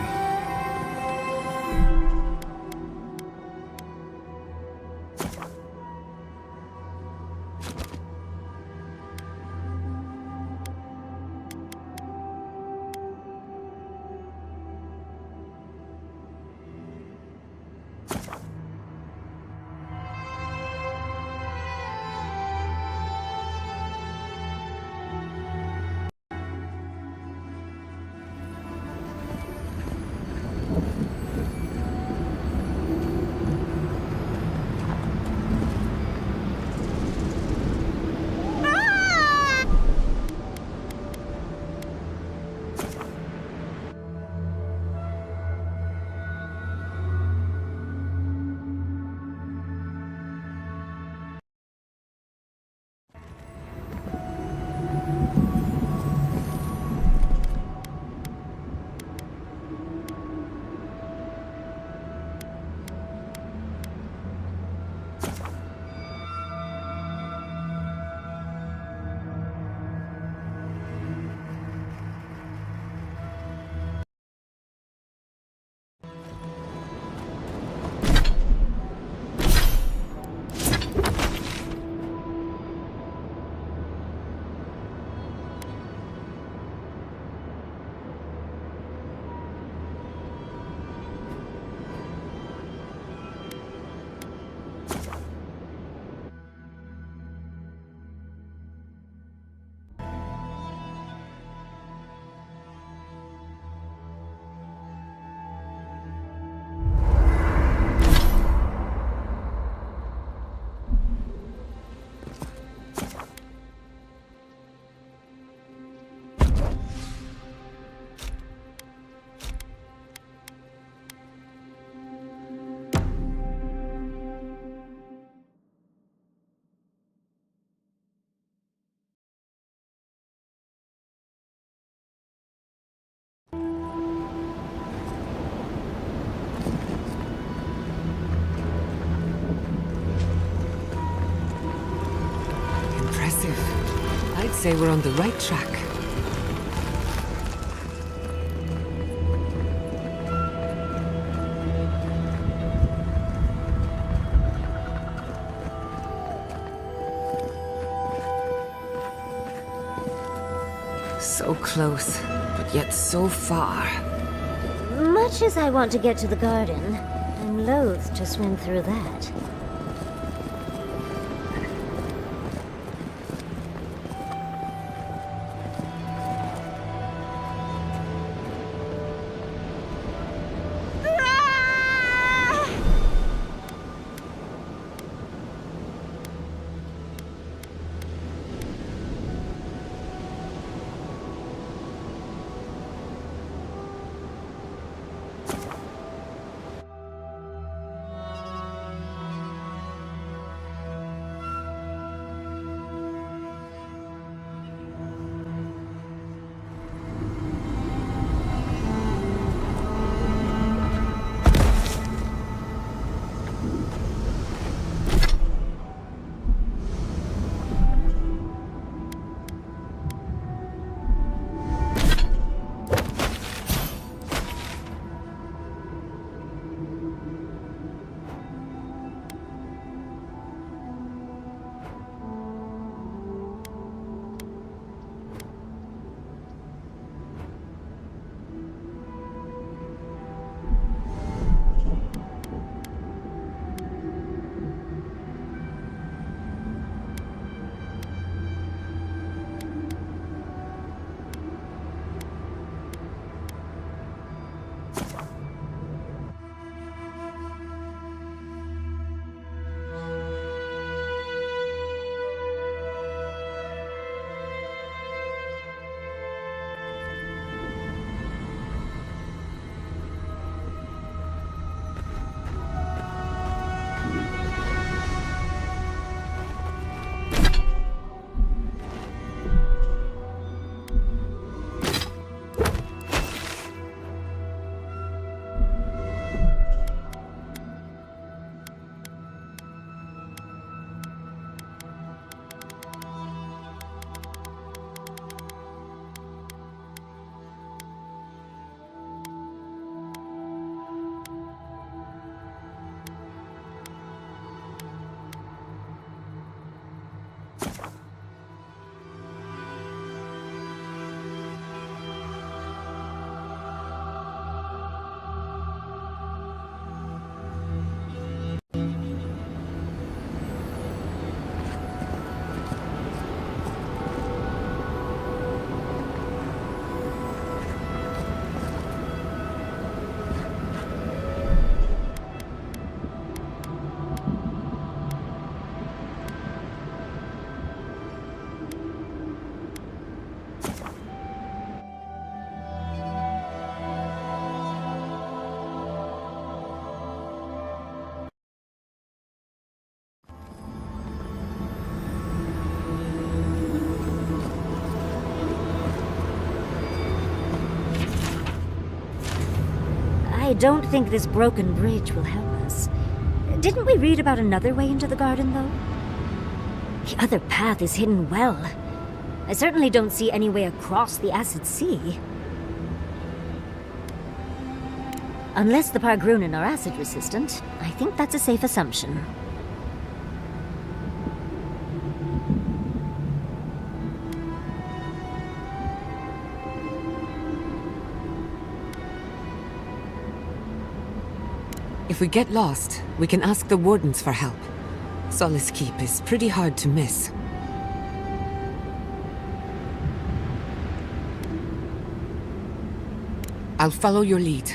I'd say we're on the right track. So close, but yet so far. much as I want to get to the garden, I'm loath to swim through that. I don't think this broken bridge will help us. Didn't we read about another way into the garden, though? The other path is hidden well. I certainly don't see any way across the Acid Sea. Unless the Pargrunen are acid-resistant, I think that's a safe assumption. If we get lost, we can ask the wardens for help. Solace Keep is pretty hard to miss. I'll follow your lead.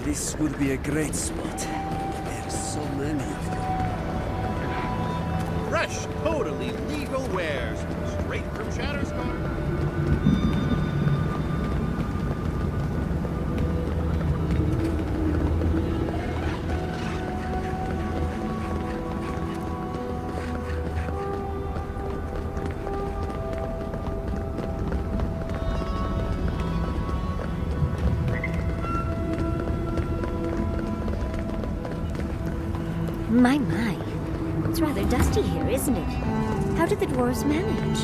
This would be a great spot. There's so many of them. Fresh, totally legal wares, straight from Shatterscar. My. It's rather dusty here, isn't it? How did the dwarves manage?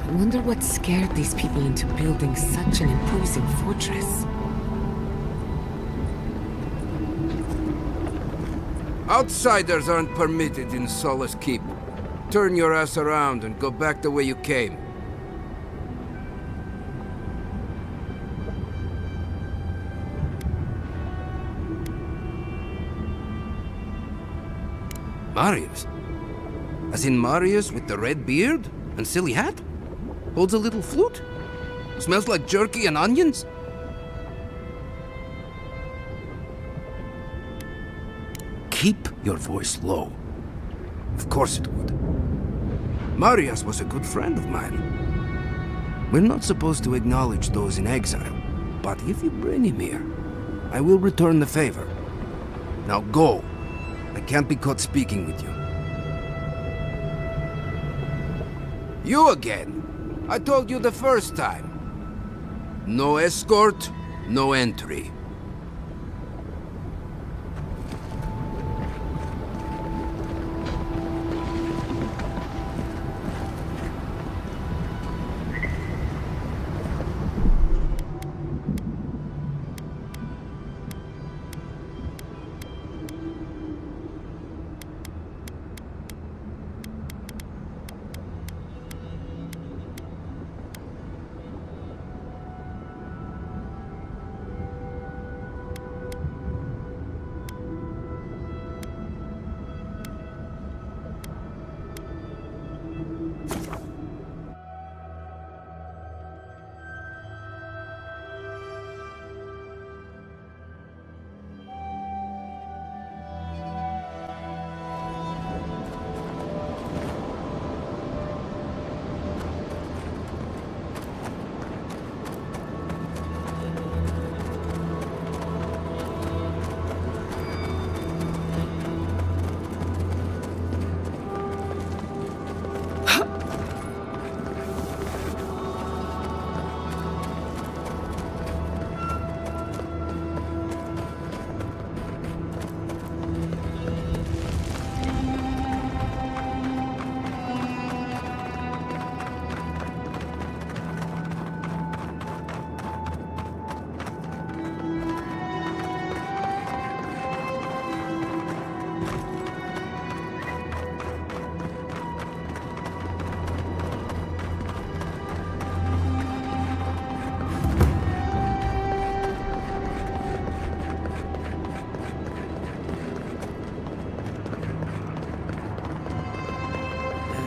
I wonder what scared these people into building such an imposing fortress. Outsiders aren't permitted in Solace Keep. Turn your ass around and go back the way you came. Marius? As in Marius with the red beard and silly hat? Holds a little flute? Smells like jerky and onions? Keep your voice low. Of course it would. Marius was a good friend of mine. We're not supposed to acknowledge those in exile, but if you bring him here, I will return the favor. Now go. I can't be caught speaking with you. You again. I told you the first time. No escort, no entry.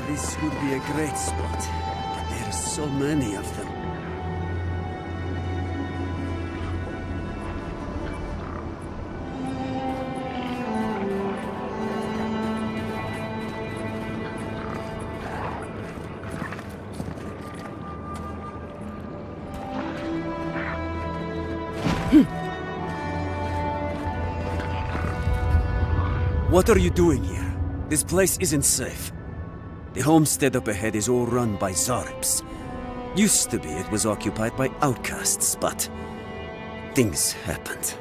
This would be a great spot. But there's so many of them. What are you doing here? This place isn't safe. The homestead up ahead is all run by Zarips. Used to be it was occupied by outcasts, but things happened.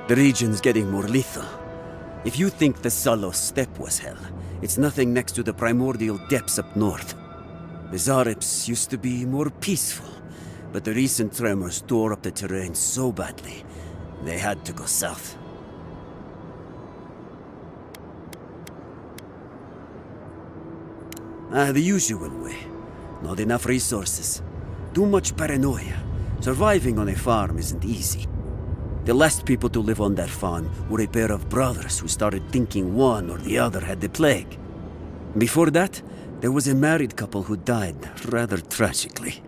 The region's getting more lethal. If you think the Salo Steppe was hell, it's nothing next to the primordial depths up north. The Zarips used to be more peaceful, but the recent tremors tore up the terrain so badly, they had to go south. The usual way. Not enough resources. Too much paranoia. Surviving on a farm isn't easy. The last people to live on that farm were a pair of brothers who started thinking one or the other had the plague. Before that, there was a married couple who died rather tragically.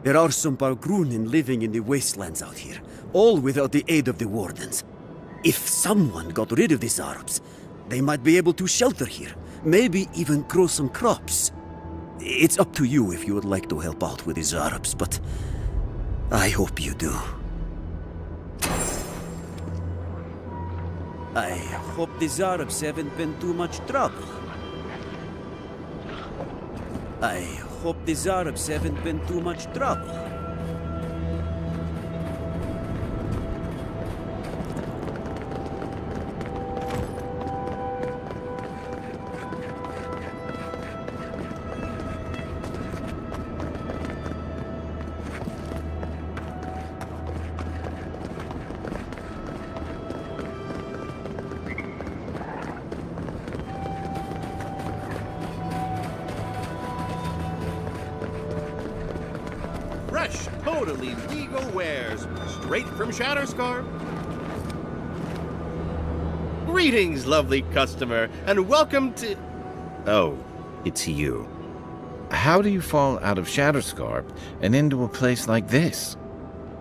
There are some Bargrunen living in the wastelands out here, all without the aid of the wardens. If someone got rid of the Zarubs, they might be able to shelter here, maybe even grow some crops. It's up to you if you would like to help out with the Zarubs, but I hope you do. I hope the Zarubs haven't been too much trouble. I hope the Zarubs haven't been too much trouble. Fresh, totally legal wares, straight from Shatterscarp. Greetings, lovely customer, and welcome to... Oh, it's you. How do you fall out of Shatterscarp and into a place like this?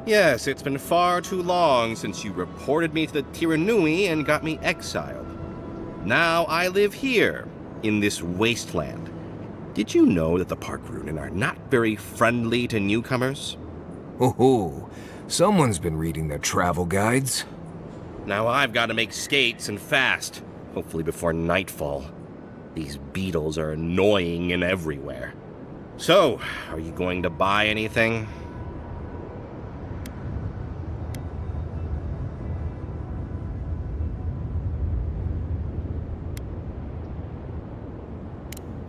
Yes, it's been far too long since you reported me to the Tiranui and got me exiled. Now I live here, in this wasteland. Did you know that the Bargrunen are not very friendly to newcomers? Oh, someone's been reading their travel guides. Now I've got to make skates and fast, hopefully before nightfall. These beetles are annoying and everywhere. So, are you going to buy anything?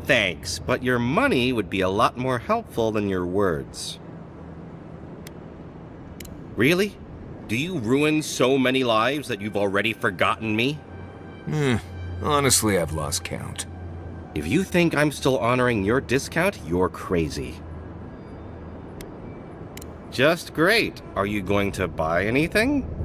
Thanks, but your money would be a lot more helpful than your words. Really? Do you ruin so many lives that you've already forgotten me? Honestly, I've lost count. If you think I'm still honoring your discount, you're crazy. Just great. Are you going to buy anything?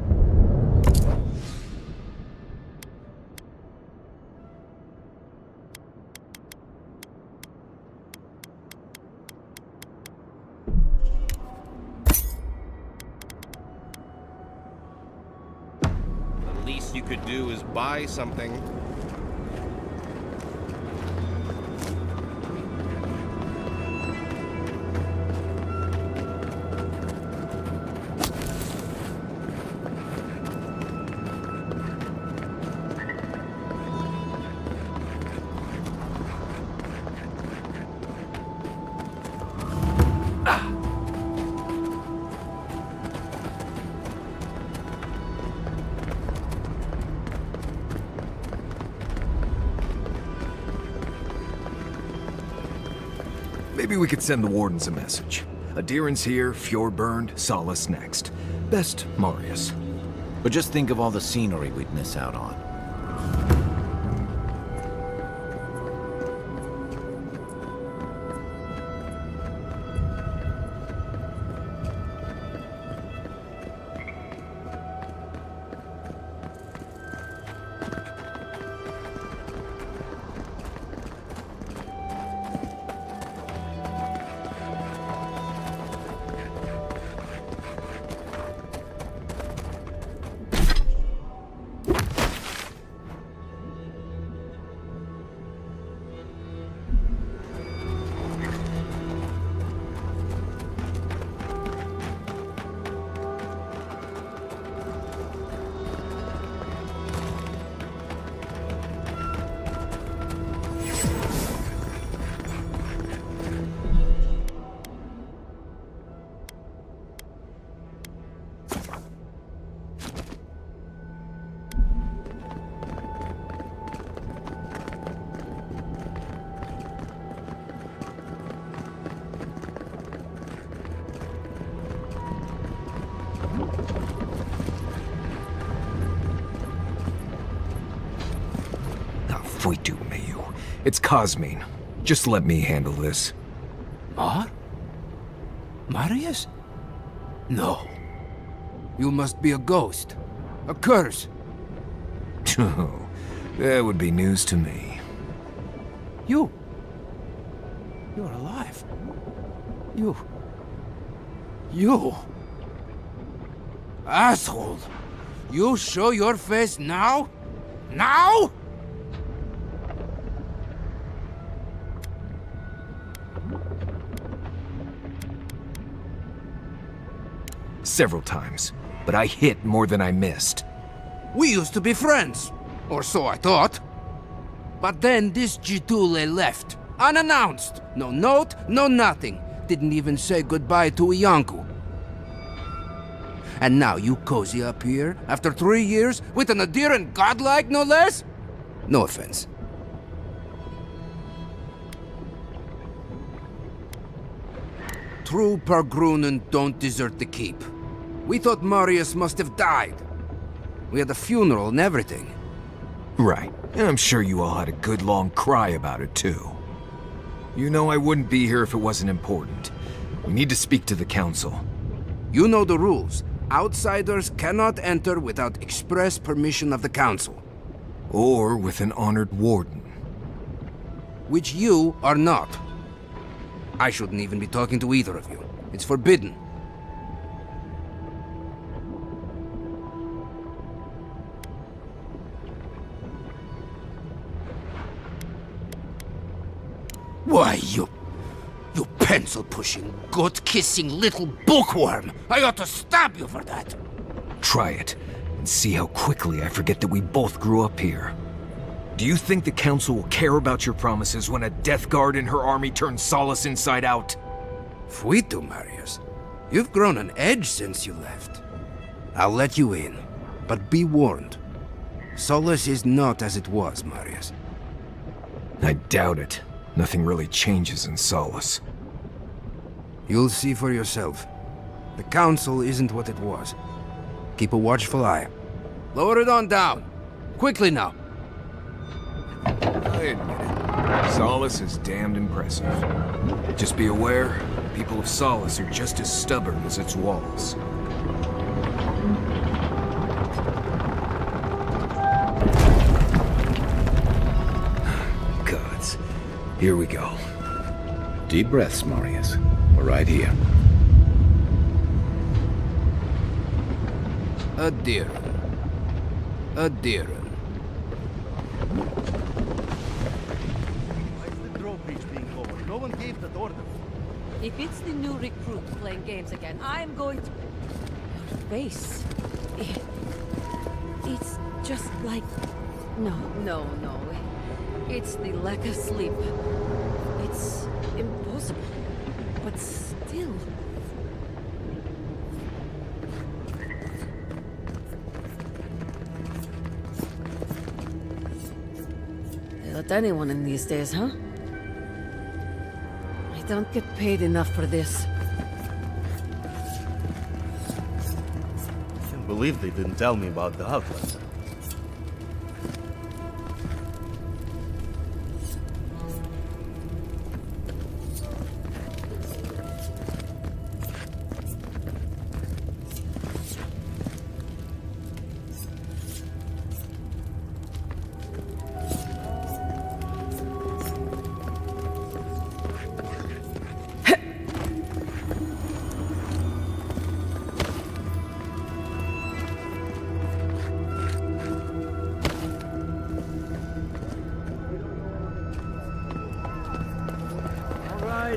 The least you could do is buy something. Maybe we could send the wardens a message. Adherence here, Fjord burned, Solace next. Best, Marius. But just think of all the scenery we'd miss out on. It's Cosmine. Just let me handle this. Marius? No. You must be a ghost. A curse. Oh, that would be news to me. You're alive. You... Asshole! You show your face now? Now? Several times, but I hit more than I missed. We used to be friends, or so I thought. But then this Jitule left, unannounced. No note, no nothing. Didn't even say goodbye to Iancu. And now you cozy up here, after 3 years, with an adherent godlike, no less? No offense. True Pargrunen don't desert the keep. We thought Marius must have died. We had a funeral and everything. Right, and I'm sure you all had a good long cry about it too. You know I wouldn't be here if it wasn't important. We need to speak to the council. You know the rules. Outsiders cannot enter without express permission of the council. Or with an honored warden. Which you are not. I shouldn't even be talking to either of you. It's forbidden. Why, you pencil-pushing, goat-kissing little bookworm! I ought to stab you for that! Try it, and see how quickly I forget that we both grew up here. Do you think the council will care about your promises when a death guard in her army turns Solace inside out? Fuito, Marius. You've grown an edge since you left. I'll let you in, but be warned. Solace is not as it was, Marius. I doubt it. Nothing really changes in Solace. You'll see for yourself. The council isn't what it was. Keep a watchful eye. Lower it on down. Quickly now. I admit it. Solace is damned impressive. Just be aware, the people of Solace are just as stubborn as its walls. Gods. Here we go. Deep breaths, Marius. We're right here. Adhirin. Adhirin. Why is the drawbridge being lowered? No one gave that order. If it's the new recruit playing games again, I'm going to... Your face... It's just like... No. It's the lack of sleep. It's impossible. But still... They let anyone in these days, huh? I don't get paid enough for this. I can't believe they didn't tell me about the outlet.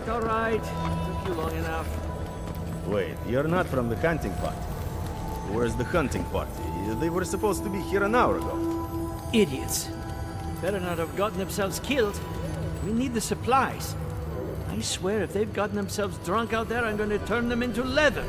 All right. Took you long enough. Wait, you're not from the hunting party. Where's the hunting party? They were supposed to be here an hour ago. Idiots. Better not have gotten themselves killed. We need the supplies. I swear if they've gotten themselves drunk out there, I'm going to turn them into leather.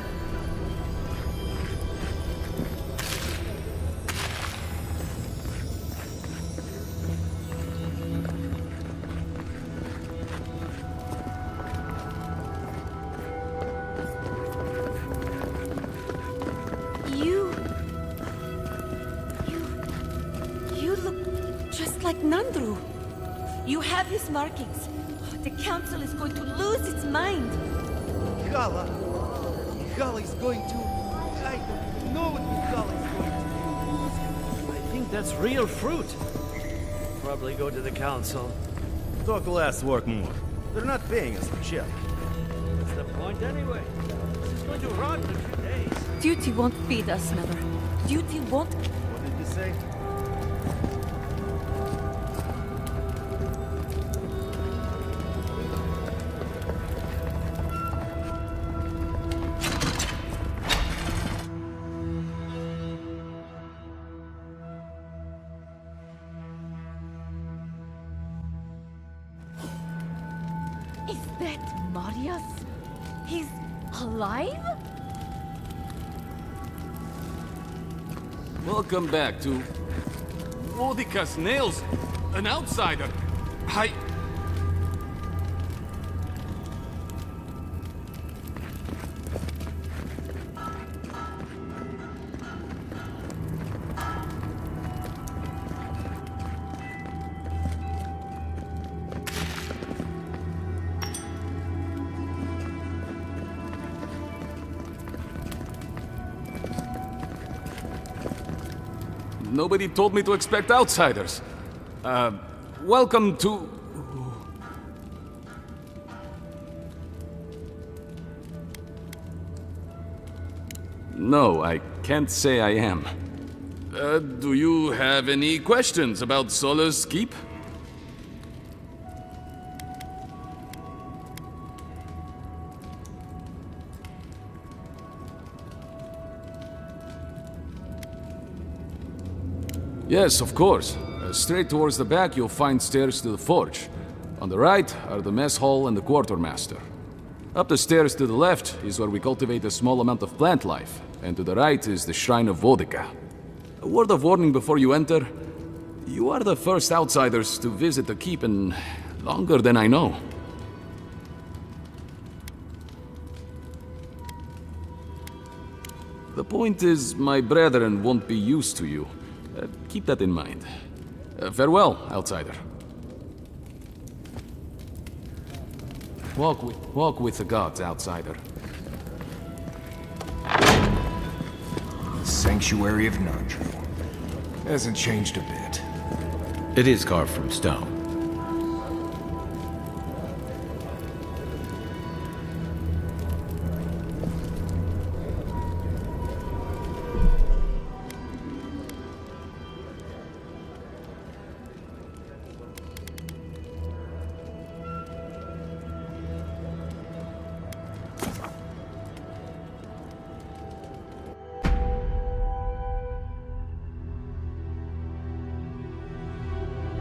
Nandru! You have his markings. The council is going to lose its mind. Kala, Miguel's going to... I don't know what Miguel's going to do. I think that's real fruit. Probably go to the council. Talk less, work more. They're not paying us for shit. What's the point anyway? This is going to rot in a few days. Duty won't feed us, Mother. Duty won't... What did you say? Is that Marius? He's alive? Welcome back to Vodika's Nails, an outsider. Nobody told me to expect outsiders. Welcome to... No, I can't say I am. Do you have any questions about Solace Keep? Yes, of course. Straight towards the back, you'll find stairs to the forge. On the right are the mess hall and the quartermaster. Up the stairs to the left is where we cultivate a small amount of plant life, and to the right is the Shrine of Vodika. A word of warning before you enter. You are the first outsiders to visit the keep in longer than I know. The point is, my brethren won't be used to you. Keep that in mind. Farewell, outsider. Walk with the gods, outsider. The Sanctuary of Nandru. Hasn't changed a bit. It is carved from stone.